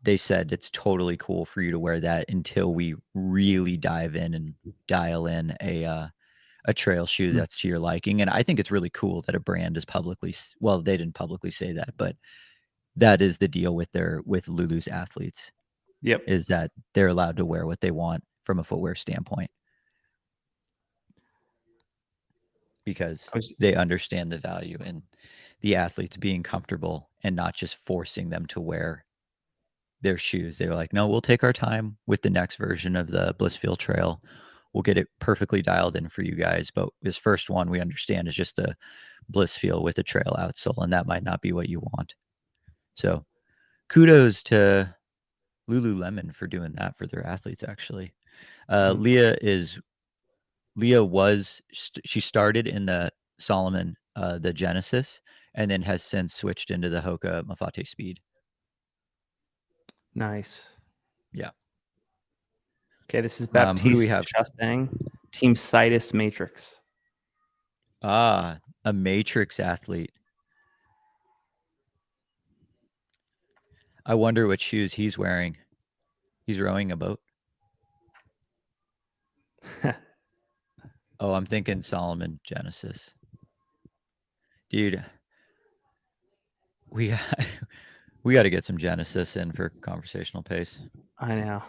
they said it's totally cool for you to wear that until we really dive in and dial in a trail shoe Mm. that's to your liking. And I think it's really cool that a brand is publicly well, they didn't publicly say that, but that is the deal with their with Lulu's athletes Yep. is that they're allowed to wear what they want from a footwear standpoint because I was they understand the value in the athletes being comfortable and not just forcing them to wear their shoes. They were like, "No, we'll take our time with the next version of the Blissfield Trail. We'll get it perfectly dialed in for you guys, but this first one we understand is just a Blissfield with a trail outsole, and that might not be what you want." So, kudos to Lululemon for doing that for their athletes, actually. mm, Leah was she started in the Solomon, the Genesis, and then has since switched into the Hoka Mafate Speed. nice. Yeah. Okay, this is Who do we Baptiste have? Chastain, Team Citus Matrix. Ah, a Matrix athlete. I wonder what shoes he's wearing. He's rowing a boat. Oh, I'm thinking Solomon Genesis. Dude, we we got to get some Genesis in for conversational pace. I know.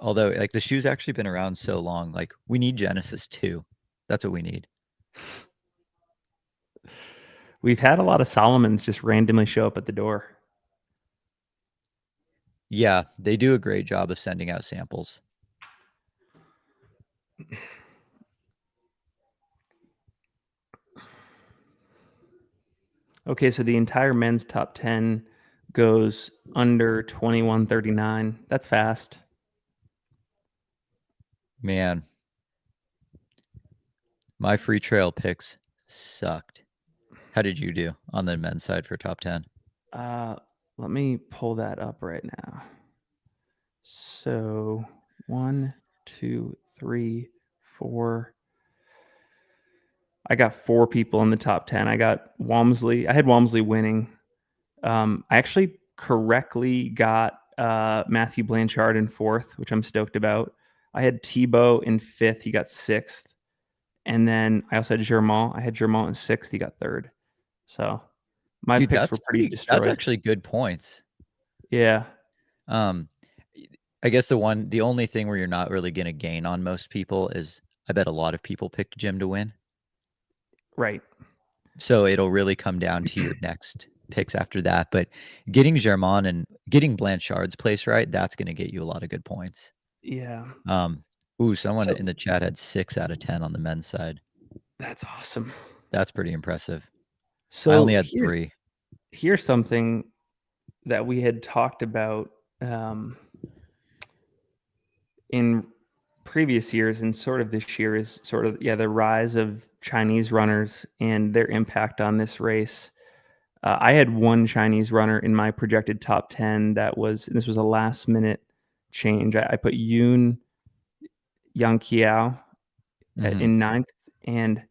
Although, like the shoe's actually been around so long, like we need Genesis too. That's what we need. We've had a lot of Solomons just randomly show up at the door. Yeah, they do a great job of sending out samples. Okay, so the entire men's top 10 goes under 21:39. That's fast. Man, my free trail picks sucked. How did you do on the men's side for top 10? Uh, Let me pull that up right now. So 1, 2, 3, 4. I got 4 people in the top 10. I got Walmsley. I had Walmsley winning. I actually correctly got Matthew Blanchard in 4th, which I'm stoked about. I had Tebow in 5th. He got 6th. And then I also had Germont. I had Germont in 6th. He got 3rd. So my Dude, picks were pretty that's destroyed. actually good points. Yeah. Um, I guess the only thing where you're not really gonna gain on most people is I bet a lot of people picked Jim to win. Right. So it'll really come down to your next picks after that. But getting Germain and getting Blanchard's place right, that's gonna get you a lot of good points. Yeah. Um, someone So in the chat had 6 out of 10 on the men's side. that's awesome. That's pretty impressive. I only So had 3. here's something that we had talked about in previous years and sort of this year is sort of the rise of Chinese runners and their impact on this race. I had one Chinese runner in my projected top 10 this was a last minute change. I put Yoon Yang Mhm. in 9th, and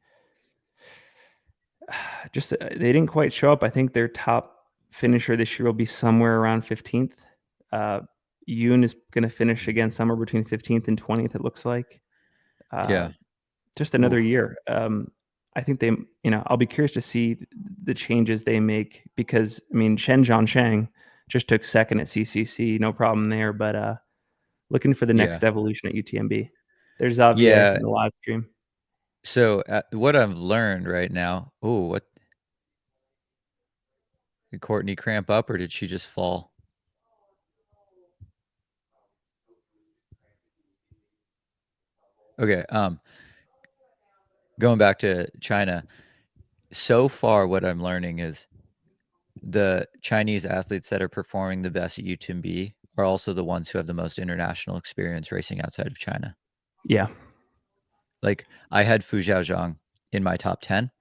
just they didn't quite show up. I think their top finisher this year will be somewhere around 15th. Uh, Yoon is going to finish again somewhere between 15th and 20th, it looks like. Uh, Yeah. just Ooh. another year. I think I'll be curious to see the changes they make because, I mean, Shen Zhangsheng just took 2nd at CCC, no problem there. But looking for the Yeah. next evolution at UTMB. There's Xavier Yeah. in the live stream. So, what I've learned right now what did Courtney cramp up or did she just fall? Okay, going back to China, so far what I'm learning is the Chinese athletes that are performing the best at UTMB are also the ones who have the most international experience racing outside of China. Yeah. Like, I had Fu Xiaozhang in my top 10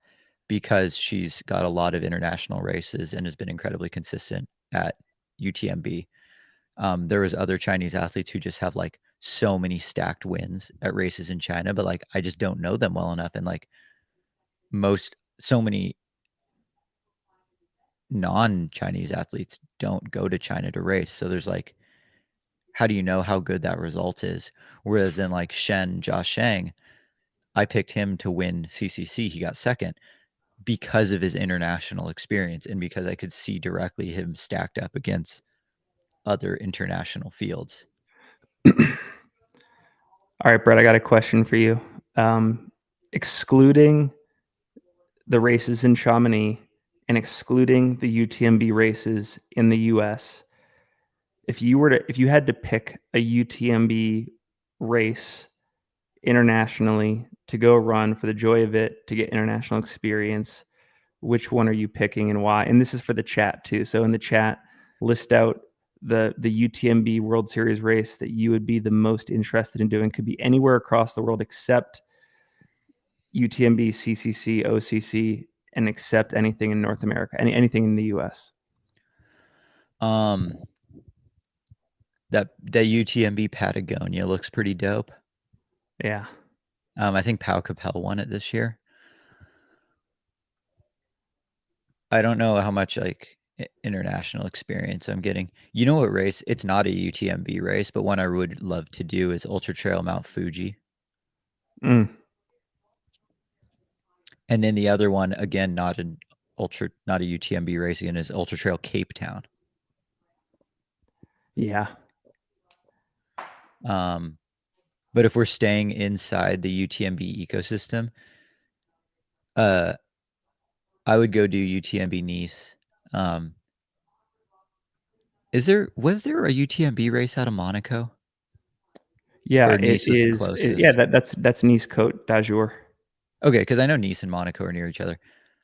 because she's got a lot of international races and has been incredibly consistent at UTMB. There was other Chinese athletes who just have, like, so many stacked wins at races in China, but, like, I just don't know them well enough, and, like, most so many non-Chinese athletes don't go to China to race. So there's like, how do you know how good that result is? Whereas in like Josh Shang, I picked him to win CCC. He got second because of his international experience and because I could see directly him stacked up against other international fields. All right, Brett, I got a question for you. Excluding the races in Chamonix and excluding the UTMB races in the US, if you had to pick a UTMB race internationally to go run for the joy of it, to get international experience, which one are you picking and why? And this is for the chat too. So in the chat, list out the UTMB World Series race that you would be the most interested in doing. Could be anywhere across the world except UTMB, CCC, OCC, and accept anything in North America, anything in the US. Um, that UTMB Patagonia looks pretty dope. Yeah. I think Pau Capel won it this year. I don't know how much like international experience I'm getting. You know what race? It's not a UTMB race, but one I would love to do is Ultra Trail Mount Fuji. Mm. And then the other one, again, not a UTMB race again, is Ultra Trail Cape Town. Yeah. But if we're staying inside the UTMB ecosystem, I would go do UTMB Nice. Was there a UTMB race out of Monaco? Yeah, Or it Nice was the is. Yeah, closest? that's Nice Côte d'Azur. Okay, because I know Nice and Monaco are near each other.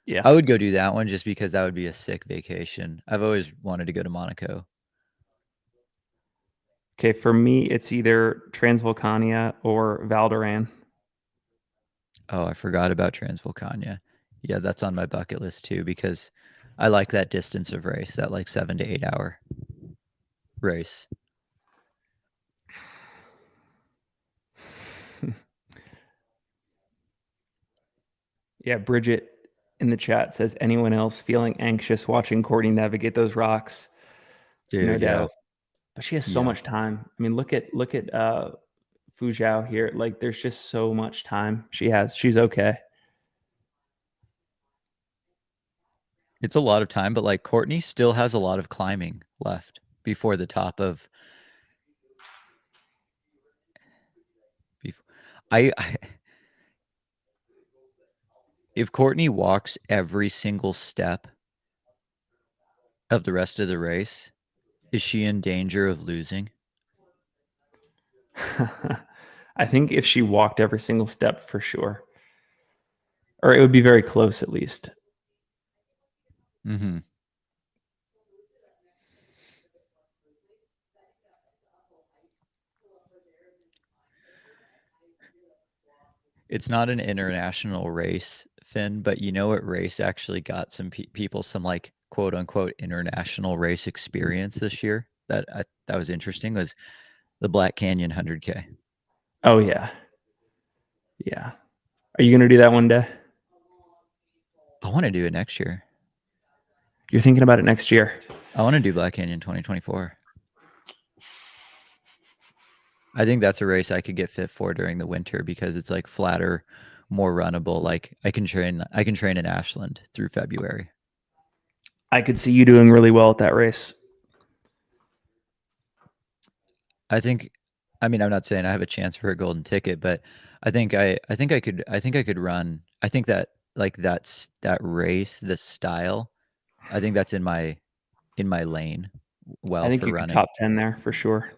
Yeah. I would go do that one just because that would be a sick vacation. I've always wanted to go to Monaco. Okay, for me, it's either Transvolcania or Val d'Aran. Oh, I forgot about Transvolcania. Yeah, that's on my bucket list too because I like that distance of race, that like 7 to 8 hour race. Yeah, Bridget in the chat says, anyone else feeling anxious watching Courtney navigate those rocks? No Dude, yeah. doubt. But she has so Yeah. much time. I mean, look at Fuzhou here. Like, there's just so much time she has. She's okay. It's a lot of time, but like Courtney still has a lot of climbing left before the top of before, I if Courtney walks every single step of the rest of the race, is she in danger of losing? I think if she walked every single step, for sure, or it would be very close at least. Mm-hmm. It's not an international race, Finn, but you know what race actually got some people some like quote unquote international race experience this year? That was interesting. Was the Black Canyon 100K? Oh yeah, yeah. Are you gonna do that one day? I want to do it next year. You're thinking about it next year. I want to do Black Canyon 2024. I think that's a race I could get fit for during the winter because it's like flatter, more runnable. Like I can train in Ashland through February. I could see you doing really well at that race. I think I mean I'm not saying I have a chance for a golden ticket, but I think I could run. I think that like that race, the style, I think that's in my lane I well think for you could running. top 10 there for sure.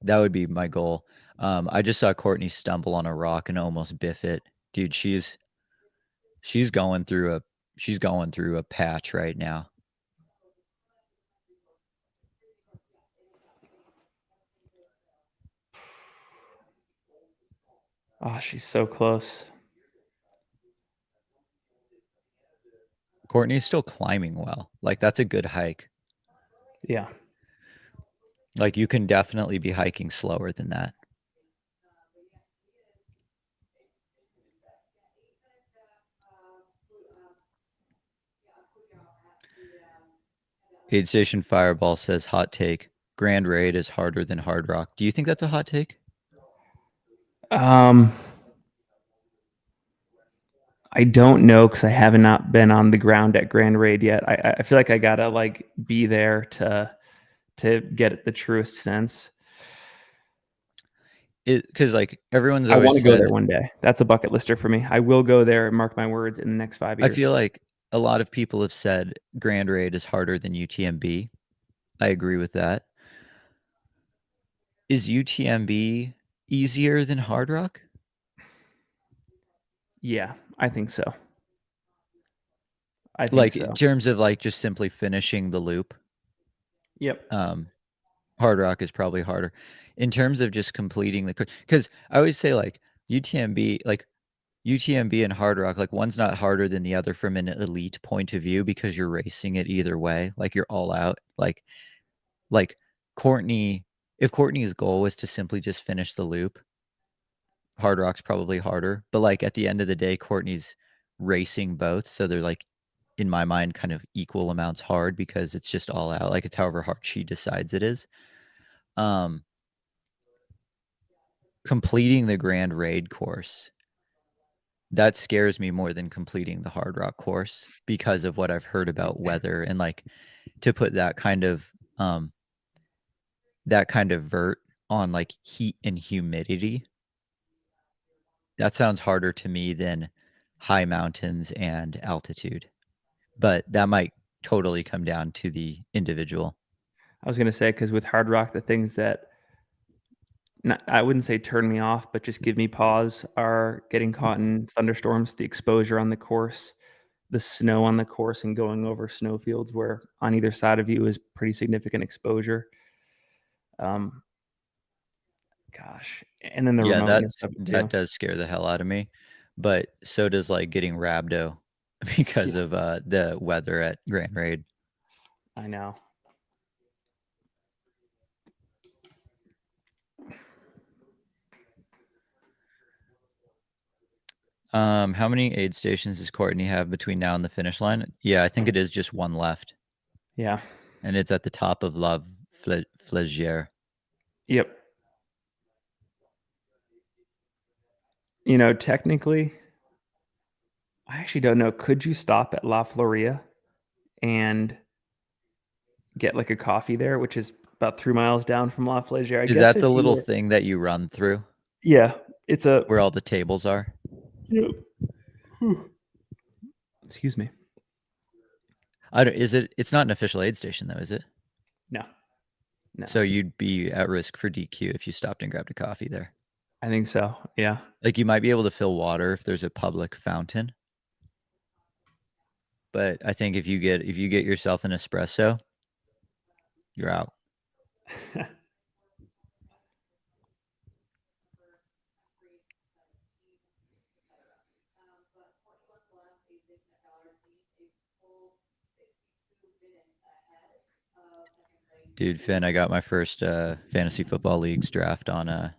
That would be my goal. I just saw Courtney stumble on a rock and almost biff it. Dude, she's going through a patch right now. Oh, she's so close. Courtney's still climbing well. Like that's a good hike. Yeah. Like you can definitely be hiking slower than that. Aid Station Fireball says hot take. Grand Raid is harder than Hard Rock. Do you think that's a hot take? Um, I don't know because I have not been on the ground at Grand Raid yet. I feel like I gotta like be there to get the truest sense. Because like everyone's I want always to go there said, one day. That's a bucket lister for me. I will go there and mark my words in the next 5 I feel years. like a lot of people have said Grand Raid is harder than UTMB. I agree with that. Is UTMB easier than Hard Rock? Yeah, I think so. I think Like in so. terms of like just simply finishing the loop, Yep. um, Hard Rock is probably harder. In terms of just completing the, because I always say like UTMB, like UTMB and Hard Rock, like one's not harder than the other from an elite point of view because you're racing it either way. Like you're all out. Like Courtney, if Courtney's goal was to simply just finish the loop, Hard Rock's probably harder. But like at the end of the day, Courtney's racing both, so they're like in my mind kind of equal amounts hard because it's just all out. Like it's however hard she decides it is. Um Completing the Grand Raid course, that scares me more than completing the Hard Rock course because of what I've heard about weather and like to put that kind of vert on like heat and humidity. That sounds harder to me than high mountains and altitude. But that might totally come down to the individual. I was gonna say because with Hard Rock, the things that I wouldn't say turn me off, but just give me pause are getting caught in thunderstorms, the exposure on the course, the snow on the course, and going over snowfields where on either side of you is pretty significant exposure. Um, Gosh, and then the Yeah, remoteness of it that too. does scare the hell out of me. But so does like getting rhabdo because Yeah, of the weather at Grand Raid. I know. How many aid stations does Courtney have between now and the finish line? Yeah, I think it is just one left, Yeah. and it's at the top of La Flegiere. Yep. Technically, I actually don't know. Could you stop at La Floria and get like a coffee there, which is about 3 miles down from La Flegiere? I Is guess that the if you little were, thing that you run through yeah, it's a, where all the tables are? yep. Excuse me. I don't, is it? It's not an official aid station though, is it? No, no, So you'd be at risk for DQ if you stopped and grabbed a coffee there. I think so. Yeah. Like you might be able to fill water if there's a public fountain, but I think if you get yourself an espresso, you're out. Dude, Finn, I got my first fantasy football leagues draft on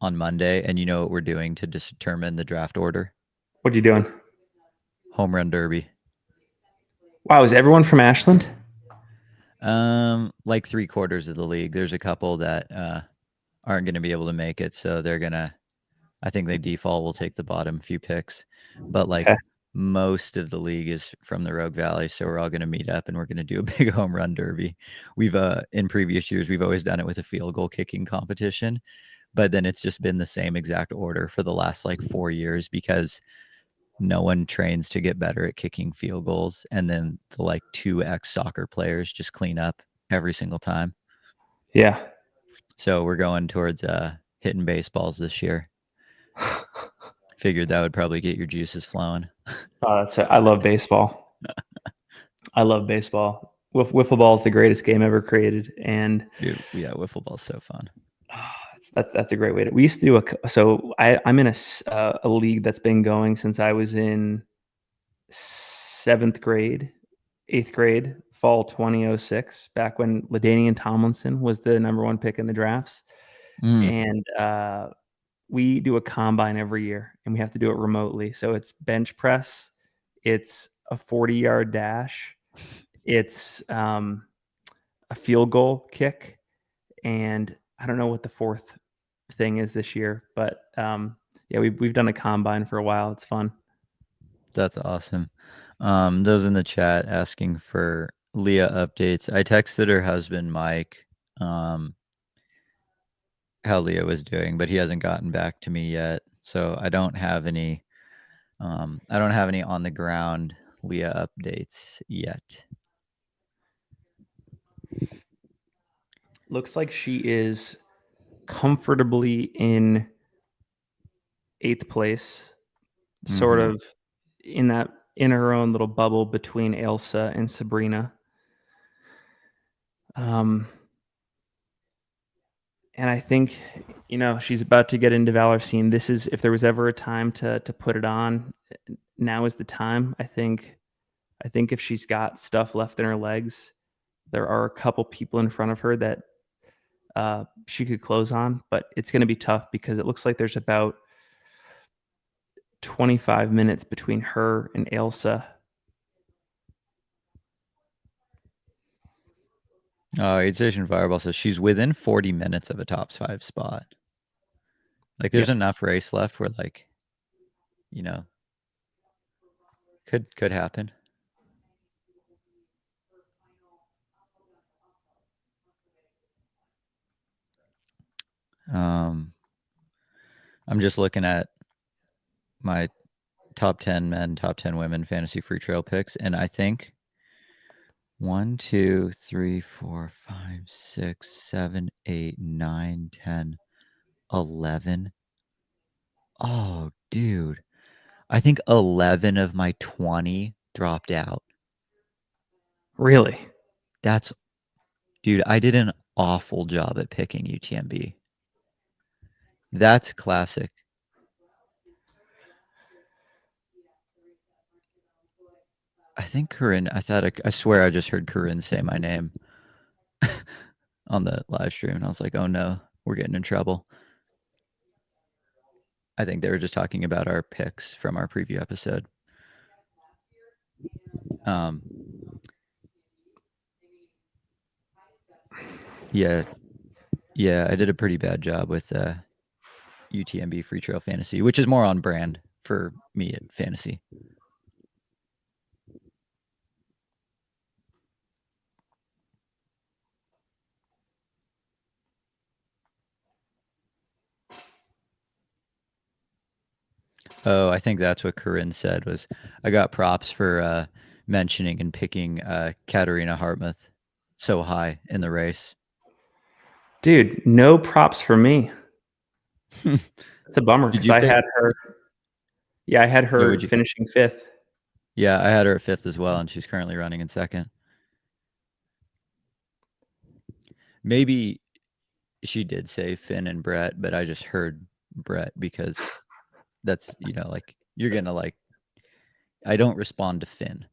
Monday, and you know what we're doing to determine the draft order? What are you doing? Home run derby. Wow, is everyone from Ashland? Like 3/4 of the league. There's a couple that aren't going to be able to make it, so they're gonna. I think they default will take the bottom few picks, but like Okay. most of the league is from the Rogue Valley, so we're all going to meet up and we're going to do a big home run derby. We've in previous years we've always done it with a field goal kicking competition, but then it's just been the same exact order for the last like 4 years because no one trains to get better at kicking field goals, and then the like 2x soccer players just clean up every single time. Yeah. So we're going towards hitting baseballs this year. Figured that would probably get your juices flowing. Oh, that's it. I love baseball. I love baseball. Wiffle ball is the greatest game ever created, and Dude, yeah, wiffle ball's so fun. that's a great way to. We used to do I'm in a league that's been going since I was in seventh grade, eighth grade, fall 2006, back when LaDainian Tomlinson was the number one pick in the drafts, Mm. and we do a combine every year, and we have to do it remotely. So it's bench press, it's a 40-yard dash, it's a field goal kick, and I don't know what the fourth thing is this year, but yeah, we've done a combine for a while. It's fun. That's awesome. Those in the chat asking for Leah updates. I texted her husband Mike, how Leah was doing, but he hasn't gotten back to me yet. So I don't have any on the ground Leah updates yet. Looks like she is comfortably in 8th place, sort Mhm. of in her own little bubble between Elsa and Sabrina. And I think, she's about to get into Valor Scene. This is, if there was ever a time to put it on, now is the time. I think if she's got stuff left in her legs, there are a couple people in front of her that she could close on, but it's going to be tough because it looks like there's about 25 minutes between her and Elsa. Aid Station Fireball says she's within 40 minutes of a top 5 spot. Like, there's Yep. enough race left where, like, could happen. I'm just looking at my top 10 men, top 10 women fantasy free trail picks, and I think 1, 2, 3, 4, 5, 6, 7, 8, 9, 10, 11. Oh, dude. I think 11 of my 20 dropped out. Really? Dude, I did an awful job at picking UTMB. That's classic. I think Corinne, I swear I just heard Corinne say my name on the live stream, and I was like, oh no, we're getting in trouble. I think they were just talking about our picks from our preview episode. Yeah, I did a pretty bad job with UTMB Free Trail Fantasy, which is more on brand for me at fantasy. Oh, I think that's what Corinne said was I got props for mentioning and picking Katarina Hartmuth so high in the race. Dude, no props for me. It's a bummer Did because you I pick? had her. Yeah, I had Yeah, her finishing 5th. Yeah, I had her at 5th as well, and she's currently running in 2nd. Maybe she did say Finn and Brett, but I just heard Brett because that's, like, you're going to, like, I don't respond to Finn.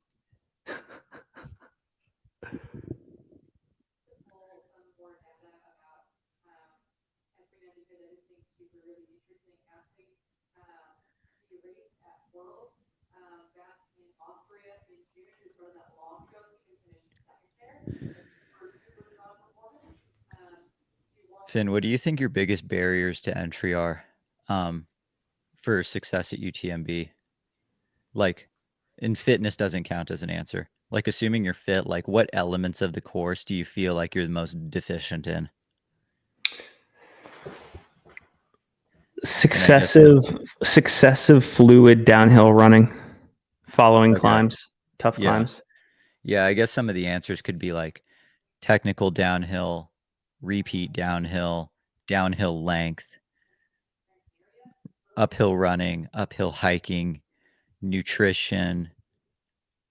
Finn, what do you think your biggest barriers to entry are for success at UTMB? Like, and fitness doesn't count as an answer. Like, assuming you're fit, like, what elements of the course do you feel like you're the most deficient in? And I guess Successive fluid downhill running, following okay, climbs, tough yeah, climbs. I guess some of the answers could be like technical downhill, repeat downhill, downhill length, uphill running, uphill hiking, nutrition,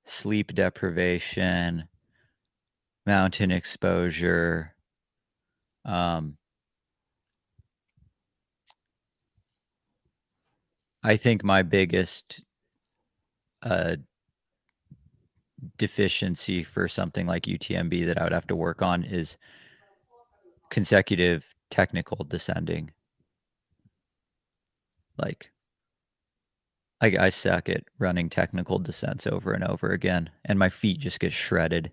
sleep deprivation, mountain exposure. I think my biggest deficiency for something like UTMB that I would have to work on is consecutive technical descending. Like, I suck at running technical descents over and over again, and my feet just get shredded.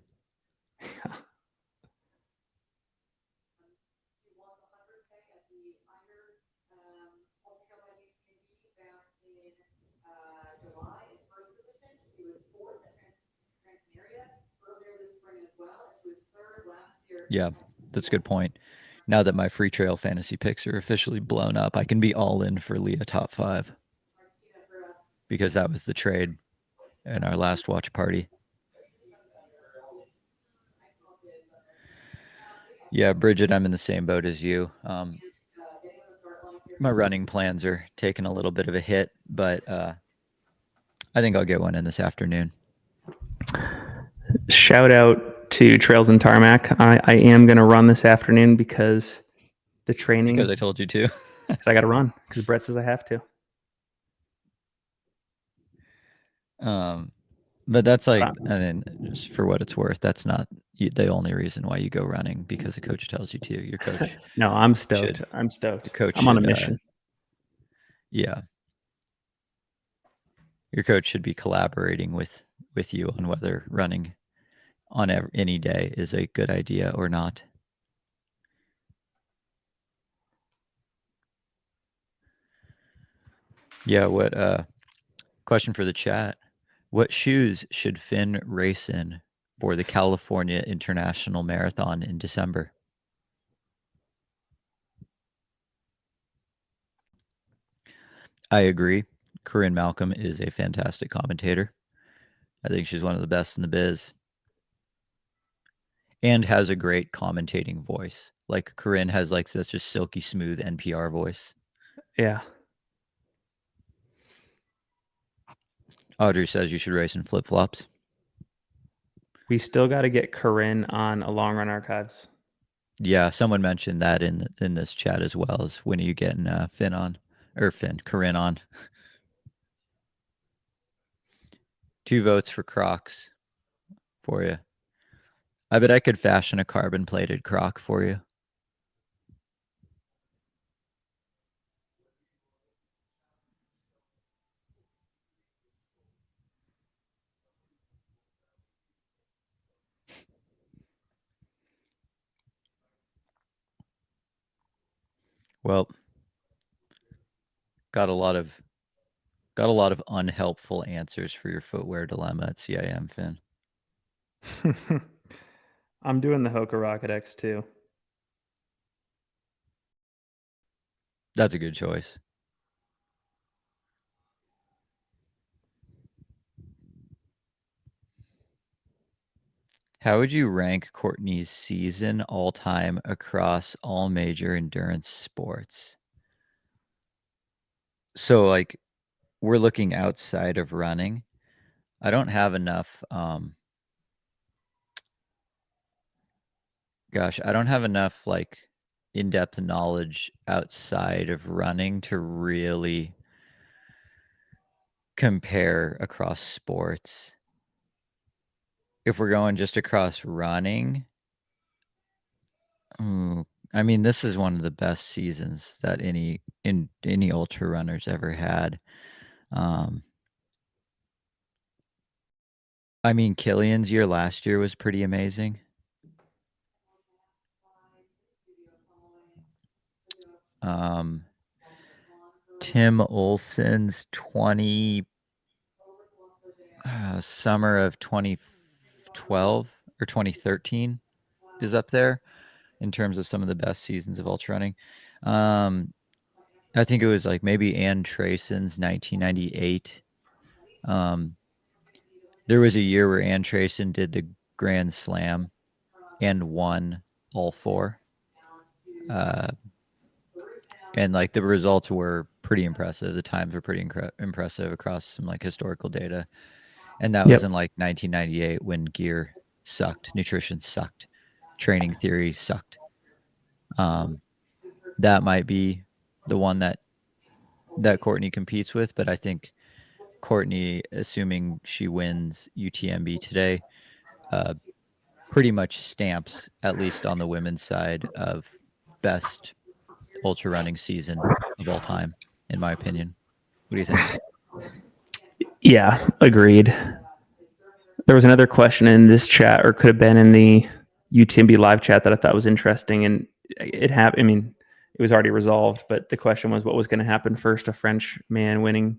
Yeah, that's a good point. Now that my free trail fantasy picks are officially blown up, I can be all in for Leah top 5 because that was the trade in our last watch party. Yeah, Bridget, I'm in the same boat as you. My running plans are taking a little bit of a hit, but I think I'll get one in this afternoon. Shout out to Trails and Tarmac. I am going to run this afternoon because the training. Because I told you to. Because I got to run because Brett says I have to. But that's like, I mean, just for what it's worth, that's not the only reason why you go running because a coach tells you to. Your coach. No, I'm stoked. I'm stoked. Your coach I'm on a mission. Yeah. Your coach should be collaborating with you on whether running on any day is a good idea or not. Yeah, what question for the chat. What shoes should Finn race in for the California International Marathon in December? I agree. Corinne Malcolm is a fantastic commentator. I think she's one of the best in the biz. And has a great commentating voice. Like Corinne has like such a silky smooth NPR voice. Yeah. Audrey says you should race in flip-flops. We still got to get Corinne on a long run archives. Yeah, someone mentioned that in this chat as well. As when are you getting Corinne on? 2 votes for Crocs for you. I bet I could fashion a carbon-plated Croc for you. Well, got a lot of unhelpful answers for your footwear dilemma at CIM, Finn. I'm doing the Hoka Rocket X too. That's a good choice. How would you rank Courtney's season all time across all major endurance sports? So like we're looking outside of running. I don't have enough I don't have enough like in-depth knowledge outside of running to really compare across sports. If we're going just across running, I mean, this is one of the best seasons that any ultra runners ever had. I mean, Killian's year last year was pretty amazing. Tim Olson's summer of 2012 or 2013 is up there in terms of some of the best seasons of ultra running. I think it was like maybe Ann Trayson's 1998. There was a year where Ann Trayson did the Grand Slam and won all 4. And like the results were pretty impressive. The times were pretty impressive across some like historical data. And that was in like 1998 when gear sucked, nutrition sucked, training theory sucked. That might be the one that Courtney competes with, but I think Courtney, assuming she wins UTMB today, pretty much stamps, at least on the women's side, of best ultra running season of all time, in my opinion. What do you think? Yeah, agreed. There was another question in this chat, or could have been in the UTMB live chat, that I thought was interesting, and it it was already resolved. But the question was, what was going to happen first: a French man winning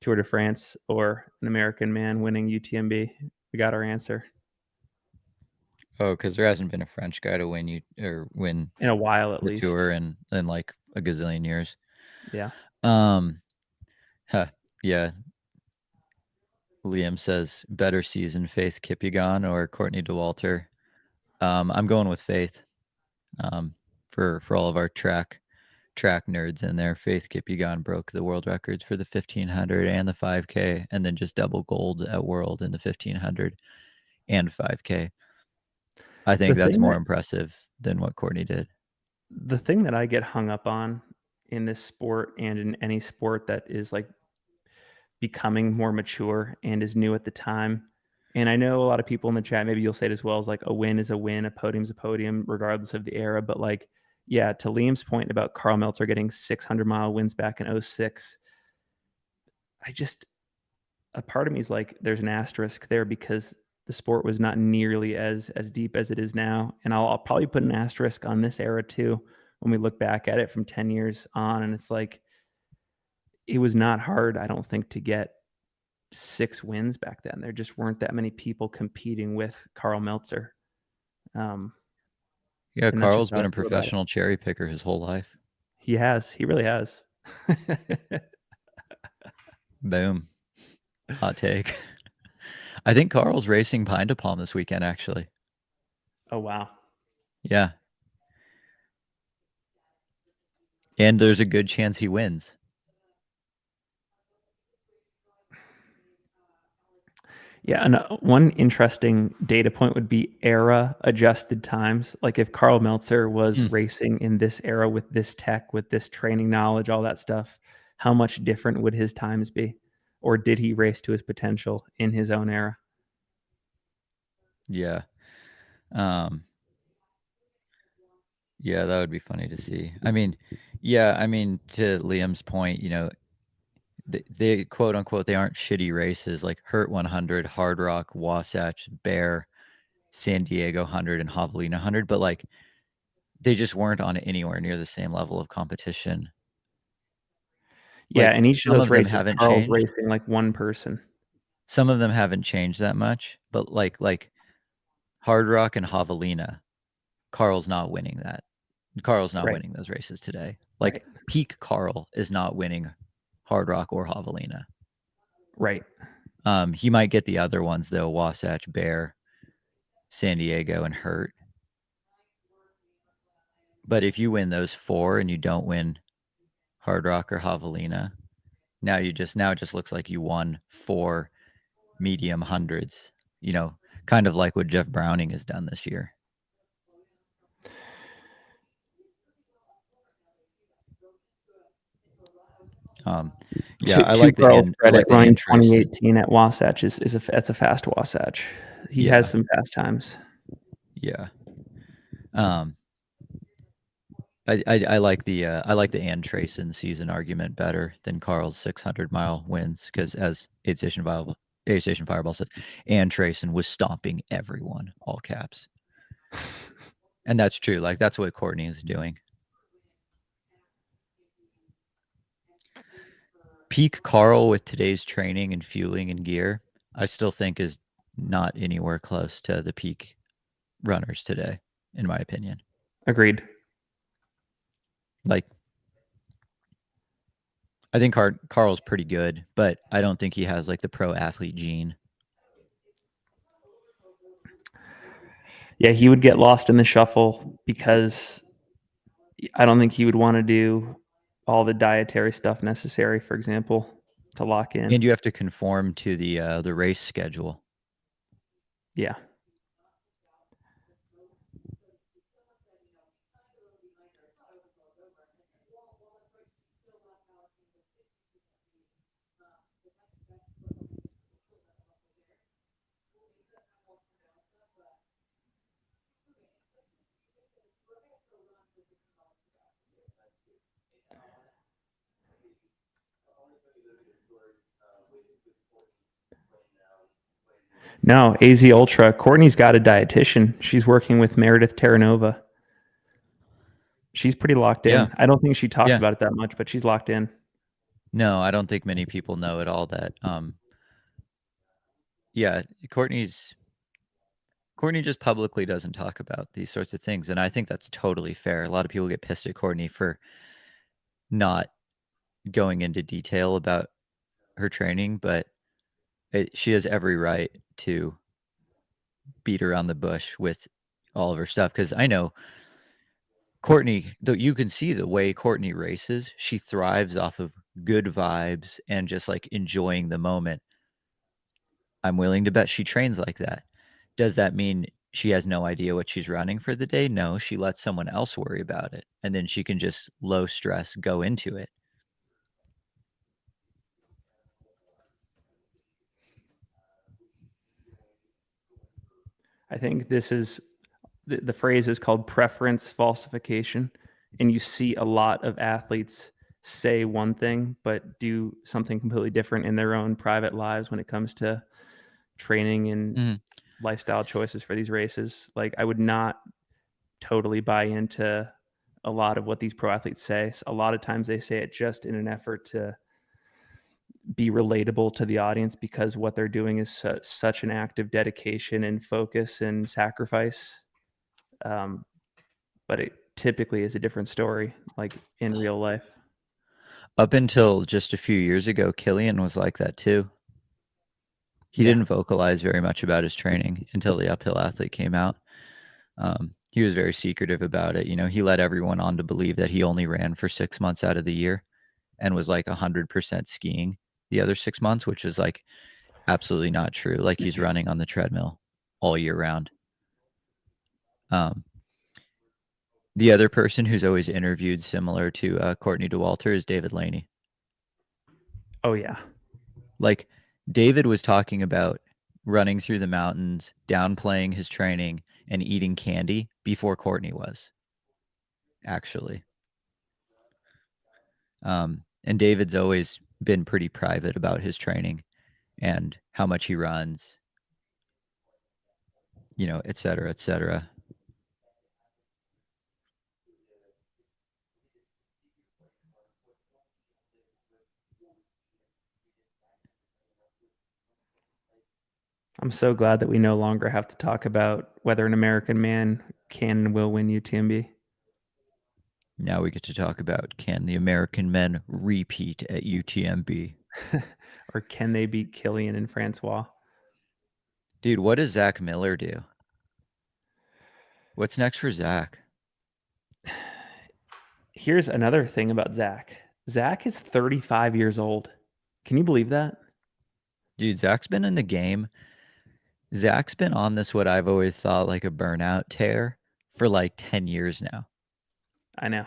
Tour de France or an American man winning UTMB? We got our answer Oh, because there hasn't been a French guy to win in a while, at the least. tour in like a gazillion years. Yeah. Um, huh, yeah. Liam says better season, Faith Kipyegon or Courtney Dauwalter. I'm going with Faith. Um, for all of our track nerds in there, Faith Kipyegon broke the world records for the 1500 and the 5K, and then just double gold at World in the 1500 and 5K. I The think that's thing more that impressive than what Courtney did. the thing that I get hung up on in this sport and in any sport that is like becoming more mature and is new at the time. And I know a lot of people in the chat, maybe you'll say it as well, as like a win is a win, a podium's a podium, regardless of the era. But like, yeah, to Liam's point about Carl Meltzer getting 600-mile wins back in 06, I just, a part of me is like, there's an asterisk there because the sport was not nearly as deep as it is now. And I'll probably put an asterisk on this era too when we look back at it from 10 years on. And it's like, it was not hard, I don't think, to get 6 wins back then. There just weren't that many people competing with Carl Meltzer. Um, Yeah, and that's just Carl's how been I a feel about it. professional cherry picker his whole life. He has. He really has. Boom. Hot take. I think Carl's racing Pine to Palm this weekend, actually. Oh, wow. Yeah. And there's a good chance he wins. Yeah, and one interesting data point would be era adjusted times. Like if Carl Meltzer was racing in this era with this tech, with this training knowledge, all that stuff, how much different would his times be? Or did he race to his potential in his own era? Yeah. Yeah, that would be funny to see. I mean, yeah, I mean, to Liam's point, they quote unquote, they aren't shitty races like Hurt 100, Hard Rock, Wasatch, Bear, San Diego 100, and Javelina 100, but like they just weren't on anywhere near the same level of competition. Yeah, Like in each of some those of them races, haven't Carl's changed. racing like one person. Some of them haven't changed that much, but like Hard Rock and Javelina, Carl's not winning that. Carl's not Right. winning those races today. Like Right. peak Carl is not winning Hard Rock or Javelina. Right. He might get the other ones though, Wasatch, Bear, San Diego, and Hurt. But if you win those 4 and you don't win Hard Rock or Javelina, now it just looks like you won 4 medium hundreds, kind of like what Jeff Browning has done this year. Yeah, I To like Carl's I credit, like the running Ann Trayson. 2018 at Wasatch that's a fast Wasatch. He Yeah, has some fast times. yeah. Um, I like the Ann Trayson season argument better than Carl's 600-mile wins because as Aid Station Fireball says, Ann Trayson was stomping everyone, all caps, and that's true. Like that's what Courtney is doing. Peak Carl with today's training and fueling and gear, I still think is not anywhere close to the peak runners today, in my opinion. Agreed. Like, I think Carl's pretty good, but I don't think he has like the pro athlete gene. Yeah, he would get lost in the shuffle because I don't think he would want to do all the dietary stuff necessary, for example, to lock in. And you have to conform to the race schedule. Yeah. No, AZ Ultra. Courtney's got a dietitian. She's working with Meredith Terranova. She's pretty locked Yeah, in. I don't think she talks yeah. about it that much, but she's locked in. No, I don't think many people know at all that, yeah, Courtney just publicly doesn't talk about these sorts of things, and I think that's totally fair. A lot of people get pissed at Courtney for not going into detail about her training, but she has every right to beat around the bush with all of her stuff. Because I know Courtney, though you can see the way Courtney races, she thrives off of good vibes and just like enjoying the moment. I'm willing to bet she trains like that. Does that mean she has no idea what she's running for the day? No, she lets someone else worry about it. And then she can just low stress go into it. I think this is the phrase is called preference falsification. And you see a lot of athletes say one thing, but do something completely different in their own private lives when it comes to training and Mhm. lifestyle choices for these races. Like, I would not totally buy into a lot of what these pro athletes say. A lot of times they say it just in an effort to be relatable to the audience because what they're doing is such an act of dedication and focus and sacrifice. Um, but it typically is a different story, like in real life. Up until just a few years ago, Killian was like that too. He Yeah. didn't vocalize very much about his training until the uphill athlete came out. He was very secretive about it. You know, he led everyone on to believe that he only ran for 6 months out of the year and was like 100% skiing the other 6 months, which is like absolutely not true. Like he's running on the treadmill all year round. Um, the other person who's always interviewed similar to Courtney Dauwalter is David Laney. Oh yeah. Like David was talking about running through the mountains, downplaying his training, and eating candy before Courtney was actually. And David's always been pretty private about his training and how much he runs, you know, et cetera, et cetera. I'm so glad that we no longer have to talk about whether an American man can and will win UTMB. Now we get to talk about can the American men repeat at UTMB? Or can they beat Killian and Francois? Dude, what does Zach Miller do? What's next for Zach? Here's another thing about Zach. Zach is 35 years old. Can you believe that? Dude, Zach's been in the game. Zach's been on this, what I've always thought like a burnout tear for like 10 years now. I know.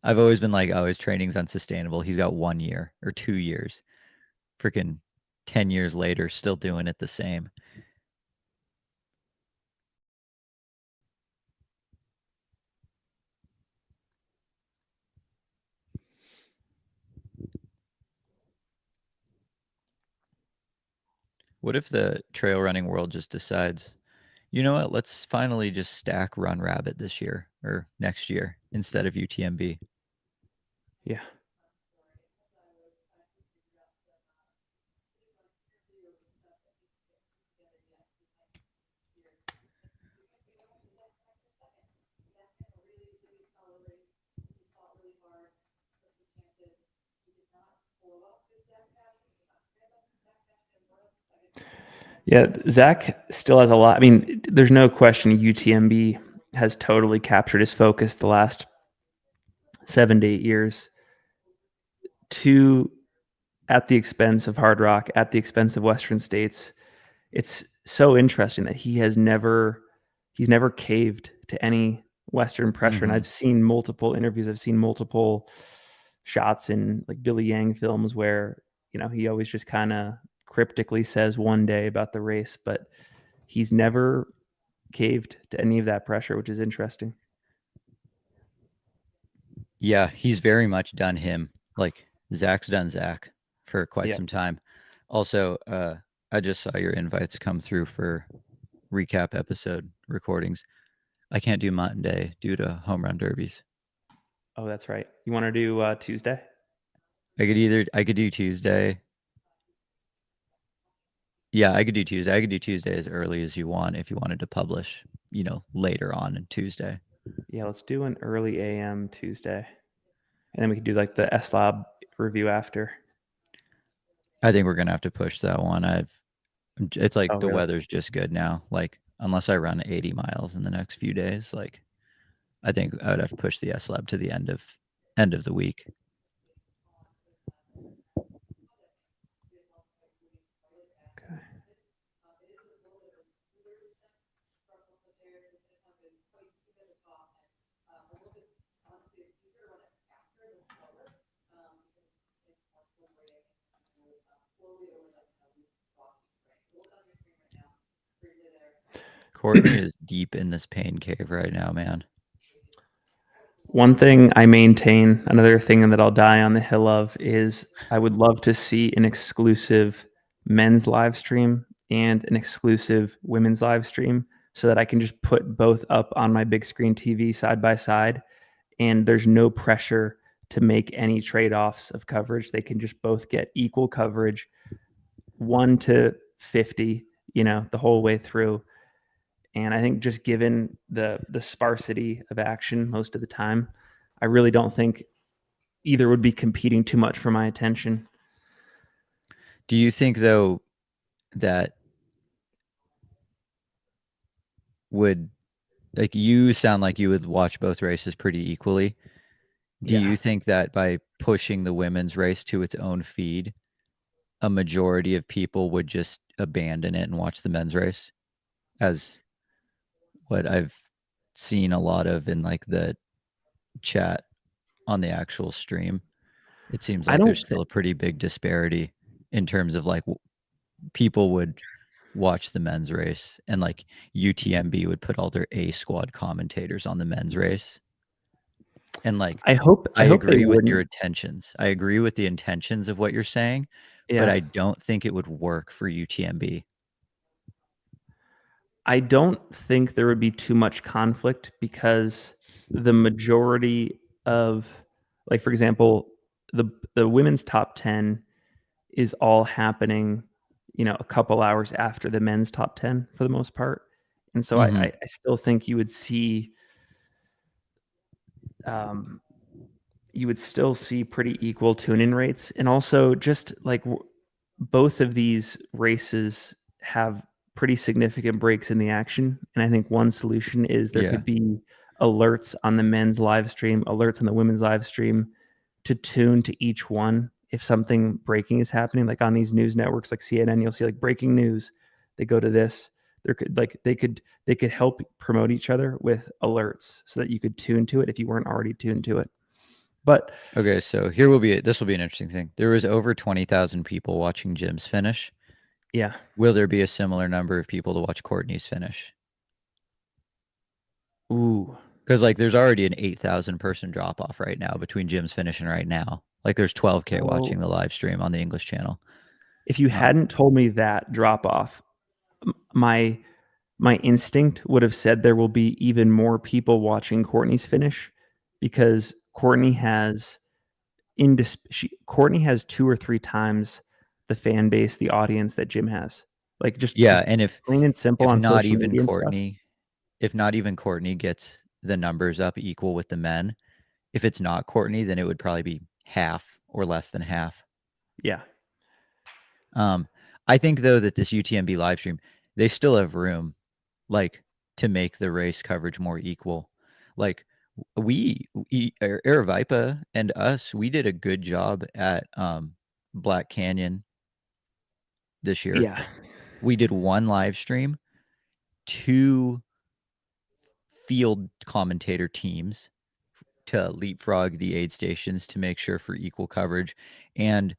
I've always been like, oh, his training's unsustainable. He's got 1 year or 2 years. Freaking 10 years later, still doing it the same. What if the trail running world just decides, you know what, let's finally just stack Run Rabbit this year or next year instead of UTMB? Yeah. Yeah, Zach still has a lot. I mean, there's no question UTMB has totally captured his focus the last 7 to 8 years. To at the expense of Hard Rock, at the expense of Western States. It's so interesting that he's never caved to any Western pressure. And Mm-hmm. I've seen multiple interviews, I've seen multiple shots in like Billy Yang films where, you know, he always just kind of cryptically says one day about the race, but he's never caved to any of that pressure, which is interesting. Yeah, he's very much done him. Like Zach's done Zach for quite Yeah. some time. Also, I just saw your invites come through for recap episode recordings. I can't do Mountain Day due to home run derbies. Oh, that's right. You want to do Tuesday? I could do Tuesday. Yeah, I could do Tuesday. I could do Tuesday as early as you want if you wanted to publish, later on Tuesday. Yeah, let's do an early AM Tuesday, and then we could do like the S Lab review after. I think we're gonna have to push that one. It's like Oh, the really? weather's just good now. Like unless I run 80 miles in the next few days, like I think I would have to push the S Lab to the end of the week. Okay. Courtney is deep in this pain cave right now, man. One thing I maintain, another thing that I'll die on the hill of, is I would love to see an exclusive men's live stream and an exclusive women's live stream so that I can just put both up on my big screen TV side by side and there's no pressure to make any trade-offs of coverage. They can just both get equal coverage, 1 to 50, the whole way through. And I think just given the sparsity of action most of the time, I really don't think either would be competing too much for my attention. Do you think though that would like you sound like you would watch both races pretty equally? Do Yeah. you think that by pushing the women's race to its own feed, a majority of people would just abandon it and watch the men's race? As what I've seen a lot of in like the chat on the actual stream, it seems I like there's don't still think a pretty big disparity in terms of like people would watch the men's race and like UTMB would put all their A squad commentators on the men's race. And like I I hope they agree with your wouldn't. intentions. I agree with the intentions of what you're saying, but Yeah. I don't think it would work for UTMB. I don't think there would be too much conflict because the majority of, like, for example, the women's top 10 is all happening, a couple hours after the men's top 10 for the most part. And so I, Mhm. I still think um, you would still see pretty equal tune-in rates. And also just like both of these races have pretty significant breaks in the action. And I think one solution is there Yeah. could be alerts on the men's live stream, alerts on the women's live stream to tune to each one. If something breaking is happening, like on these news networks like CNN, you'll see like breaking news. They go to this. There could like they could help promote each other with alerts so that you could tune to it if you weren't already tuned to it. But Okay, so this will be an interesting thing. There was over 20,000 people watching Jim's finish. yeah, Will there be a similar number of people to watch Courtney's finish? ooh, Because like there's already an 8,000 person drop off right now between Jim's finish and right now. Like there's 12K watching so the live stream on the English channel. if you Um, hadn't told me that drop off, my instinct would have said there will be even more people watching Courtney's finish because Courtney has 2 or 3 times the fan base, the audience that Jim has. Like yeah, just and plain and simple if on not social even media and stuff. Courtney, if not even Courtney gets the numbers up equal with the men, if it's not Courtney, then it would probably be half or less than half. Yeah. Um, I think though that this UTMB live stream, they still have room, like to make the race coverage more equal. Like Aravipa and us, we did a good job at Black Canyon this year. Yeah. We did one live stream, two field commentator teams to leapfrog the aid stations to make sure for equal coverage. And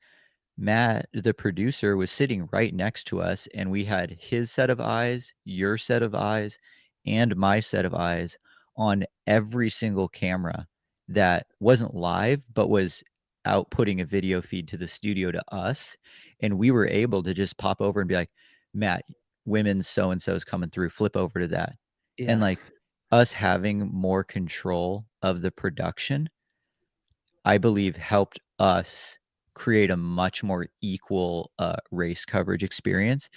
Matt, the producer, was sitting right next to us, and we had his set of eyes, your set of eyes, and my set of eyes on every single camera that wasn't live, but was outputting a video feed to the studio to us. And we were able to just pop over and be like, Matt, women's so and so is coming through, flip over to that. And Yeah. like us having more control of the production I believe helped us create a much more equal, race coverage experience,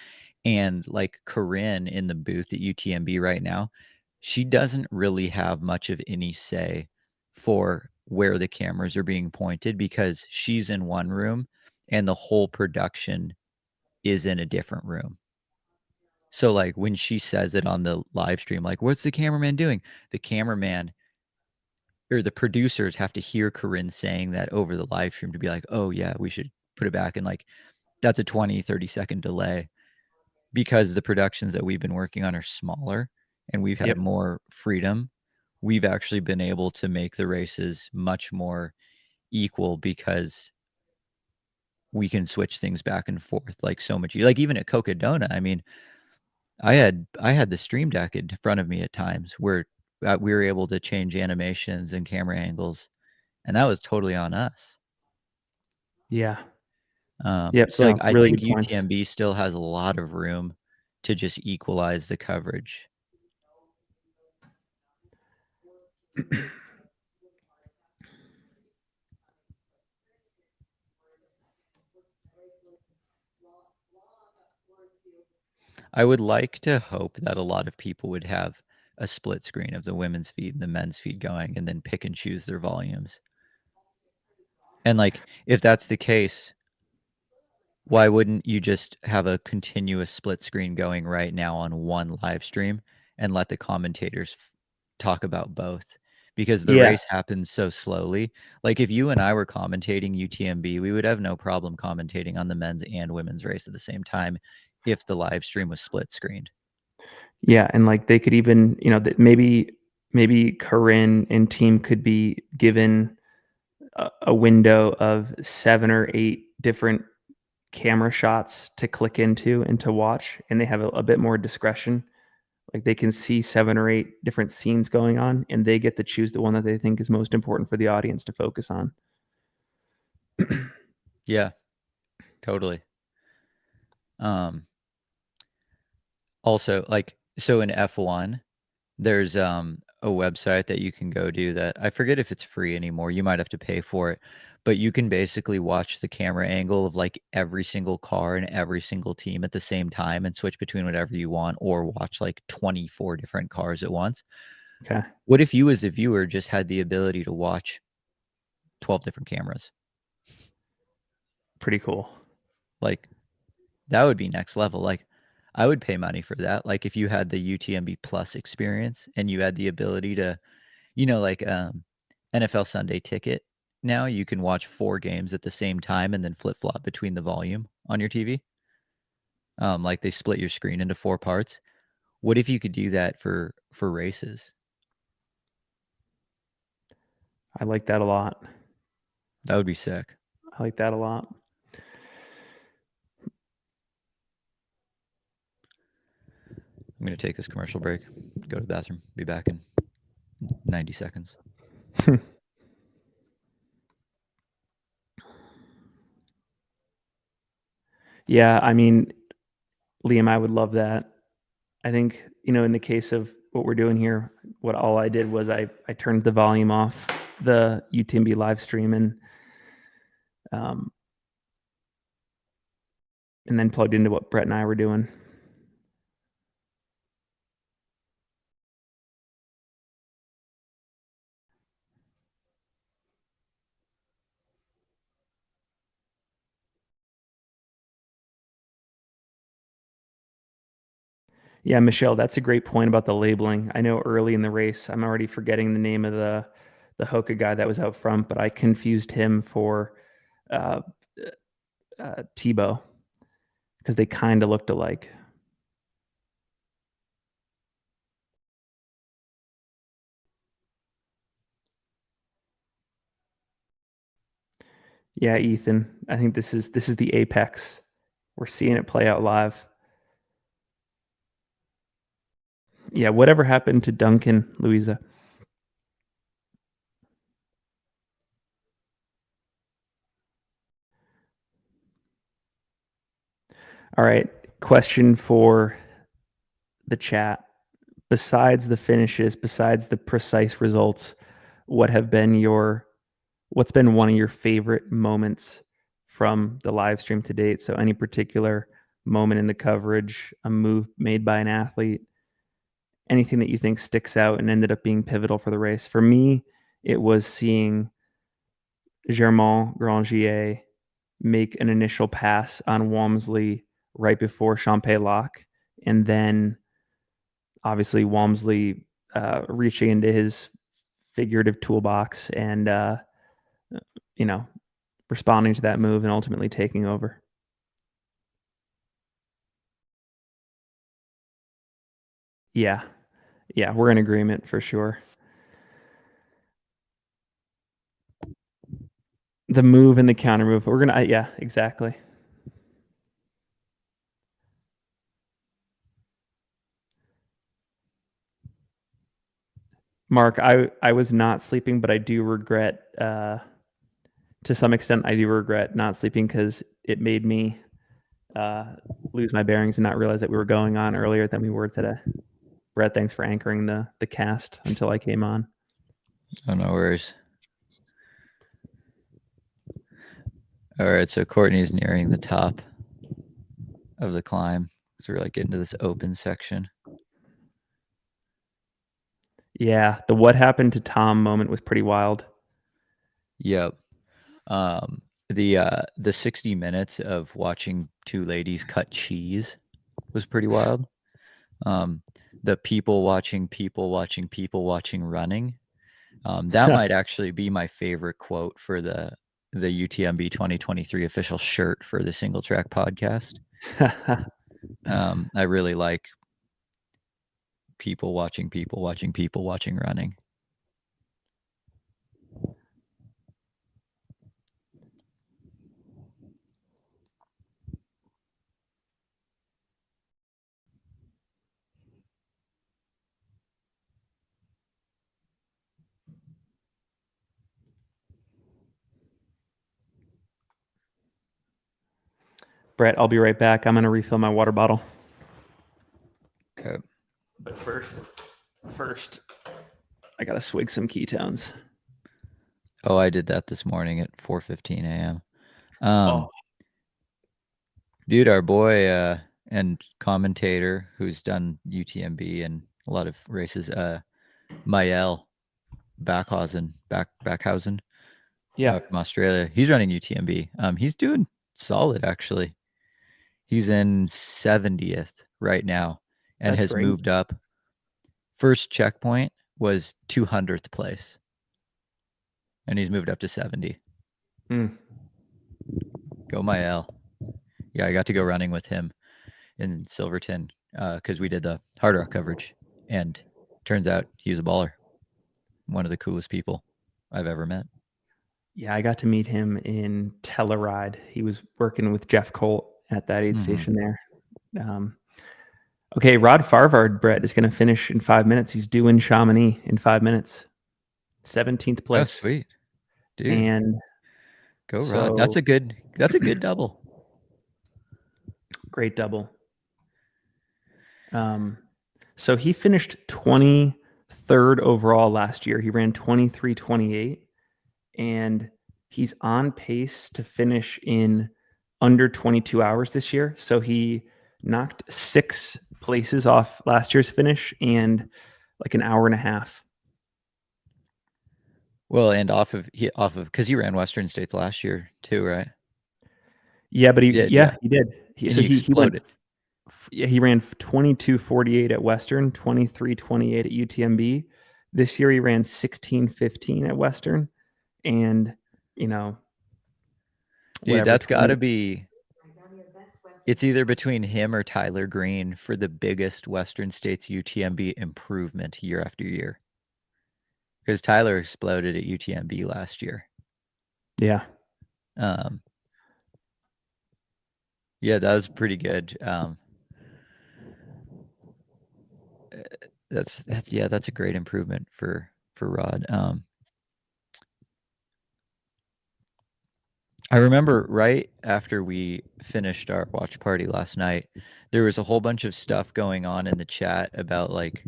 and, like, Corinne in the booth at UTMB right now, she doesn't really have much of any say for where the cameras are being pointed because she's in one room and the whole production is in a different room. So, like, when she says it on the live stream, like, "What's the cameraman doing?" The cameraman or the producers have to hear Corinne saying that over the live stream to be like, "Oh, yeah, we should put it back," and, like, that's a 20, 30-second delay because the productions that we've been working on are smaller and we've had Yep. more freedom. We've actually been able to make the races much more equal because we can switch things back and forth, like, so much like, even at Cocodona, I mean, I had the stream deck in front of me at times where, we were able to change animations and camera angles, and that was totally on us. Yeah. So, Yep. like, No, I really think good points. UTMB still has a lot of room to just equalize the coverage. I would like to hope that a lot of people would have a split screen of the women's feed and the men's feed going and then pick and choose their volumes. And, like, if that's the case, why wouldn't you just have a continuous split screen going right now on one live stream and let the commentators talk about both? Because the Yeah. race happens so slowly. Like, if you and I were commentating UTMB, we would have no problem commentating on the men's and women's race at the same time if the live stream was split screened. Yeah, and, like, they could even, maybe Corinne and team could be given a window of 7 or 8 different camera shots to click into and to watch, and they have a bit more discretion. Like, they can see 7 or 8 different scenes going on, and they get to choose the one that they think is most important for the audience to focus on. Yeah, totally. Um, Also, like, so in F1, there's, a website that you can go to that I forget if it's free anymore, you might have to pay for it, but you can basically watch the camera angle of, like, every single car and every single team at the same time and switch between whatever you want or watch, like, 24 different cars at once. Okay, What if you as a viewer just had the ability to watch 12 different cameras? pretty cool. Like, that would be next level, like, I would pay money for that, like, if you had the UTMB Plus experience and you had the ability to like, NFL Sunday Ticket, now you can watch 4 games at the same time and then flip-flop between the volume on your TV. Like, they split your screen into 4 parts. What if you could do that for races? I like that a lot. That would be sick. I like that a lot. I'm gonna take this commercial break, go to the bathroom, be back in 90 seconds. Yeah, I mean, Liam, I would love that. I think, in the case of what we're doing here, what all I did was I turned the volume off the UTMB live stream um, and then plugged into what Brett and I were doing. Yeah, Michelle, that's a great point about the labeling. I know early in the race, I'm already forgetting the name of the Hoka guy that was out front, but I confused him for uh, Tebow because they kind of looked alike. Yeah, Ethan, I think this is the apex. We're seeing it play out live. Yeah, whatever happened to Duncan, Louisa? All right, question for the chat. Besides the finishes, besides the precise results, what have been your what's been one of your favorite moments from the live stream to date? So any particular moment in the coverage, a move made by an athlete, anything that you think sticks out and ended up being pivotal for the race? For me, it was seeing Germain Grangier make an initial pass on Walmsley right before Champex-Lac, and then obviously Walmsley reaching into his figurative toolbox and you know, responding to that move and ultimately taking over. Yeah, yeah, we're in agreement for sure. The move and the counter move. We're gonna, yeah, exactly. Mark, I was not sleeping, but I do regret, to some extent, I do regret not sleeping because it made me lose my bearings and not realize that we were going on earlier than we were today. Brett, thanks for anchoring the cast until I came on. Oh, no worries. All right, so Courtney's nearing the top of the climb. So we're like getting to this open section. Yeah, the what happened to Tom moment was pretty wild. Yep. The 60 minutes of watching two ladies cut cheese was pretty wild. The people watching running. That might actually be my favorite quote for the UTMB 2023 official shirt for the Single Track podcast. I really like people watching running. Brett, I'll be right back. I'm going to refill my water bottle. Okay. But first, I got to swig some ketones. Oh, I did that this morning at 4:15 a.m. Dude, our boy and commentator who's done UTMB and a lot of races, Mael Backhausen, Yeah, from Australia. He's running UTMB. He's doing solid actually. He's in 70th right now and that's has great. moved up. First checkpoint was 200th place, and he's moved up to 70. Go Mael. Yeah, I got to go running with him in Silverton because we did the Hard Rock coverage, and turns out he's a baller. One of the coolest people I've ever met. Yeah, I got to meet him in Telluride. He was working with Jeff Colt at that aid station there. Okay, Rod Farvard, Brett, is going to finish in 5 minutes. He's due in Chamonix in 5 minutes. 17th Oh, place. sweet. Dude. And go Rod. That's a good double. Great double. So he finished 23rd overall last year. He ran 23:28, and he's on pace to finish in under 22 hours this year. So he knocked 6 places off last year's finish and like an hour and a half. Well, and off of because he ran Western States last year too, right? Yeah, but he Yeah. did. And he exploded. He ran 22:48 at Western, 23:28 at UTMB. This year he ran 16:15 at Western, and Dude, whatever, that's got to be. It's either between him or Tyler Green for the biggest Western States UTMB improvement year after year. Because Tyler exploded at UTMB last year. Yeah. Yeah, that was pretty good. That's a great improvement for Rod. I remember right after we finished our watch party last night, there was a whole bunch of stuff going on in the chat about like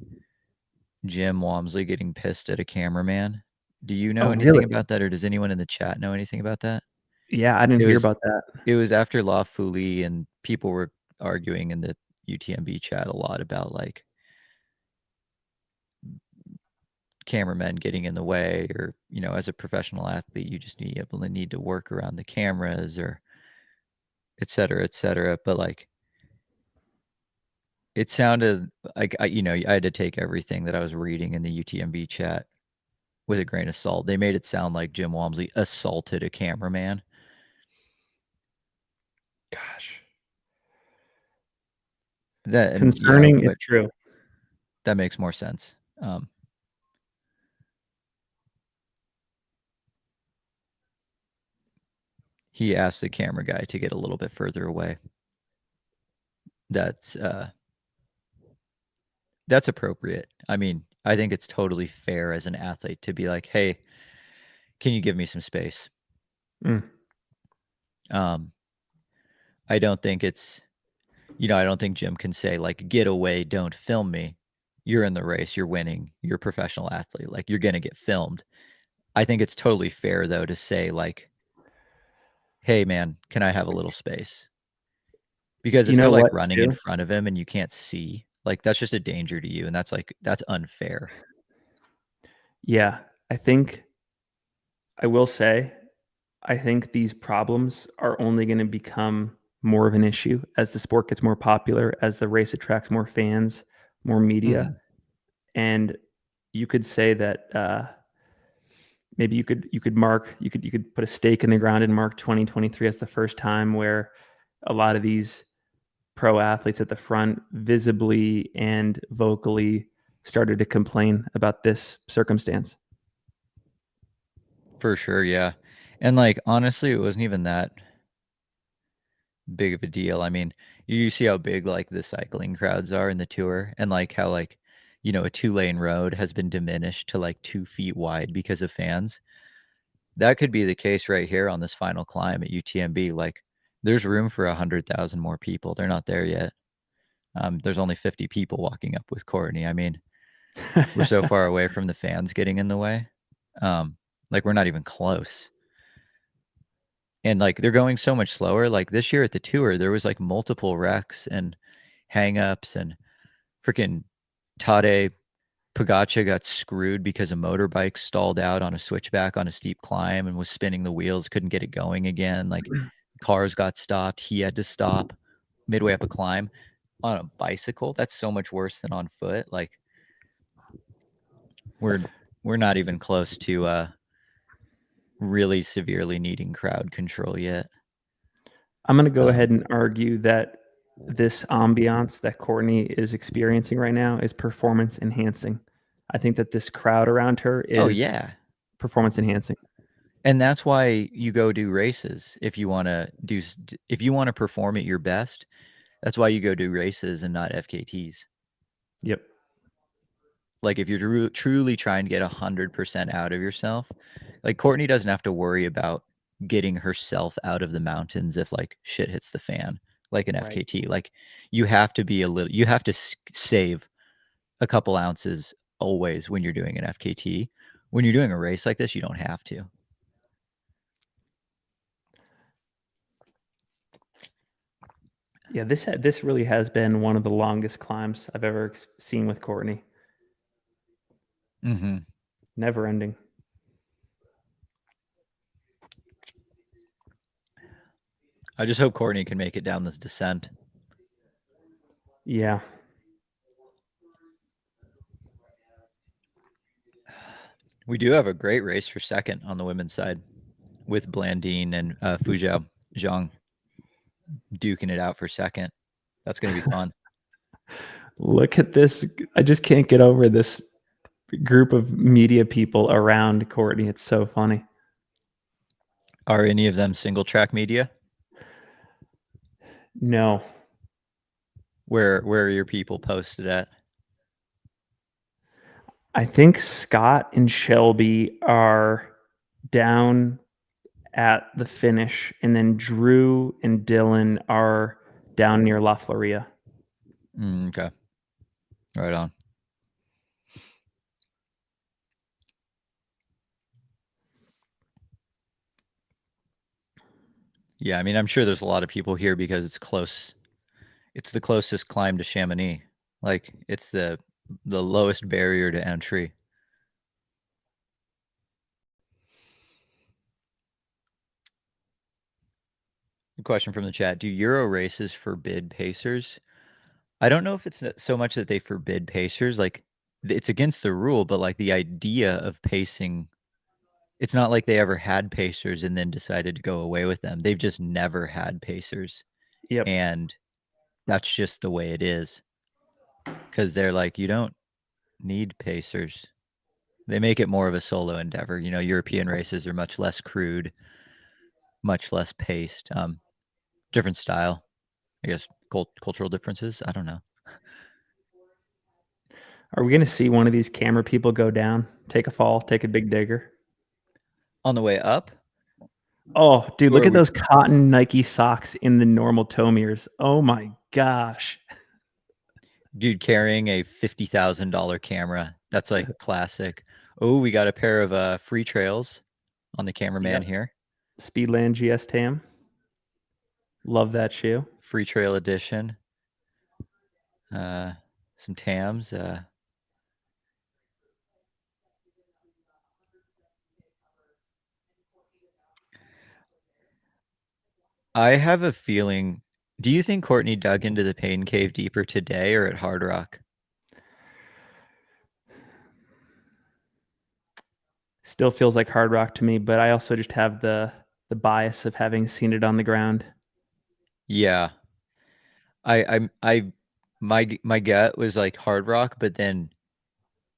Jim Walmsley getting pissed at a cameraman Do you Oh, know anything really? about that, or does anyone in the chat know anything about that? Yeah, I didn't It hear was about that. it was after La Folie, and people were arguing in the UTMB chat a lot about, like, cameramen getting in the way, or, as a professional athlete, you just need to work around the cameras, or et cetera, but, like, it sounded like I had to take everything that I was reading in the UTMB chat with a grain of salt. They made it sound like Jim Walmsley assaulted a cameraman. Gosh. That and Concerning if but true. that makes more sense. He asked the camera guy to get a little bit further away. That's, that's appropriate. I mean, I think it's totally fair as an athlete to be like, "Hey, can you give me some space?" Mm. Um, I don't think it's I don't think Jim can say, like, "Get away, don't film me. You're in the race, you're winning, you're a professional athlete, like, you're gonna get filmed." I think it's totally fair, though, to say, like, "Hey, man, can I have a little space?" Because You if they're, know like, what, running in too? front of him and you can't see, like, that's just a danger to you, and that's unfair. Yeah, I think I will say, I think these problems are only gonna become more of an issue as the sport gets more popular, as the race attracts more fans, more media, Mhm. and you could say that, maybe you could put a stake in the ground and mark 2023 as the first time where a lot of these pro athletes at the front visibly and vocally started to complain about this circumstance. For sure, yeah. And, like, honestly, it wasn't even that big of a deal. I mean, you see how big, like, the cycling crowds are in the Tour, and, like, how, like, a two-lane road has been diminished to, like, 2 feet wide because of fans. That could be the case right here on this final climb at UTMB, like, there's room for 100,000 more people, they're not there yet. There's only 50 people walking up with Courtney. I mean, we're so far away from the fans getting in the way. Like, we're not even close. And, like, they're going so much slower. Like, this year at the Tour, there was, like, multiple wrecks and hangups, and freaking Tadej Pogačar got screwed because a motorbike stalled out on a switchback on a steep climb and was spinning the wheels, couldn't get it going again. Like, cars got stopped. He had to stop midway up a climb on a bicycle. That's so much worse than on foot. Like, we're we're not even close to, really severely needing crowd control yet. I'm going to go ahead Um and argue that this ambiance that Courtney is experiencing right now is performance enhancing. I think that this crowd around her Oh, is yeah. performance enhancing. And that's why you go do races if you wanna if you wanna perform at your best, that's why you go do races and not FKTs. Yep. Like, if you're truly trying to get 100% out of yourself, like, Courtney doesn't have to worry about getting herself out of the mountains if, like, shit hits the fan, like an Right. FKT. Like, you have to save a couple ounces always when you're doing an FKT. When you're doing a race like this, you don't have to. Yeah, this really has been one of the longest climbs I've ever seen with Courtney. Mhm. Never ending. I just hope Courtney can make it down this descent. Yeah. We do have a great race for second on the women's side with Blandine and, Fuzhou Zhang duking it out for second. That's gonna be fun. Look at this. I just can't get over this group of media people around Courtney. It's so funny. Are any of them single track media? No, Where are your people posted at? I think Scott and Shelby are down at the finish, and then Drew and Dylan are down near La Floria. Okay. Right on. Yeah, I mean, I'm sure there's a lot of people here because it's close. It's the closest climb to Chamonix. Like, it's the lowest barrier to entry. A question from the chat: do Euro races forbid pacers? I don't know if it's so much that they forbid pacers. Like, it's against the rule, but like the idea of pacing, it's not like they ever had pacers and then decided to go away with them. They've just never had pacers, Yep. and that's just the way it is. Because they're like, you don't need pacers. They make it more of a solo endeavor. You know, European races are much less crude, much less paced. Different style, I guess. Cultural differences. I don't know. Are we going to see one of these camera people go down, take a fall, take a big digger? On the way up, Oh, dude, look or at those cotton Nike socks in the normal toe mirrors. Oh my gosh. dude carrying a $50,000 camera. That's like classic. Oh, we got a pair of free trails on the cameraman Yep. here. Speedland GS Tam. Love that shoe. Free trail edition. Some Tams. I have a feeling. Do you think Courtney dug into the pain cave deeper today or at Hard Rock? Still feels like Hard Rock to me, but I also just have the bias of having seen it on the ground. Yeah. My gut was like Hard Rock, but then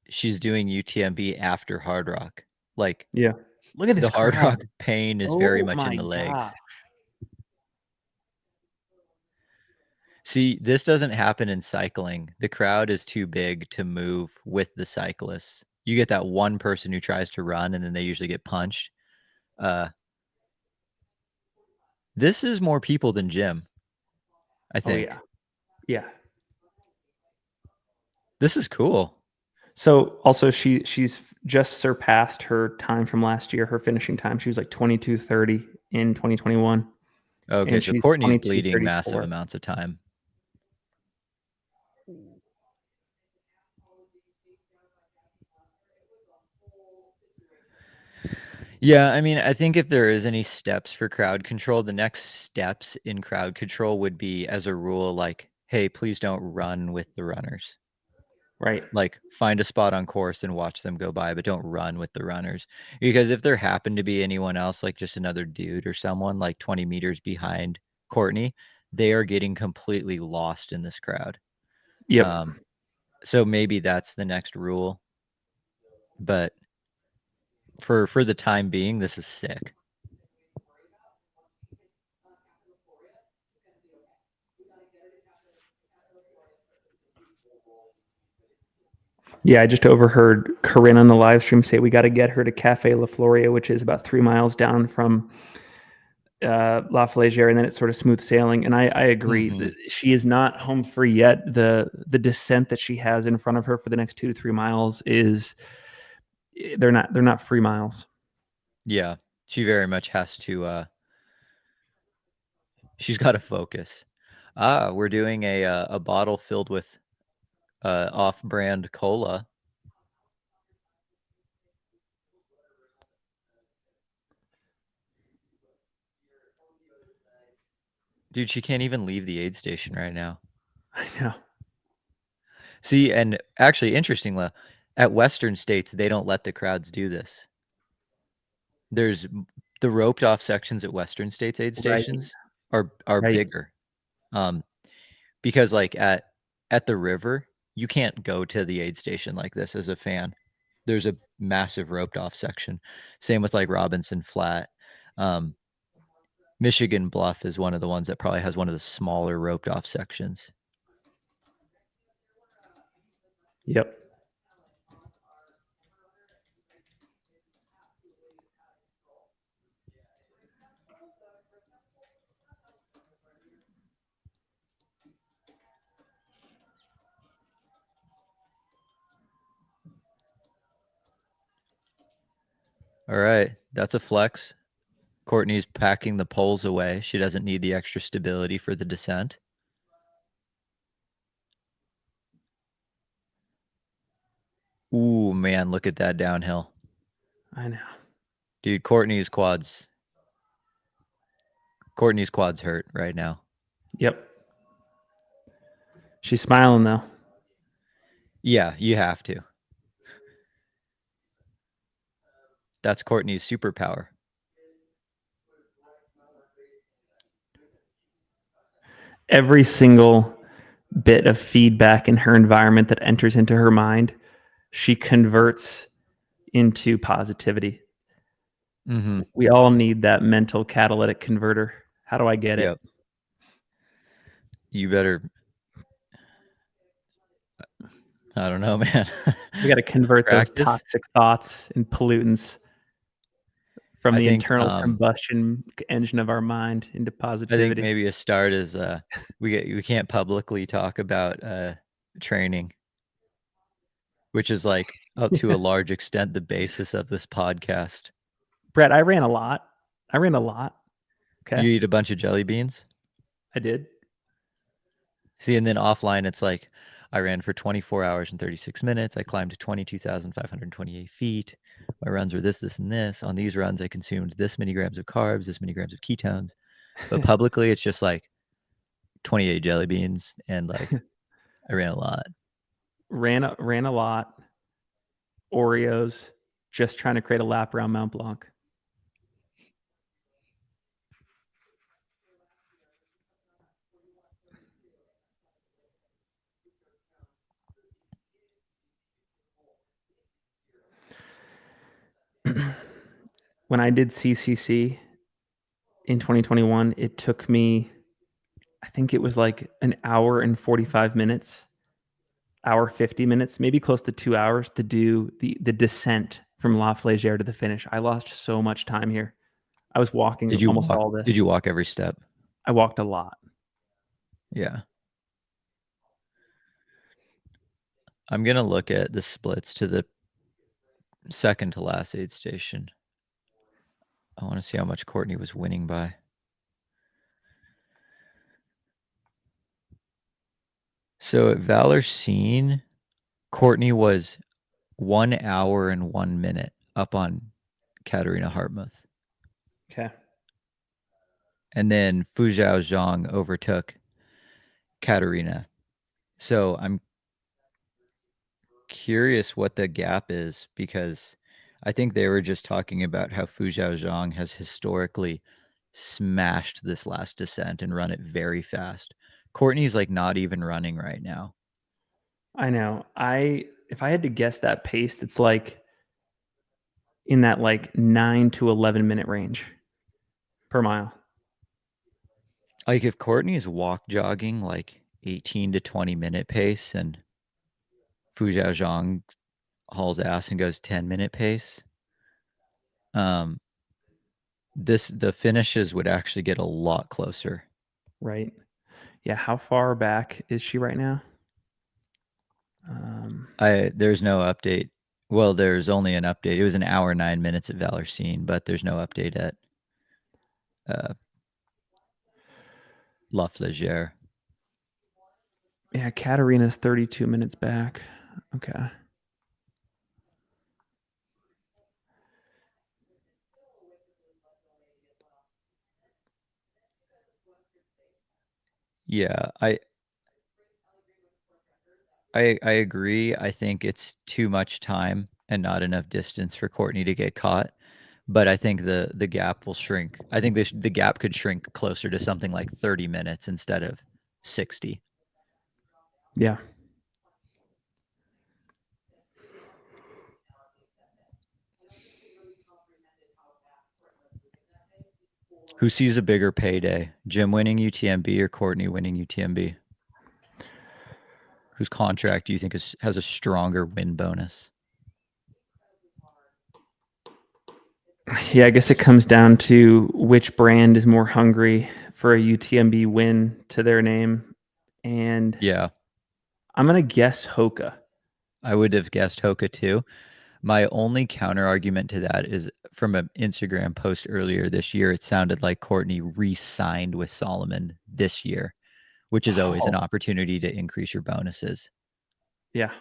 she's doing UTMB after Hard Rock. Like, Yeah. Look at this the Hard crowd. Rock pain is very Oh much in my the god. legs. See, this doesn't happen in cycling. The crowd is too big to move with the cyclists. You get that one person who tries to run and then they usually get punched. Uh, this is more people than Jim, I Oh think. yeah. Yeah. This is cool. So also she's just surpassed her time from last year, her finishing time. She was like 22:30 in 2021 Okay, and so she's Courtney's bleeding massive 22:34. amounts of time. Yeah, I mean, I think if there is any steps for crowd control, the next steps in crowd control would be, as a rule, like, hey, please don't run with the runners. Right. Like, find a spot on course and watch them go by, but don't run with the runners. Because if there happened to be anyone else, like just another dude or someone like 20 meters behind Courtney, they are getting completely lost in this crowd. Yep. So maybe that's the next rule. But for the time being, this is sick. Yeah, I just overheard Corinne on the live stream say we got to get her to Cafe La Floria, which is about 3 miles down from La Flégère, and then it's sort of smooth sailing. And I agree Mhm. that she is not home free yet. The descent that she has in front of her for the next 2 to 3 miles is they're not free miles. Yeah, she very much has to, she's gotta focus. We're doing a bottle filled with, off-brand cola. Dude, she can't even leave the aid station right now. I know. See, and actually, interestingly, at Western states, they don't let the crowds do this. There's the roped off sections at Western states aid Right. stations are Right. bigger. Um, because like at the river, you can't go to the aid station like this as a fan. There's a massive roped off section. Same with like Robinson Flat. Um, Michigan Bluff is one of the ones that probably has one of the smaller roped off sections. Yep. All right, that's a flex. Courtney's packing the poles away. She doesn't need the extra stability for the descent. Ooh, man, look at that downhill. I know. Dude, Courtney's quads hurt right now. Yep. She's smiling though. Yeah, you have to. That's Courtney's superpower. Every single bit of feedback in her environment that enters into her mind, she converts into positivity. Mm-hmm. We all need that mental catalytic converter. How do I get it? Yep. You better. I don't know, man. We got to convert those Practice. toxic thoughts and pollutants from I the think. internal combustion engine of our mind into I think positivity. maybe a start is we can't publicly talk about training, which is like up to a large extent the basis of this podcast. Brett, I ran a lot. You Okay. eat a bunch of jelly beans. I did. See, and then offline, it's like I ran for 24 hours and 36 minutes. I climbed to 22,528 feet. My runs were this, this, and this. On these runs, I consumed this many grams of carbs, this many grams of ketones. But publicly, it's just like 28 jelly beans, and like I ran a lot. Ran a lot. Oreos, just trying to create a lap around Mount Blanc. When I did CCC in 2021, it took me, I think it was like an hour and 45 minutes, hour 50 minutes, maybe close to 2 hours to do the descent from La Flégère to the finish. I lost so much time here. I was walking Did you almost walk? all this. Did you walk every step? I walked a lot. Yeah. I'm gonna look at the splits to the second to last aid station. I want to see how much Courtney was winning by. So at Valersine, Courtney was 1 hour and 1 minute up on Katarina Hartmuth. Okay. And then Fujiao Zhang overtook Katarina. So I'm curious what the gap is, because I think they were just talking about how Fujiao Zhang has historically smashed this last descent and run it very fast. Courtney's like not even running right now. I know. If I had to guess that pace, it's like in that like 9 to 11 minute range per mile. Like if Courtney's walk jogging like 18 to 20-minute pace and Fujiao Zhang hauls ass and goes 10-minute pace, the finishes would actually get a lot closer. Right. Yeah. How far back is she right now? There's no update. Well, there's only an update. It was an hour 9 minutes at Valersine, but there's no update at La Flégère. Yeah, Katarina's 32 minutes back. Okay. Yeah, I agree. I think it's too much time and not enough distance for Courtney to get caught. But I think the gap will shrink. I think the gap could shrink closer to something like 30 minutes instead of 60. Yeah. Who sees a bigger payday? Jim winning UTMB or Courtney winning UTMB? Whose contract do you think has a stronger win bonus? Yeah, I guess it comes down to which brand is more hungry for a UTMB win to their name. And Yeah, I'm going to guess Hoka. I would have guessed Hoka too. My only counter argument to that is from an Instagram post earlier this year, it sounded like Courtney re-signed with Solomon this year, which is always an Oh, opportunity to increase your bonuses. yeah.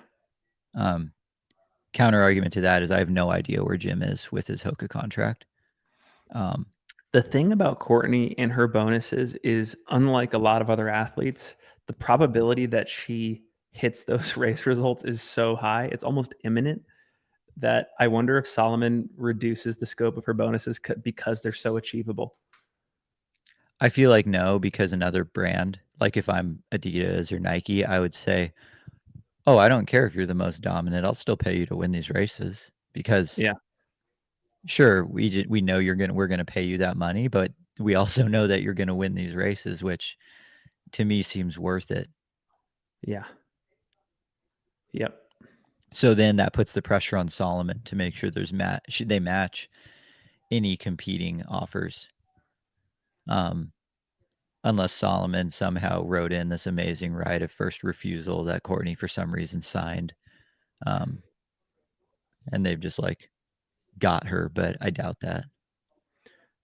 Um, Counter argument to that is I have no idea where Jim is with his Hoka contract. Um, The thing about Courtney and her bonuses is, unlike a lot of other athletes, the probability that she hits those race results is so high, it's almost imminent, that I wonder if Solomon reduces the scope of her bonuses because they're so achievable. I feel like no, because another brand, like if I'm Adidas or Nike, I would say, "Oh, I don't care if you're the most dominant. I'll still pay you to win these races because Yeah. sure, we know we're gonna pay you that money, but we also know that you're gonna win these races, which to me seems worth it." Yeah. Yep. So then that puts the pressure on Solomon to make sure they match any competing offers. Um, Unless Solomon somehow wrote in this amazing right of first refusal that Courtney for some reason signed, um, and they've just like got her, but I doubt that.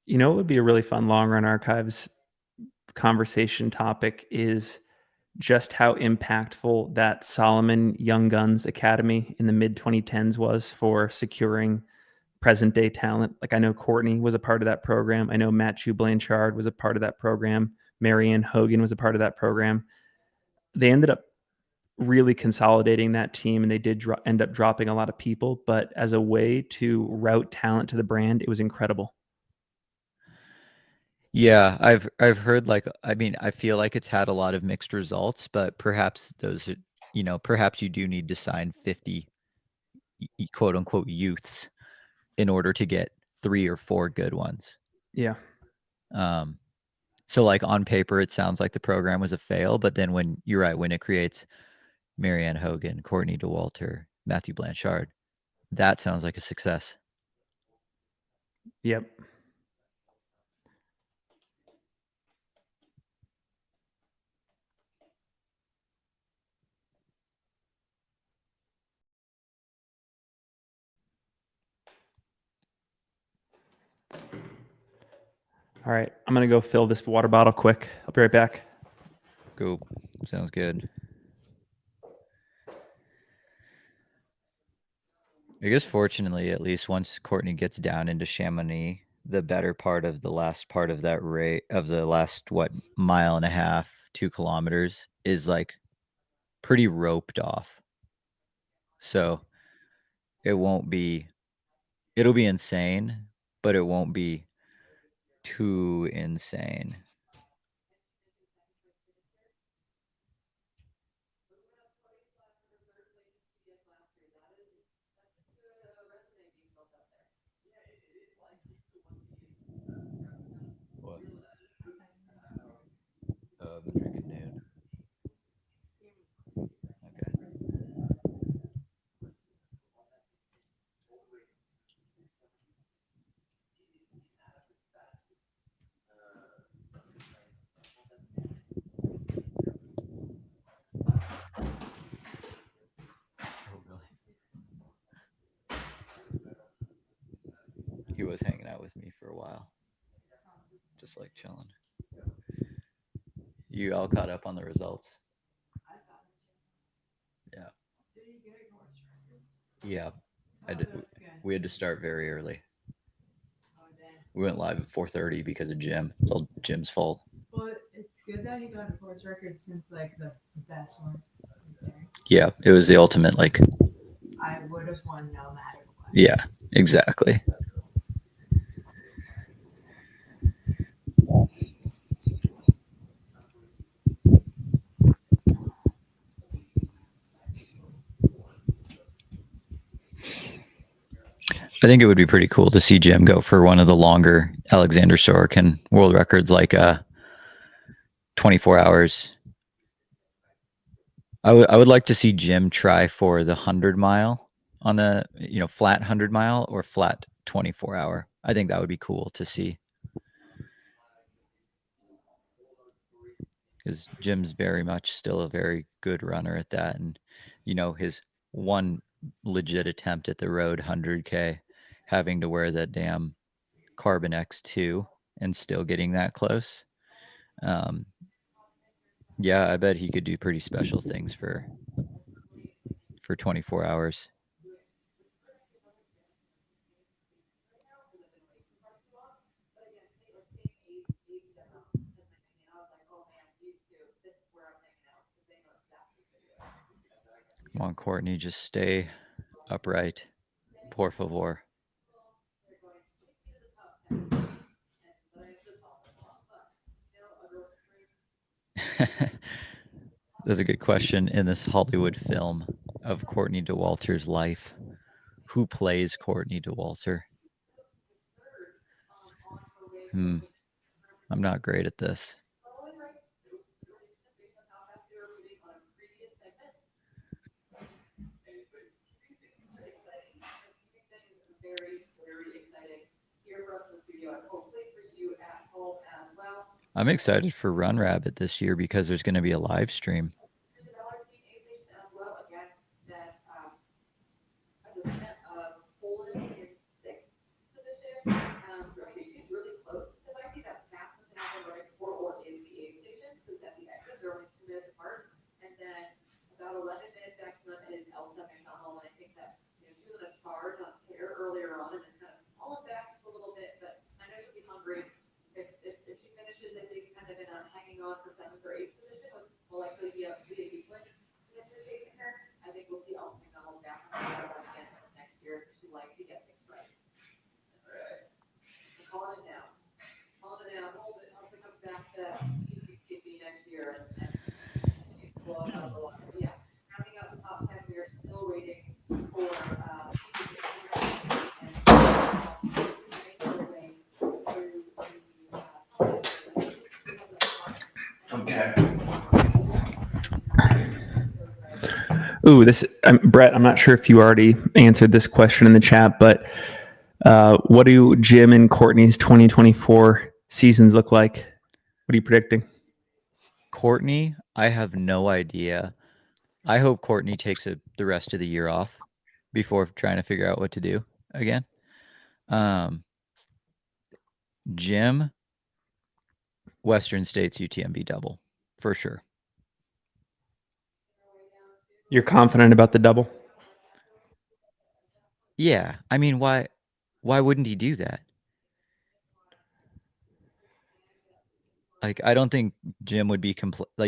You know, it would be a really fun long run archives conversation topic is just how impactful that Solomon Young Guns Academy in the mid 2010s was for securing present day talent. Like, I know Courtney was a part of that program. I know Matthew Blanchard was a part of that program. Marianne Hogan was a part of that program. They ended up really consolidating that team, and they did end up dropping a lot of people. But as a way to route talent to the brand, it was incredible. Yeah, I've heard like I mean, I feel like it's had a lot of mixed results, but perhaps perhaps you do need to sign 50 quote unquote youths in order to get 3 or 4 good ones. Yeah. Um, so like on paper it sounds like the program was a fail, but then when you're right, when it creates Marianne Hogan, Courtney DeWalter, Matthew Blanchard, that sounds like a success. Yep. All right. I'm going to go fill this water bottle quick. I'll be right back. Cool. Sounds good. I guess fortunately, at least once Courtney gets down into Chamonix, the better part of the last part of that rate of the last mile and a half, 2 kilometers is like pretty roped off. So it won't be it'll be insane, but it won't be too insane. What? I've been drinking noon. Okay. Oh, really? He was hanging out with me for a while, just like chilling. You all caught up on the results? Yeah. Yeah. I did. We had to start very early. We went live at 4:30 because of Jim. It's all Jim's fault. Yeah, it was the ultimate like. Yeah, exactly. I think it would be pretty cool to see Jim go for one of the longer Alexander Sorokin world records, like 24 hours. I would like to see Jim try for the 100 mile on the flat 100 mile or flat 24 hour. I think that would be cool to see because Jim's very much still a very good runner at that, and his one legit attempt at the road 100K, having to wear that damn Carbon X2 and still getting that close. Um, yeah, I bet he could do pretty special things for 24 hours. Come on, Courtney, just stay upright. Por favor. That's a good question. In this Hollywood film of Courtney Dauwalter's life, who plays Courtney Dauwalter? Hmm. I'm not great at this. I'm excited for Run Rabbit this year because there's going to be a live stream. Okay. Ooh, Brett. I'm not sure if you already answered this question in the chat, but what do Jim and Courtney's 2024 seasons look like? What are you predicting? Courtney, I have no idea. I hope Courtney takes the rest of the year off before trying to figure out what to do again. Jim, Western States UTMB double for sure. You're confident about the double? Yeah, I mean, why wouldn't he do that? Like, I don't think Jim would be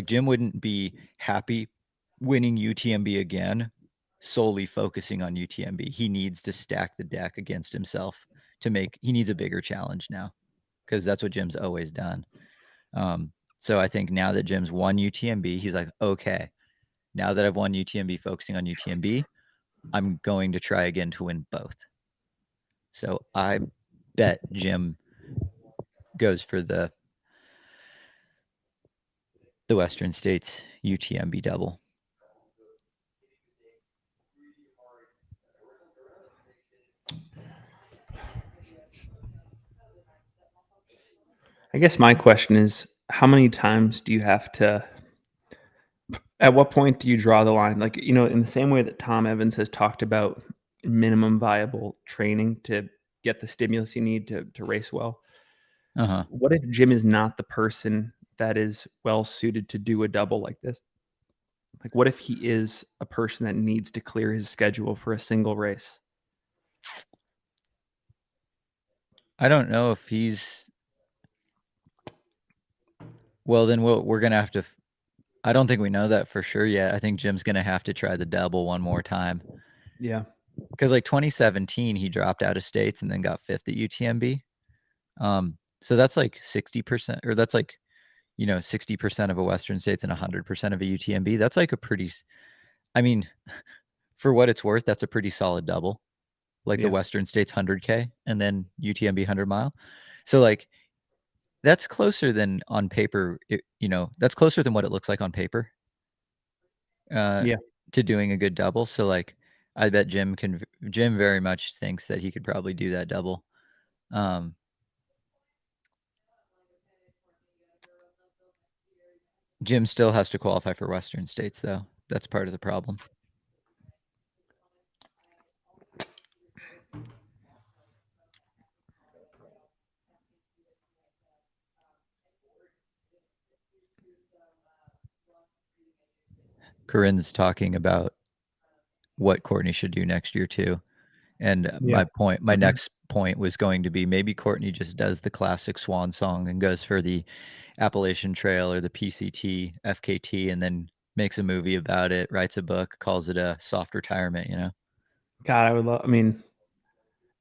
Jim wouldn't be happy winning UTMB again, solely focusing on UTMB. He needs to stack the deck against himself he needs a bigger challenge now, because that's what Jim's always done. So I think now that Jim's won UTMB, he's like, okay, now that I've won UTMB, focusing on UTMB, I'm going to try again to win both. So I bet Jim goes for the Western States UTMB double. I guess my question is, how many times do you have to? At what point do you draw the line? Like, in the same way that Tom Evans has talked about minimum viable training to get the stimulus you need to race well. Uh-huh. What if Jim is not the person that is well suited to do a double like this? Like, what if he is a person that needs to clear his schedule for a single race? I don't know if he's. Well, then we're going to have to. I don't think we know that for sure yet. I think Jim's going to have to try the double one more time. Yeah. Because like 2017, he dropped out of states and then got fifth at UTMB. So that's like 60%, or that's like, 60% of a Western States and 100% of a UTMB. That's like a pretty, I mean, for what it's worth, that's a pretty solid double. Like the Yeah. Western States 100K and then UTMB 100 mile. So like that's closer than on paper, that's closer than what it looks like on paper Yeah. to doing a good double. So like I bet Jim very much thinks that he could probably do that double. Jim still has to qualify for Western States though. That's part of the problem. Corinne's talking about what Courtney should do next year too. And Yeah. my next point was going to be maybe Courtney just does the classic swan song and goes for the Appalachian Trail or the PCT, FKT, and then makes a movie about it, writes a book, calls it a soft retirement, you know? God, I would love. I mean,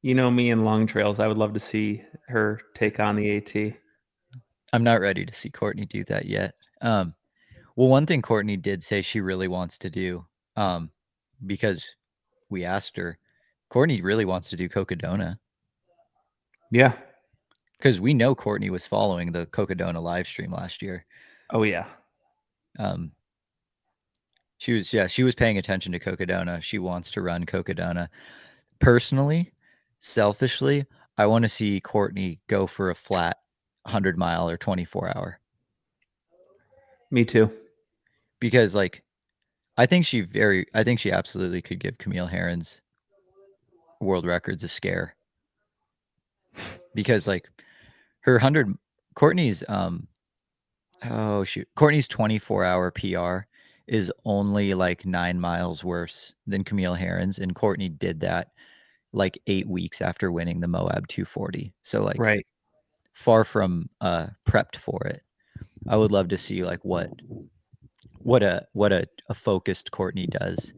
you know me and long trails. I would love to see her take on the AT. I'm not ready to see Courtney do that yet. Well, one thing Courtney did say she really wants to do, because we asked her, Courtney really wants to do Cocodona. Yeah. Because we know Courtney was following the Cocodona live stream last year. Oh yeah. Um, she was paying attention to Cocodona. She wants to run Cocodona. Personally, selfishly, I want to see Courtney go for a flat 100-mile or 24-hour. Me too. Because like I think she absolutely could give Camille Herron's world records a scare. Because like her 100 Courtney's Courtney's 24-hour PR is only like 9 miles worse than Camille Herron's, and Courtney did that like 8 weeks after winning the Moab 240. So like Right. far from prepped for it. I would love to see like what a focused Courtney does,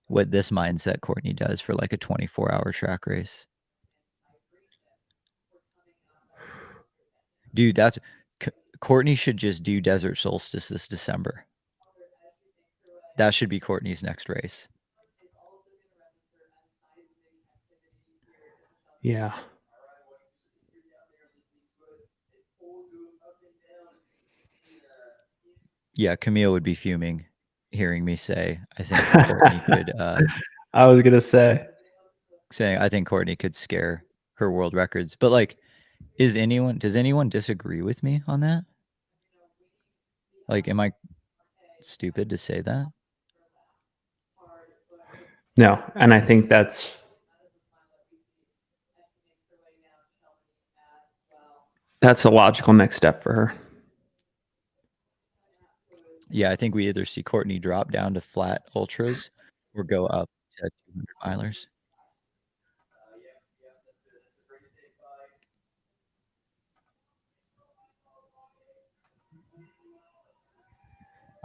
what this mindset Courtney does for like a 24-hour track race. Dude, Courtney should just do Desert Solstice this December. That should be Courtney's next race. Yeah. Yeah, Camille would be fuming hearing me say, I think Courtney could I was gonna say. saying I think Courtney could scare her world records. But like, does anyone disagree with me on that? Like, am I stupid to say that? No, and I think that's a logical next step for her. Yeah, I think we either see Courtney drop down to flat ultras or go up to 200 milers.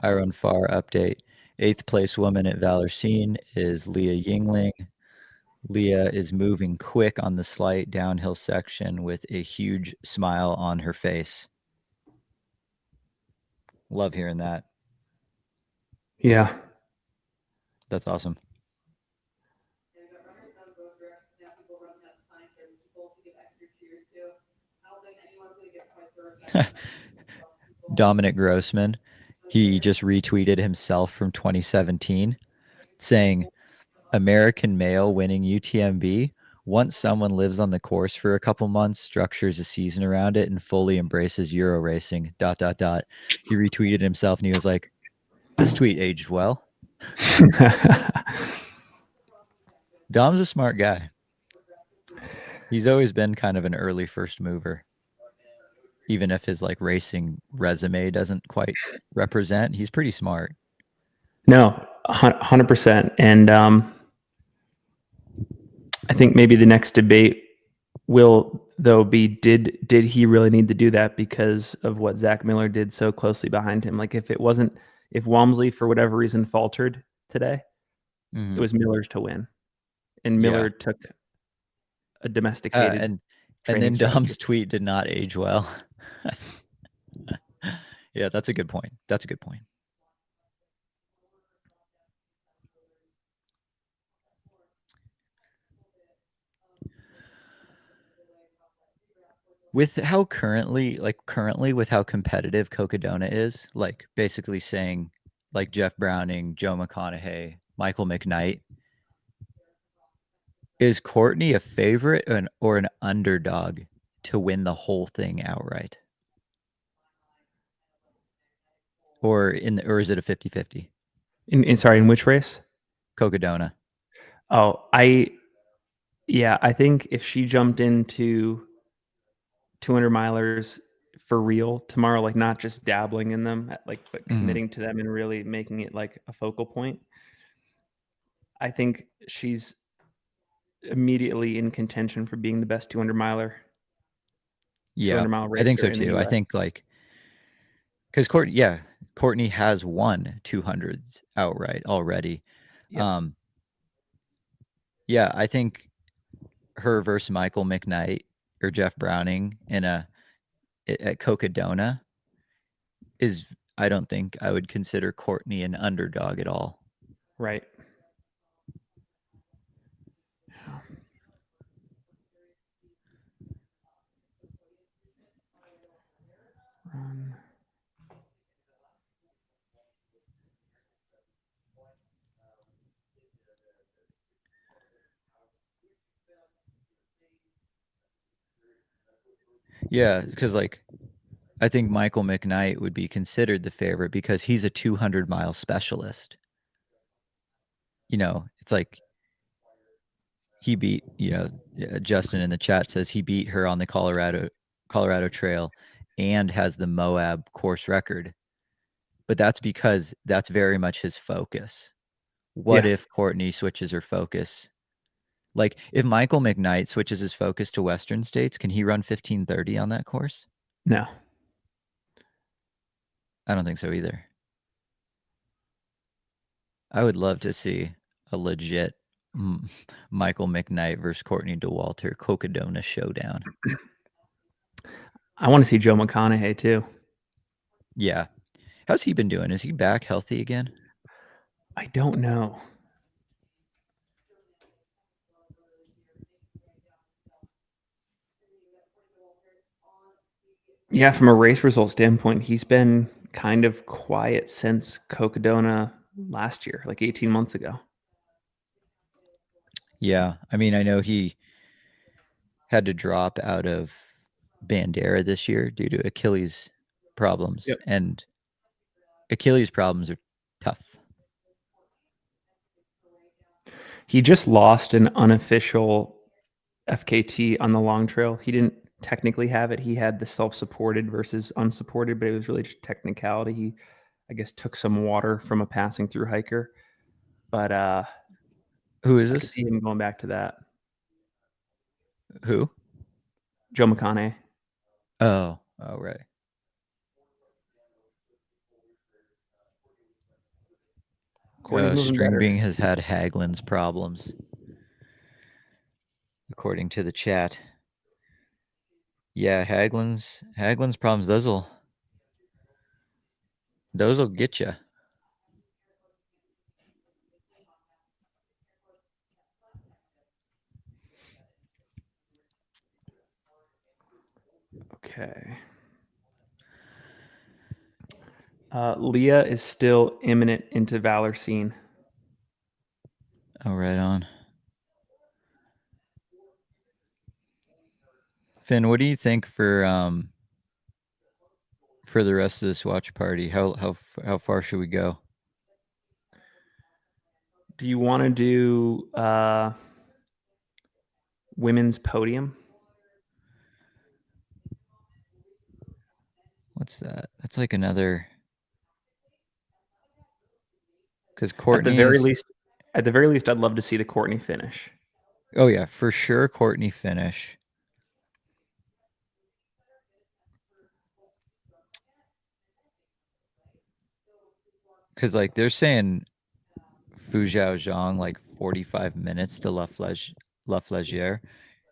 Iron Far update. 8th place woman at Valersine is Leah Yingling. Leah is moving quick on the slight downhill section with a huge smile on her face. Love hearing that. Yeah. That's awesome. Dominic Grossman, he just retweeted himself from 2017 saying, American male winning UTMB. Once someone lives on the course for a couple months, structures a season around it, and fully embraces Euro racing, ... He retweeted himself and he was like, this tweet aged well. Dom's a smart guy. He's always been kind of an early first mover. Even if his like racing resume doesn't quite represent, he's pretty smart. No, 100%. And I think maybe the next debate will though be did he really need to do that because of what Zach Miller did so closely behind him? Like if Walmsley for whatever reason faltered today, it was Miller's to win, and Miller took a domesticated and training then strategy. Dom's tweet did not age well. Yeah, that's a good point. That's a good point. With how currently with how competitive Cocodona is, like basically saying like Jeff Browning, Joe McConaughey, Michael McKnight, is Courtney a favorite or an underdog to win the whole thing outright? Or is it a 50-50? In which race? Cocodona. Oh, I think if she jumped into 200 milers for real tomorrow, like not just dabbling in them, like but Mhm. committing to them and really making it like a focal point. I think she's immediately in contention for being the best 200 miler, Yeah, 200-mile I think racer so in the too. I US. think, like, 'cause Courtney has won 200s outright already. Yep. Um, yeah, I think her versus Michael McKnight or Jeff Browning in a at Cocodona is I don't think I would consider Courtney an underdog at all. Right. Um, Yeah, because like, I think Michael McKnight would be considered the favorite because he's a 200-mile specialist. It's like he beat, Justin in the chat says he beat her on the Colorado Trail and has the Moab course record. But that's because that's very much his focus. What yeah. if Courtney switches her focus? Like, if Michael McKnight switches his focus to Western States, can he run 15:30 on that course? No. I don't think so either. I would love to see a legit Michael McKnight versus Courtney Dauwalter Cocodona showdown. I want to see Joe McConaughey too. Yeah. How's he been doing? Is he back healthy again? I don't know. Yeah, from a race result standpoint, he's been kind of quiet since Cocodona last year, like 18 months ago. Yeah. I mean, I know he had to drop out of Bandera this year due to Achilles problems, Yep. and Achilles problems are tough. He just lost an unofficial FKT on the long trail. He didn't technically have it. He had the self-supported versus unsupported, but it was really just technicality. He, I guess, took some water from a passing through hiker, but Who is I could this? see him going back to that. Who? Joe McConaughey. Oh, right. Courtney's moving String better. Bean has had Haglund's problems, according to the chat. Yeah, Haglund's problems. Those'll get you. Okay. Leah is still imminent into Valor scene. Oh, right on. Finn, what do you think for the rest of this watch party? How far should we go? Do you want to do women's podium? What's that? That's like another because At the very Courtney's. least, at the very least, I'd love to see the Courtney finish. Oh yeah, for sure, Courtney finish. Because like they're saying Fu Zhang like 45 minutes to La Flégère.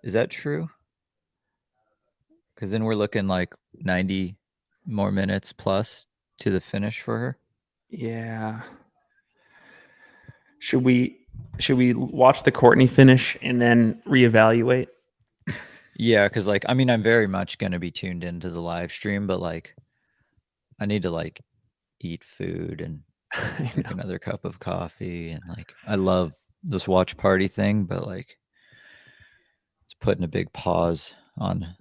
Is that true? Because then we're looking like 90 more minutes plus to the finish for her. Yeah. Should we watch the Courtney finish and then reevaluate? Yeah, because like I mean I'm very much gonna be tuned into the live stream, but like I need to like eat food and I drink know. another cup of coffee, and like I love this watch party thing, but like it's putting a big pause on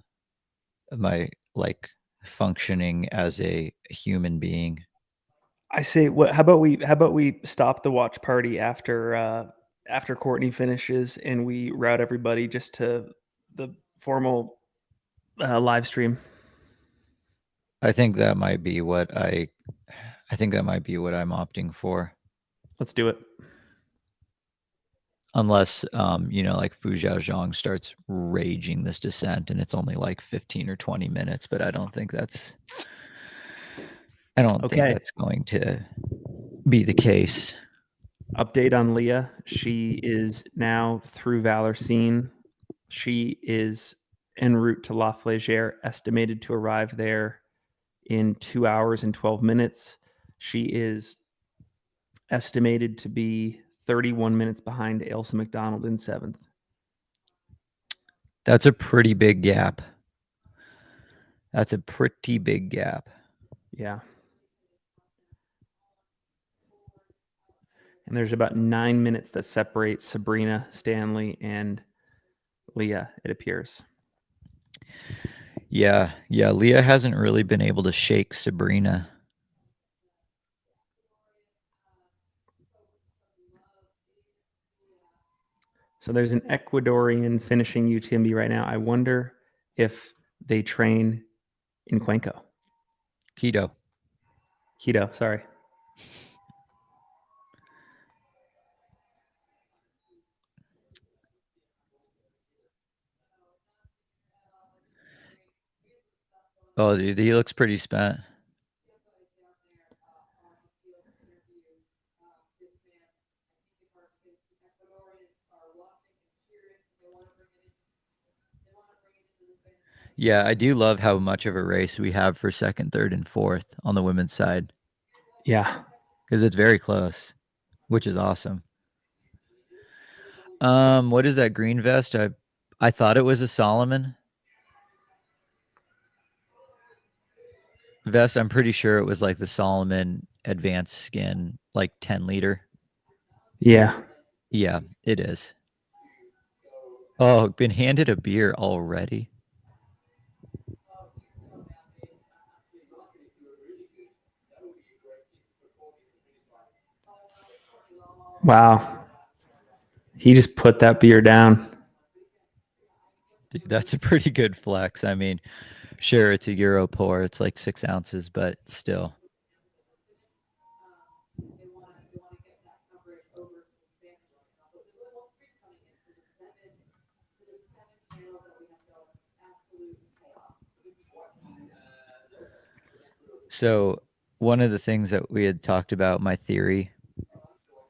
my like functioning as a human being. I say, what? How about we stop the watch party after Courtney finishes, and we route everybody just to the formal live stream. I think that might be what I think that might be what I'm opting for. Let's do it. Unless, like Fu Zhaozhang starts raging this descent and it's only like 15 or 20 minutes, but I don't think Okay. that's going to be the case. Update on Leah. She is now through Valorsine. She is en route to La Flégère, estimated to arrive there in 2 hours and 12 minutes. She is estimated to be 31 minutes behind Ailsa McDonald in 7th. That's a pretty big gap. That's a pretty big gap. Yeah. And there's about 9 minutes that separate Sabrina, Stanley, and Leah, it appears. Yeah, Leah hasn't really been able to shake Sabrina. So there's an Ecuadorian finishing UTMB right now. I wonder if they train in Cuenco. Keto. Sorry. Oh, dude, he looks pretty spent. Yeah, I do love how much of a race we have for second, third, and fourth on the women's side. Yeah. Because it's very close, which is awesome. What is that green vest? I thought it was a Solomon vest. I'm pretty sure it was like the Solomon Advanced Skin, like 10 liter. Yeah. Yeah, it is. Oh, been handed a beer already. Wow. He just put that beer down. Dude, that's a pretty good flex. I mean, sure, it's a Euro pour. It's like 6 ounces, but still. So one of the things that we had talked about, my theory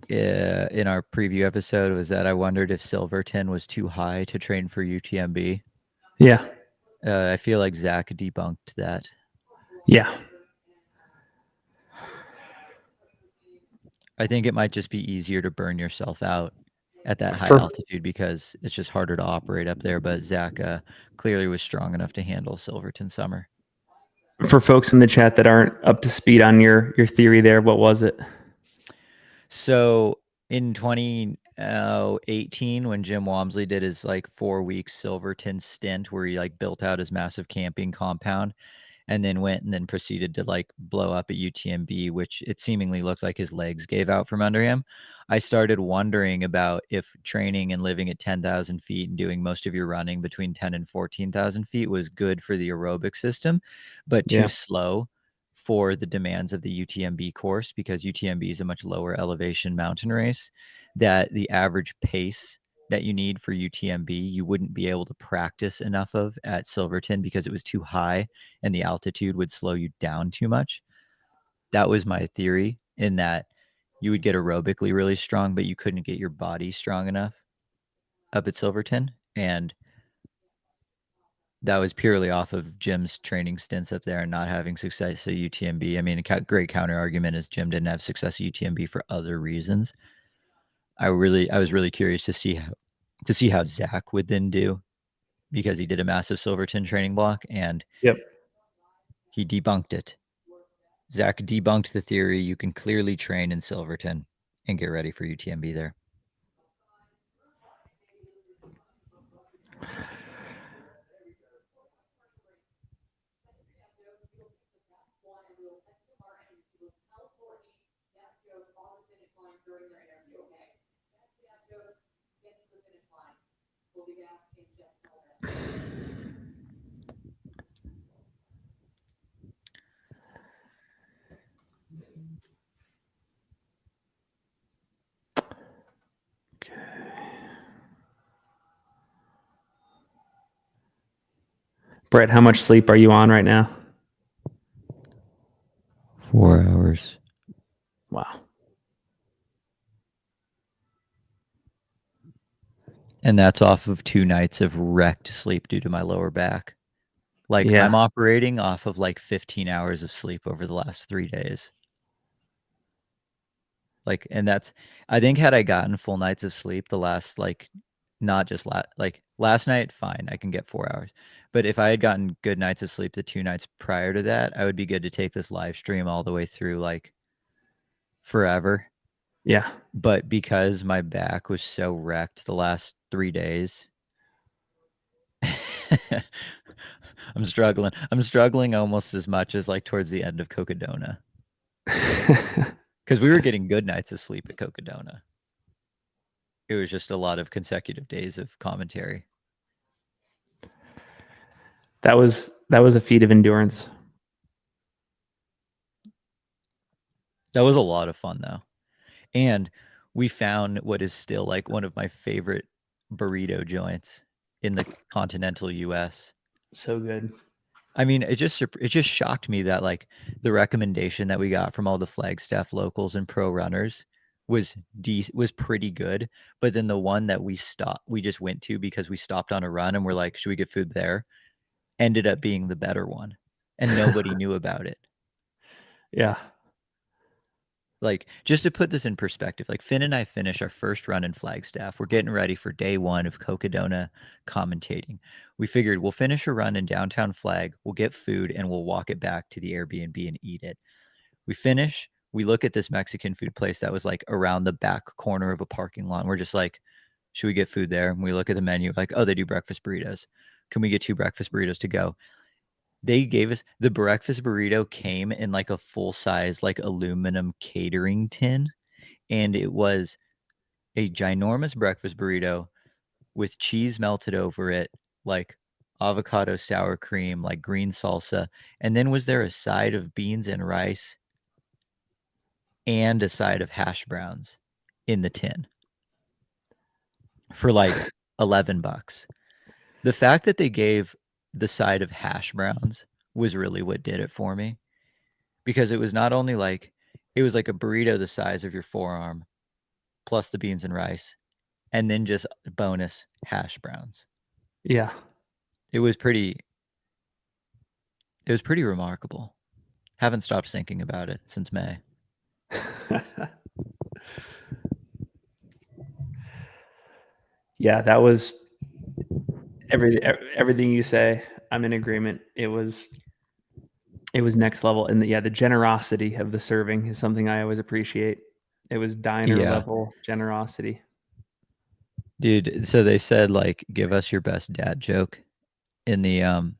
in our preview episode, was that I wondered if Silverton was too high to train for UTMB. Yeah. I feel like Zach debunked that. Yeah. I think it might just be easier to burn yourself out at that high For altitude because it's just harder to operate up there. But Zach clearly was strong enough to handle Silverton summer. for folks in the chat that aren't up to speed on your theory there, what was it? So in 2018, when Jim Walmsley did his like 4 week Silverton stint where he like built out his massive camping compound and then went and then proceeded to like blow up at UTMB, which it seemingly looked like his legs gave out from under him. I started wondering about if training and living at 10,000 feet and doing most of your running between 10 and 14,000 feet was good for the aerobic system, but too Yeah. slow for the demands of the UTMB course because UTMB is a much lower elevation mountain race, that the average pace that you need for UTMB, you wouldn't be able to practice enough of at Silverton because it was too high and the altitude would slow you down too much. That was my theory, in that you would get aerobically really strong, but you couldn't get your body strong enough up at Silverton. And that was purely off of Jim's training stints up there and not having success at UTMB. I mean, a great counter argument is Jim didn't have success at UTMB for other reasons. I was really curious to see how Zach would then do, because he did a massive Silverton training block and Yep. he debunked it. Zach debunked the theory you can clearly train in Silverton and get ready for UTMB there. Brett, how much sleep are you on right now? 4 hours. Wow. And that's off of 2 nights of wrecked sleep due to my lower back. Like, Yeah. I'm operating off of, like, 15 hours of sleep over the last 3 days. Like, and that's I think had I gotten full nights of sleep the last, like, not just last night, fine, I can get 4 hours. But if I had gotten good nights of sleep the 2 nights prior to that, I would be good to take this live stream all the way through, like, forever. Yeah. But because my back was so wrecked the last 3 days, I'm struggling. I'm struggling almost as much as, like, towards the end of Cocodona. Because we were getting good nights of sleep at Cocodona. It was just a lot of consecutive days of commentary. That was a feat of endurance. That was a lot of fun, though. And we found what is still, like, one of my favorite burrito joints in the continental US. So good. I mean, it just shocked me that, like, the recommendation that we got from all the Flagstaff locals and pro runners was pretty good, but then the one that we just went to because we stopped on a run and we're like, "Should we get food there?" ended up being the better one, and nobody knew about it. Yeah. Like, just to put this in perspective, like, Finn and I finish our first run in Flagstaff. We're getting ready for day 1 of Cocodona commentating. We figured we'll finish a run in downtown Flag, we'll get food, and we'll walk it back to the Airbnb and eat it. We finish, we look at this Mexican food place that was, like, around the back corner of a parking lot, and we're just like, "Should we get food there?" And we look at the menu, like, "Oh, they do breakfast burritos. Can we get 2 breakfast burritos to go?" They gave us the breakfast burrito came in, like, a full-size, like, aluminum catering tin, and it was a ginormous breakfast burrito with cheese melted over it, like, avocado sour cream, like, green salsa, and then was there a side of beans and rice and a side of hash browns in the tin for, like, 11 bucks. The fact that they gave the side of hash browns was really what did it for me. Because it was not only like it was like a burrito the size of your forearm, plus the beans and rice, and then just bonus hash browns. Yeah. It was pretty it was pretty remarkable. Haven't stopped thinking about it since May. Yeah, that was everything you say. I'm in agreement. It was next level, and the generosity of the serving is something I always appreciate. It was diner Yeah. level generosity. Dude, so they said, like, "Give us your best dad joke," in the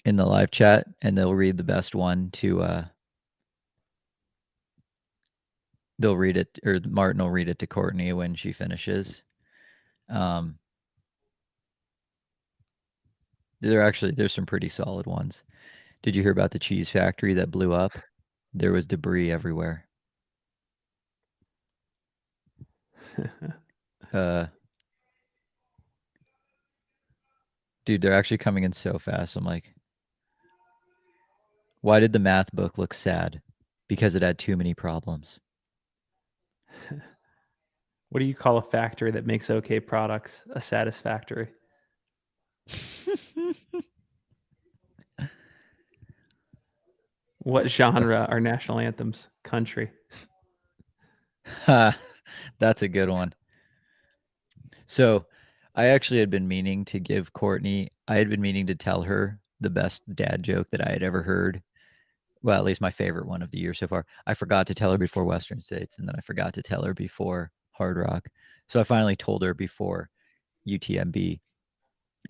live chat, and they'll read the best one to, they'll read it or Martin will read it to Courtney when she finishes. Um there's some pretty solid ones. Did you hear about the cheese factory that blew up? There was debris everywhere. Uh, dude, they're actually coming in so fast. I'm like, why did the math book look sad? Because it had too many problems. What do you call a factory that makes okay products? A satisfactory. What genre are national anthems? Country. That's a good one. So, I actually had been meaning to give Courtney, I had been meaning to tell her the best dad joke that I had ever heard. Well, at least my favorite one of the year so far. I forgot to tell her before Western States, and then I forgot to tell her before Hard Rock. So I finally told her before UTMB,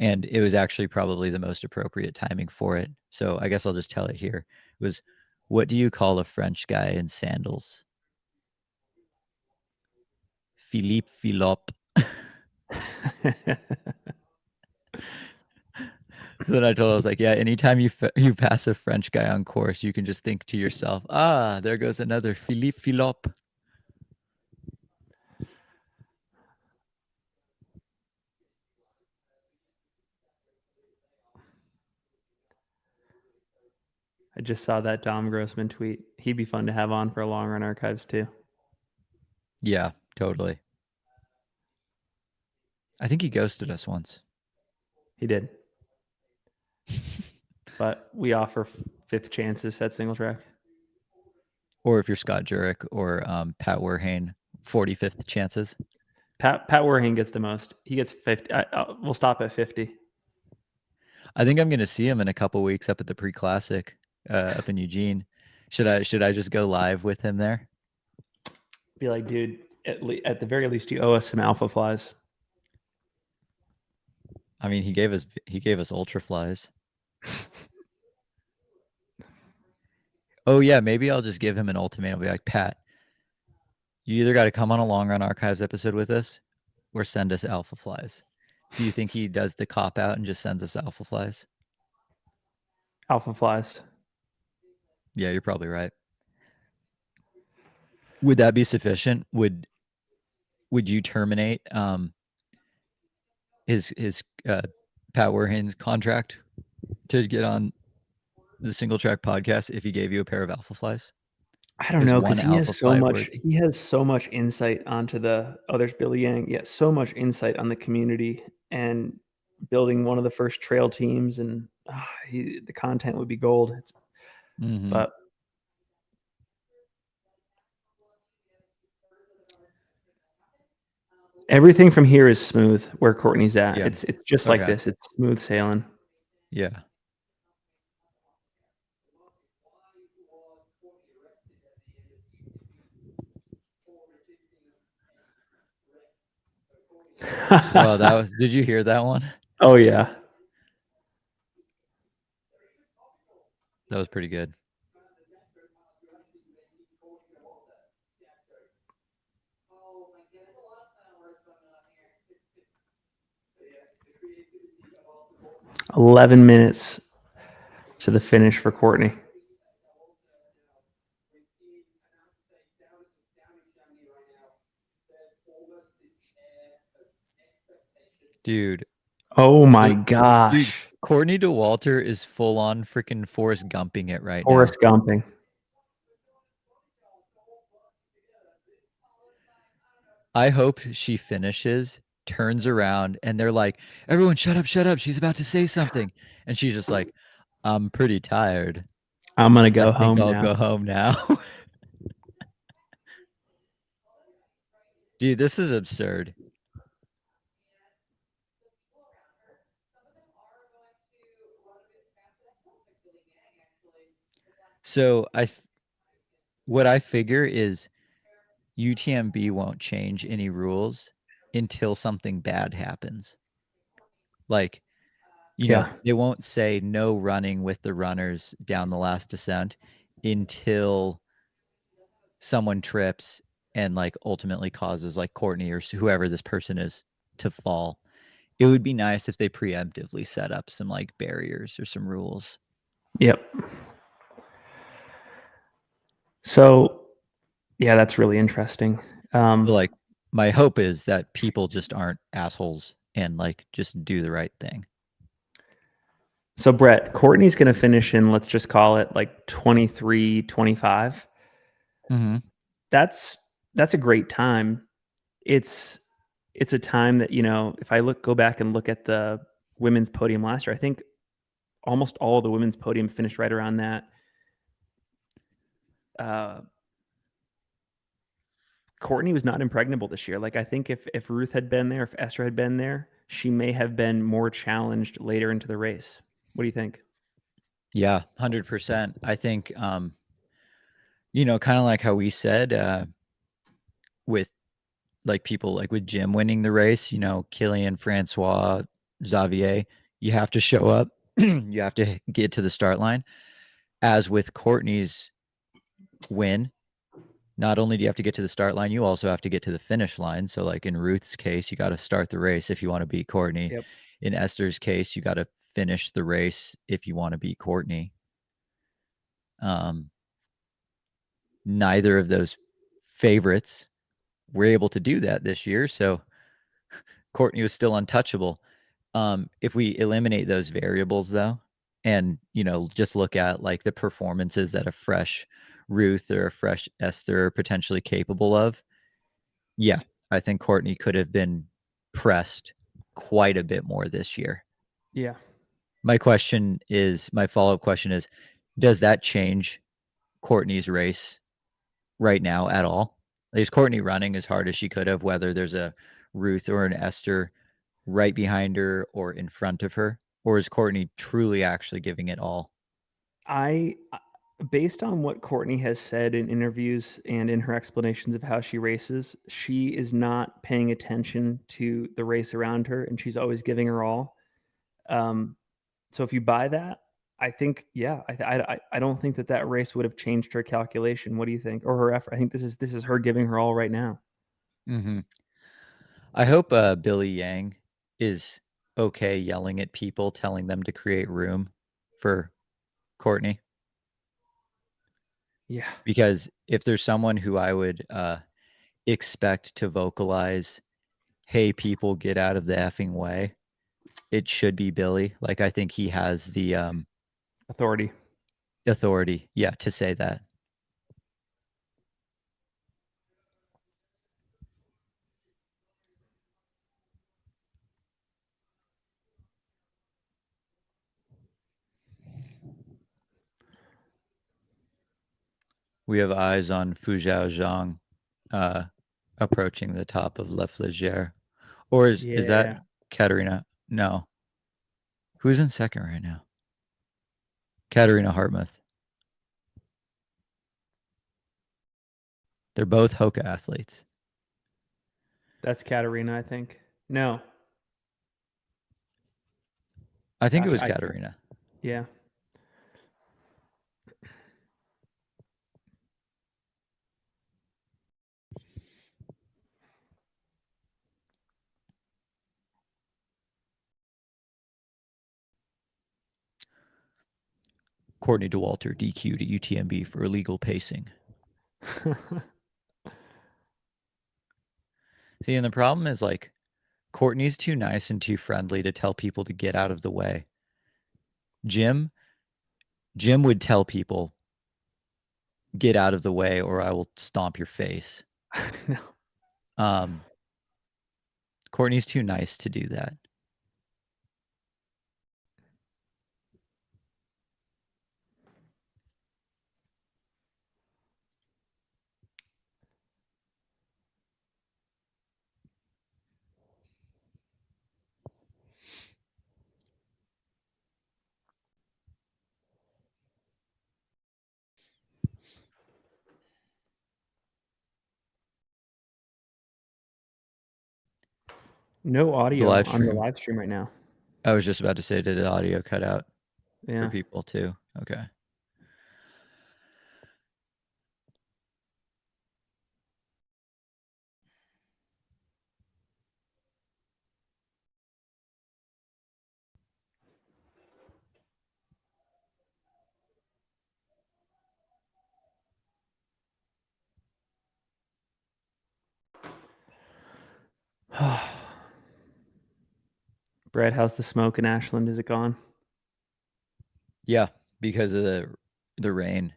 and it was actually probably the most appropriate timing for it. So I guess I'll just tell it here. It was, what do you call a French guy in sandals? Philippe Philop. So then I told her, I was like, yeah, anytime you pass a French guy on course, you can just think to yourself, ah, there goes another Philippe Philop. I just saw that Dom Grossman tweet. He'd be fun to have on for a long run archives too. Yeah, totally. I think he ghosted us once. He did. But we offer fifth chances at single track. Or if you're Scott Jurek or Pat Werhane, 45th chances. Pat Werhane gets the most. He gets 50. We'll stop at 50. I think I'm going to see him in a couple weeks up at the Pre-Classic up in Eugene. Should I just go live with him there? Be like, dude, at the very least, you owe us some alpha flies. I mean, he gave us ultra flies. Oh yeah, maybe I'll just give him an ultimatum. I'll be like, Pat, you either got to come on a long run archives episode with us, or send us alpha flies. Do you think he does the cop out and just sends us alpha flies? Alpha flies. Yeah, you're probably right. Would that be sufficient? Would you terminate his Pat Werhane's contract to get on the Single Track podcast if he gave you a pair of alpha flies? I don't Is know, one because alpha fly worthy? he has so much insight onto the there's Billy Yang, yeah, so much insight on the community and building one of the first trail teams, and the content would be gold. Mm-hmm. But everything from here is smooth where Courtney's at. Yeah. It's just Okay. like this. It's smooth sailing. Yeah. Well, that was. Did you hear that one? Oh yeah. That was pretty good. $11 to the finish for Courtney. Dude. Oh my gosh. Dude, Courtney DeWalter is full on freaking Forrest Gumping it right Forrest now. Gumping. I hope she finishes, turns around, and they're like, everyone shut up, shut up. She's about to say something. And she's just like, I'm pretty tired. I'm going to I go think home I'll now. go home now. Dude, this is absurd. So what I figure is UTMB won't change any rules until something bad happens. Like, you know, they won't say no running with the runners down the last descent until someone trips and like ultimately causes like Courtney or whoever this person is to fall. It would be nice if they preemptively set up some like barriers or some rules. Yep. So, yeah, that's really interesting. Like, my hope is that people just aren't assholes and like just do the right thing. So, Brett, Courtney's going to finish in, let's just call it like 23, 25. Mm-hmm. That's a great time. It's a time that, you know, if I go back and look at the women's podium last year, I think almost all of the women's podium finished right around that. Courtney was not impregnable this year. Like, I think if Ruth had been there, if Esther had been there, she may have been more challenged later into the race. What do you think? Yeah, 100%. I think, you know, kind of like how we said with like people like with Jim winning the race, you know, Killian, Francois, Xavier, you have to show up. You have to get to the start line. As with Courtney's win, not only do you have to get to the start line, you also have to get to the finish line. So like in Ruth's case, you got to start the race if you want to beat Courtney. Yep. In Esther's case, you got to finish the race if you want to beat Courtney. Neither of those favorites were able to do that this year. So Courtney was still untouchable. If we eliminate those variables, though, and, just look at like the performances that a fresh Ruth or a fresh Esther are potentially capable of, yeah, I think Courtney could have been pressed quite a bit more this year. Yeah. My follow-up question is, does that change Courtney's race right now at all? Is Courtney running as hard as she could have, whether there's a Ruth or an Esther right behind her or in front of her? Or is Courtney truly actually giving it all? Based on what Courtney has said in interviews and in her explanations of how she races, she is not paying attention to the race around her, and she's always giving her all. Um, so if you buy that, I think, yeah, I don't think that race would have changed her calculation. What do you think, or her effort? I think this is her giving her all right now. Mhm. I hope, Billy Yang is okay yelling at people, telling them to create room for Courtney, Yeah, because if there's someone who I would, expect to vocalize, "Hey, people, get out of the effing way," it should be Billy. Like, I think he has the, authority. authority, yeah, to say that. We have eyes on Fujiao Zhang, uh, approaching the top of La Flégère. Or is that Yeah, Katerina? No. Who's in second right now? Katerina Hartmuth. They're both Hoka athletes. that's Katarina, I think. No, I think it gosh, was Katerina. yeah. Courtney Dauwalter DQ'd at UTMB for illegal pacing. See, and the problem is like Courtney's too nice and too friendly to tell people to get out of the way. Jim, Jim would tell people, get out of the way or I will stomp your face. No. Um, Courtney's too nice to do that. No The audio live on the stream. live stream right now. I was just about to say, did the audio cut out for Yeah. people too? Okay. Brad, how's the smoke in Ashland? Is it gone? Yeah, because of the rain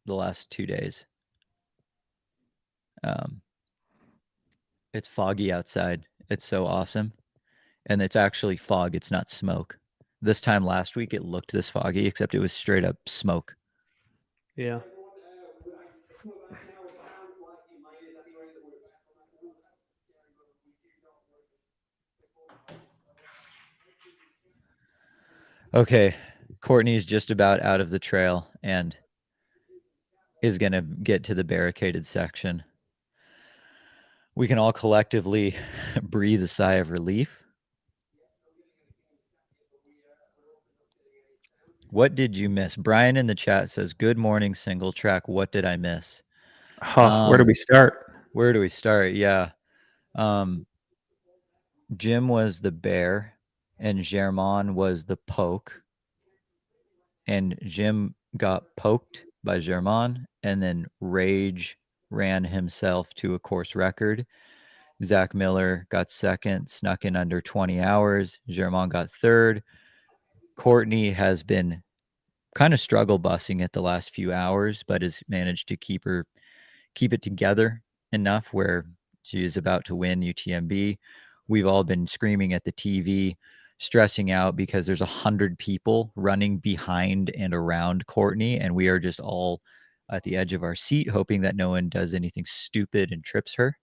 the last 2 days. Um, it's foggy outside. It's so awesome. And it's actually fog, it's not smoke. This time last week, it looked this foggy, except it was straight up smoke. Yeah. Okay, Courtney's just about out of the trail and is going to get to the barricaded section. We can all collectively breathe a sigh of relief. What did you miss? Brian in the chat says, "Good morning, single track. What did I miss?" Where do we start? Where do we start? Yeah. Jim was the bear and Germain was the poke. And Jim got poked by Germain, and then Rage ran himself to a course record. Zach Miller got second, snuck in under 20 hours. Germain got third. Courtney has been kind of struggle busing it the last few hours, but has managed to keep it together enough where she is about to win UTMB. We've all been screaming at the TV, stressing out because there's 100 people running behind and around Courtney, and we are just all at the edge of our seat, hoping that no one does anything stupid and trips her.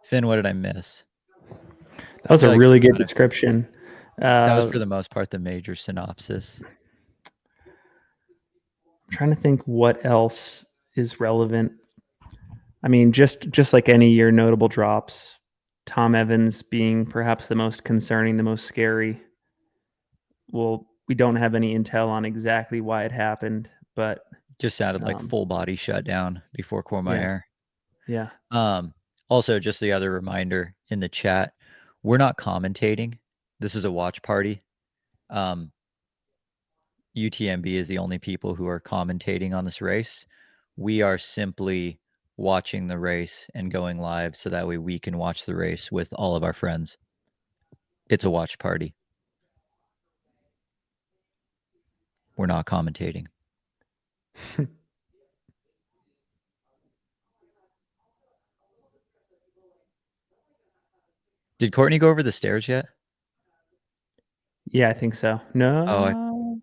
Finn, what did I miss? That was I feel a like really that's good kind of description. that was I'm for the most part the major synopsis. trying to think what else is relevant. I mean, just like any year, notable drops. Tom Evans being perhaps the most concerning, the most scary. Well, we don't have any intel on exactly why it happened, but Just sounded like um, full body shutdown before yeah, Courmayeur. yeah. Um, Also, just the other reminder in the chat, we're not commentating. This is a watch party. Um, UTMB is the only people who are commentating on this race. We are simply watching the race and going live so that way we can watch the race with all of our friends. It's a watch party. We're not commentating. Did Courtney go over the stairs yet? Yeah, I think so. Oh, No.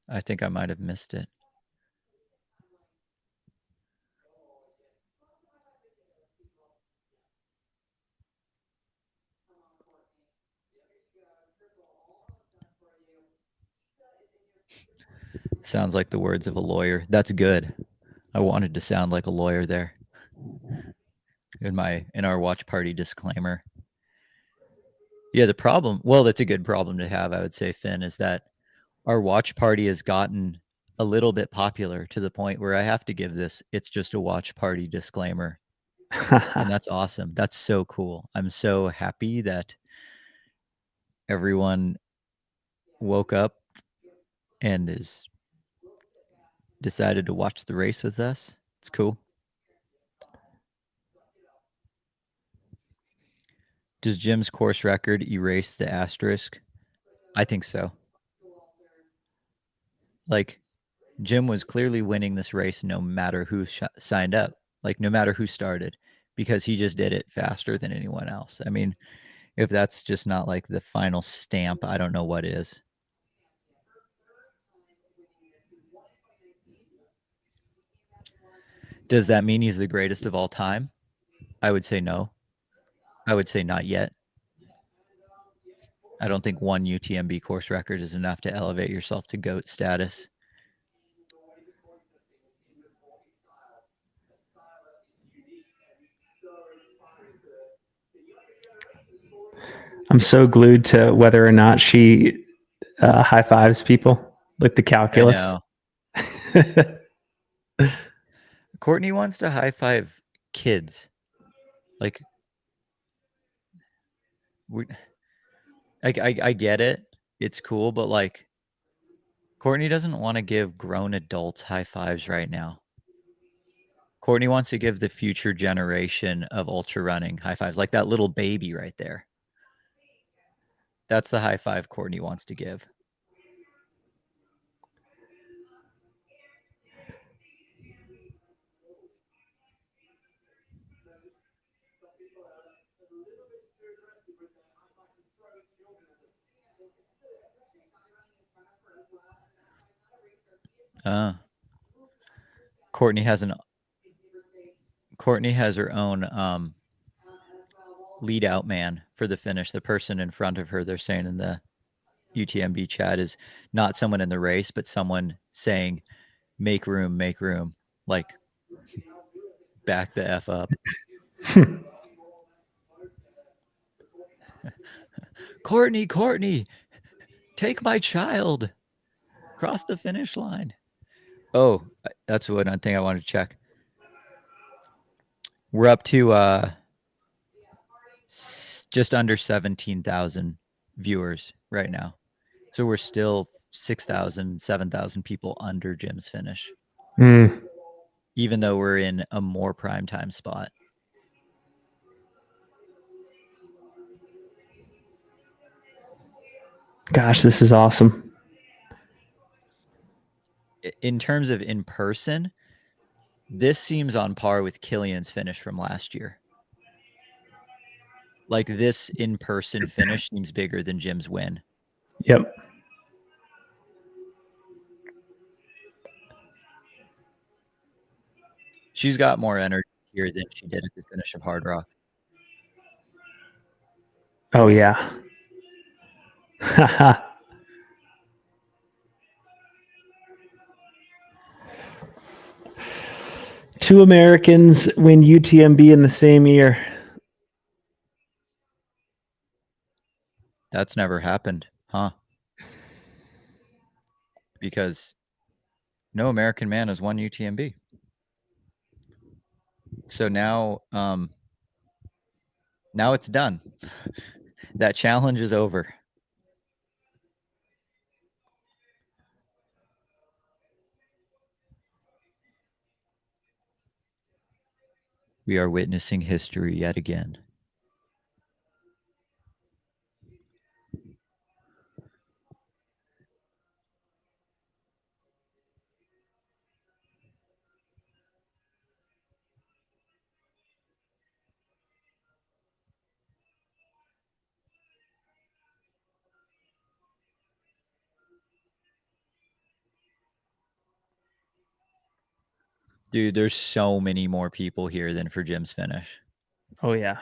I think I might have missed it. Sounds like the words of a lawyer. That's good. I wanted to sound like a lawyer there in our watch party disclaimer. Yeah, the problem, well, that's a good problem to have, I would say, Finn, is that our watch party has gotten a little bit popular to the point where I have to give this it's just a watch party disclaimer. And that's awesome. That's so cool. I'm so happy that everyone woke up and is decided to watch the race with us. It's cool. Does Jim's course record erase the asterisk? I think so. Like, Jim was clearly winning this race no matter who signed up, like, no matter who started, because he just did it faster than anyone else. I mean, if that's just not like the final stamp, I don't know what is. Does that mean he's the greatest of all time? I would say no. I would say not yet. I don't think one UTMB course record is enough to elevate yourself to GOAT status. I'm so glued to whether or not she high fives people, like the I calculus. know. Courtney wants to high five kids. Like, we, I get it. It's cool, but like, Courtney doesn't want to give grown adults high fives right now. Courtney wants to give the future generation of ultra running high fives, like that little baby right there. That's the high five Courtney wants to give. Uh, Courtney has an Courtney has her own lead out man for the finish. The person in front of her, they're saying in the UTMB chat, is not someone in the race, but someone saying, make room, like, back the F up. Courtney, take my child. Cross the finish line. Oh, that's one thing I wanted to check. We're up to just under 17,000 viewers right now. So we're still 6,000, 7,000 people under Jim's finish, even though we're in a more prime time spot. Gosh, this is awesome. In terms of in person, this seems on par with Killian's finish from last year. Like this in-person finish seems bigger than Jim's win. Yep. She's got more energy here than she did at the finish of Hard Rock. Oh yeah. Two Americans win UTMB in the same year. That's never happened, huh? Because no American man has won UTMB. So now it's done. That challenge is over. We are witnessing history yet again. Dude, there's so many more people here than for Jim's finish. Oh yeah.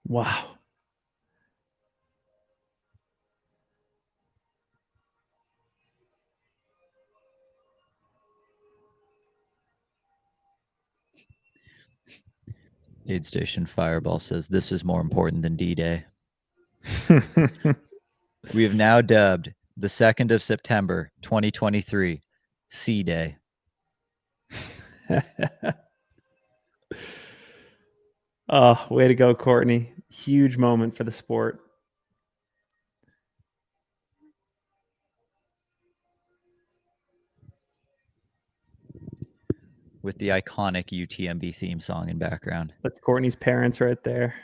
Wow. Aid Station Fireball says this is more important than D-Day. We have now dubbed the 2nd of September, 2023, C-Day. Oh, way to go, Courtney. Huge moment for the sport. With the iconic UTMB theme song in background. That's Courtney's parents right there.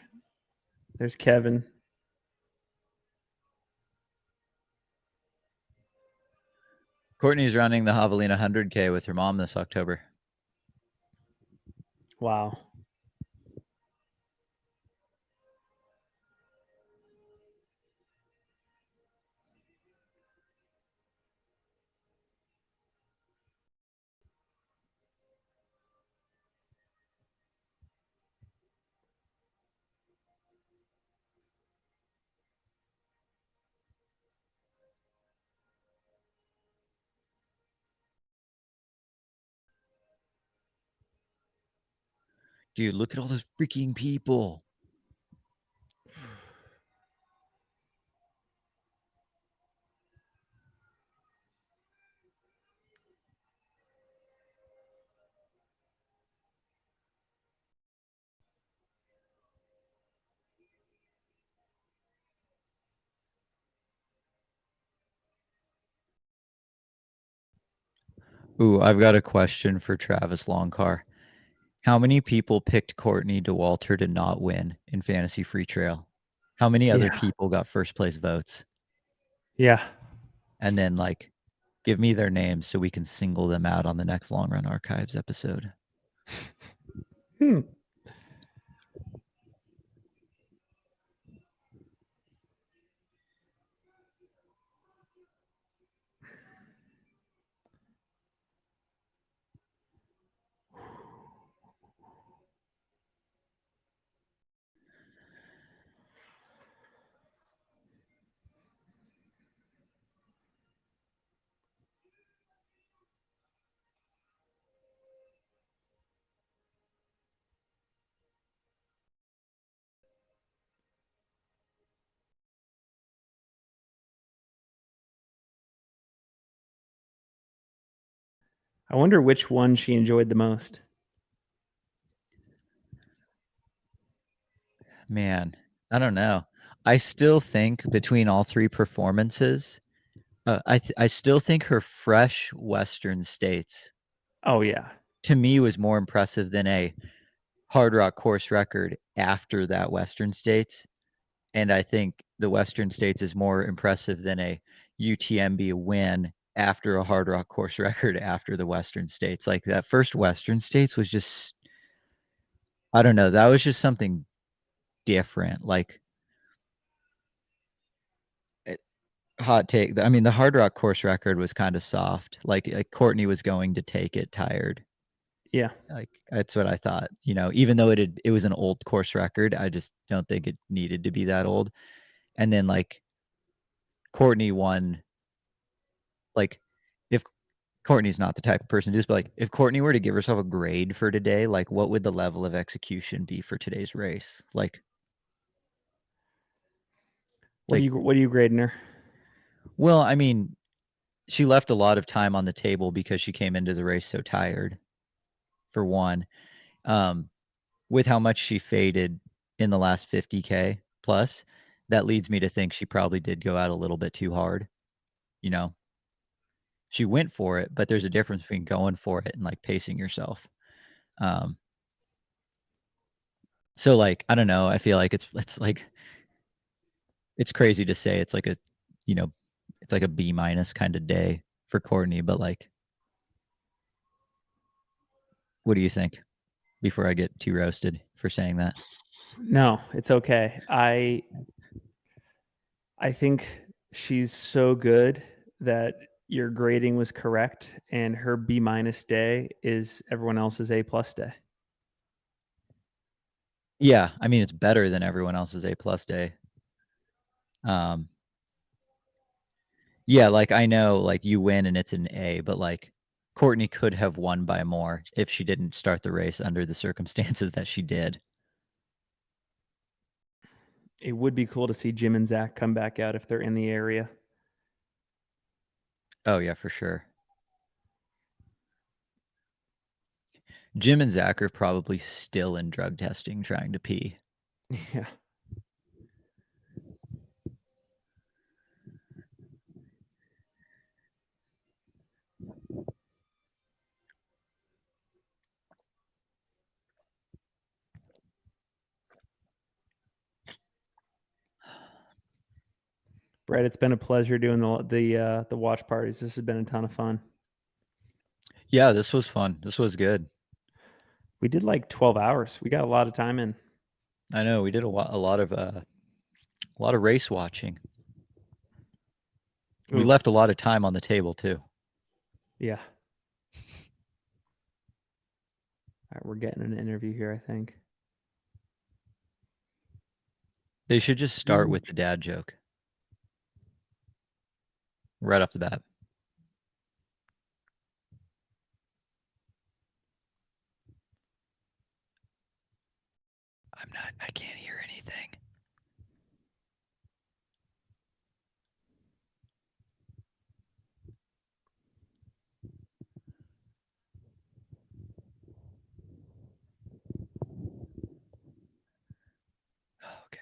There's Kevin. Courtney's running the Javelina 100K with her mom this October. Wow. Dude, look at all those freaking people. Ooh, I've got a question for Travis Longcar. How many people picked Courtney Dauwalter to not win in Fantasy Free Trail? How many other Yeah. people got first place votes? Yeah. And then, like, give me their names so we can single them out on the next Long Run Archives episode. Hmm. I wonder which one she enjoyed the most. Man, I don't know. I still think between all 3 performances, I still think her fresh Western States, Oh yeah. to me, was more impressive than a Hard Rock course record after that Western States, and I think the Western States is more impressive than a UTMB win after a Hard Rock course record after the Western States. Like, that first Western States was just I don't know, that was just something different, like, eh hot take, I mean, the Hard Rock course record was kinda soft, like, Courtney was going to take it tired. Yeah. Like, that's what I thought, even though it was an old course record, I just don't think it needed to be that old, and then, like, Courtney won, like, if Courtney's not the type of person to do this, but, like, if Courtney were to give herself a grade for today, like, what would the level of execution be for today's race? Like, What are you grading her? well, I mean, she left a lot of time on the table because she came into the race so tired, for one. Um, with how much she faded in the last 50K plus, that leads me to think she probably did go out a little bit too hard, you know? She went for it, but there's a difference between going for it and, like, pacing yourself. Um, so, like, I don't know, I feel like it's crazy to say you know, it's like a B minus kinda day for Courtney, but, like, what do you think? Before I get too roasted for saying that. No, it's okay. I think she's so good that your grading was correct, and her B minus day is everyone else's A plus day. Yeah, I mean, it's better than everyone else's A plus day. Um, yeah, like, I know, like, you win and it's an A, but, like, Courtney could have won by more if she didn't start the race under the circumstances that she did. It would be cool to see Jim and Zach come back out if they're in the area. Oh, yeah, for sure. Jim and Zach are probably still in drug testing trying to pee. Yeah. Brett, it's been a pleasure doing the watch parties. This has been a ton of fun. Yeah, this was fun. This was good. We did like 12 hours. We got a lot of time in. I know we did a lot of race watching. We Ooh, left a lot of time on the table too. yeah. All right, we're getting an interview here, I think. They should just start with the dad joke right off the bat. I can't hear anything. Oh, okay.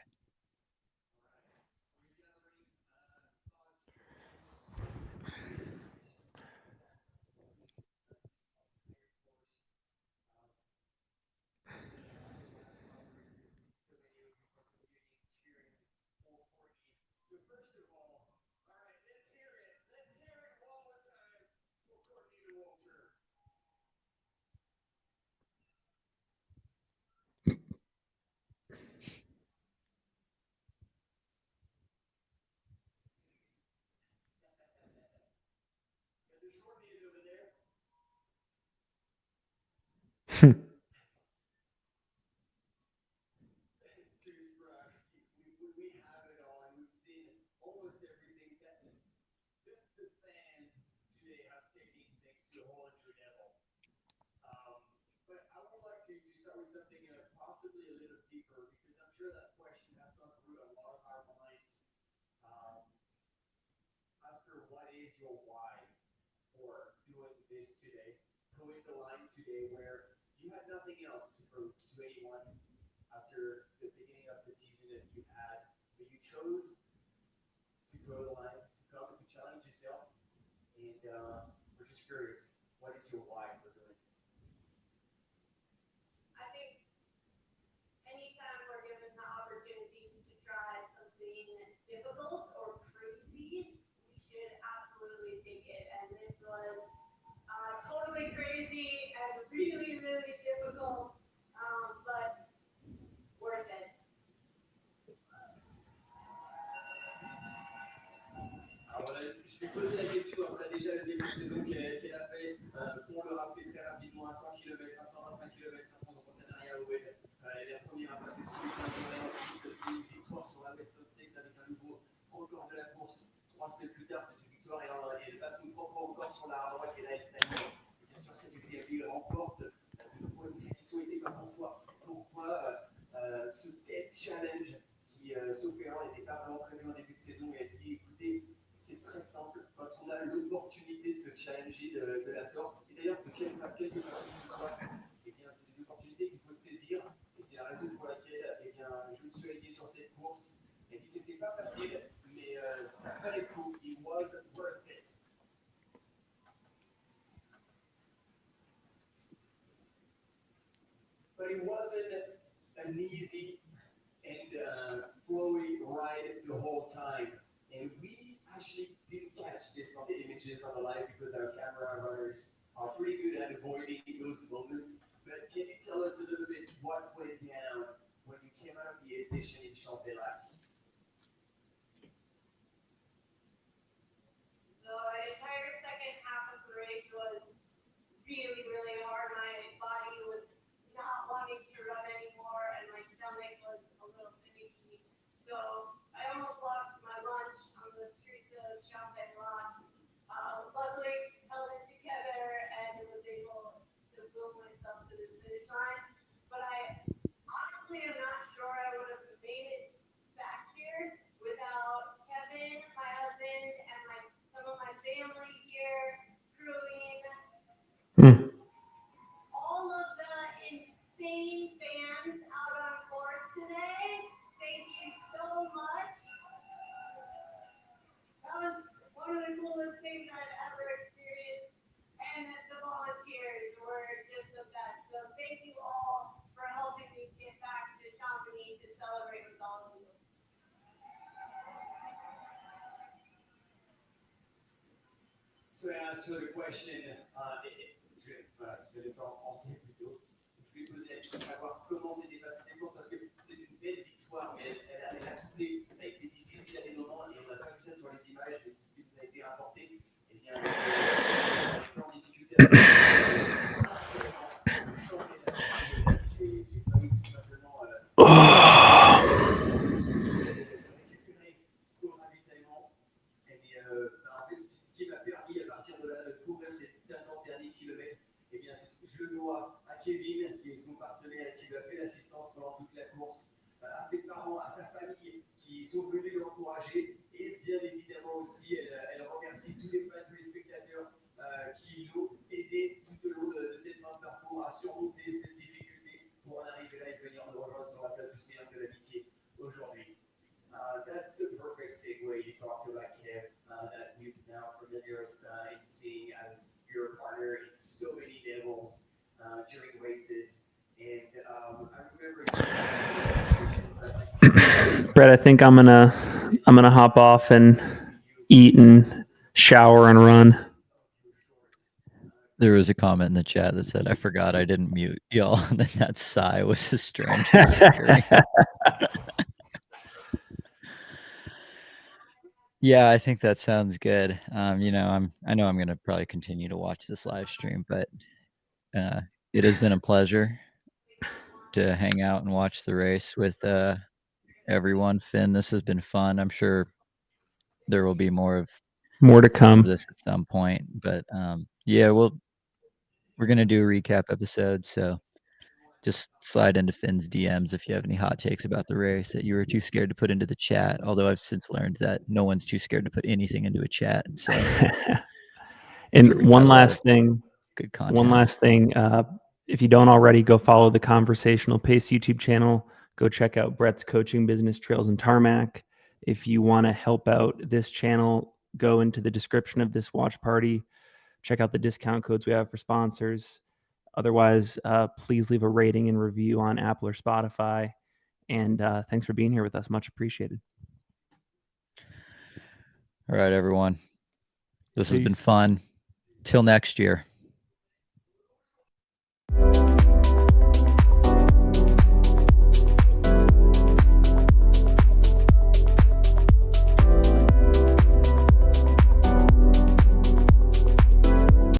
Hmm. Brett, I think I'm gonna hop off and eat and shower and run. There was a comment in the chat that said, "I forgot I didn't mute y'all," and then that sigh was the strangest experience. Yeah, I think that sounds good. I know I'm gonna probably continue to watch this live stream, but it has been a pleasure to hang out and watch the race with everyone. Finn, this has been fun. I'm sure there will be more of More to come. this at some point, but yeah, we're gonna do a recap episode, so just slide into Finn's DMs if you have any hot takes about the race that you were too scared to put into the chat. Although I've since learned that no one's too scared to put anything into a chat. So And sure one last thing, Good One content. last thing. If you don't already, go follow the Conversational Pace YouTube channel. Go check out Brett's coaching business, Trails and Tarmac. If you want to help out this channel, go into the description of this watch party. Check out the discount codes we have for sponsors. Otherwise, please leave a rating and review on Apple or Spotify. And thanks for being here with us. Much appreciated. All right, everyone. This has been Peace. fun. Till next year.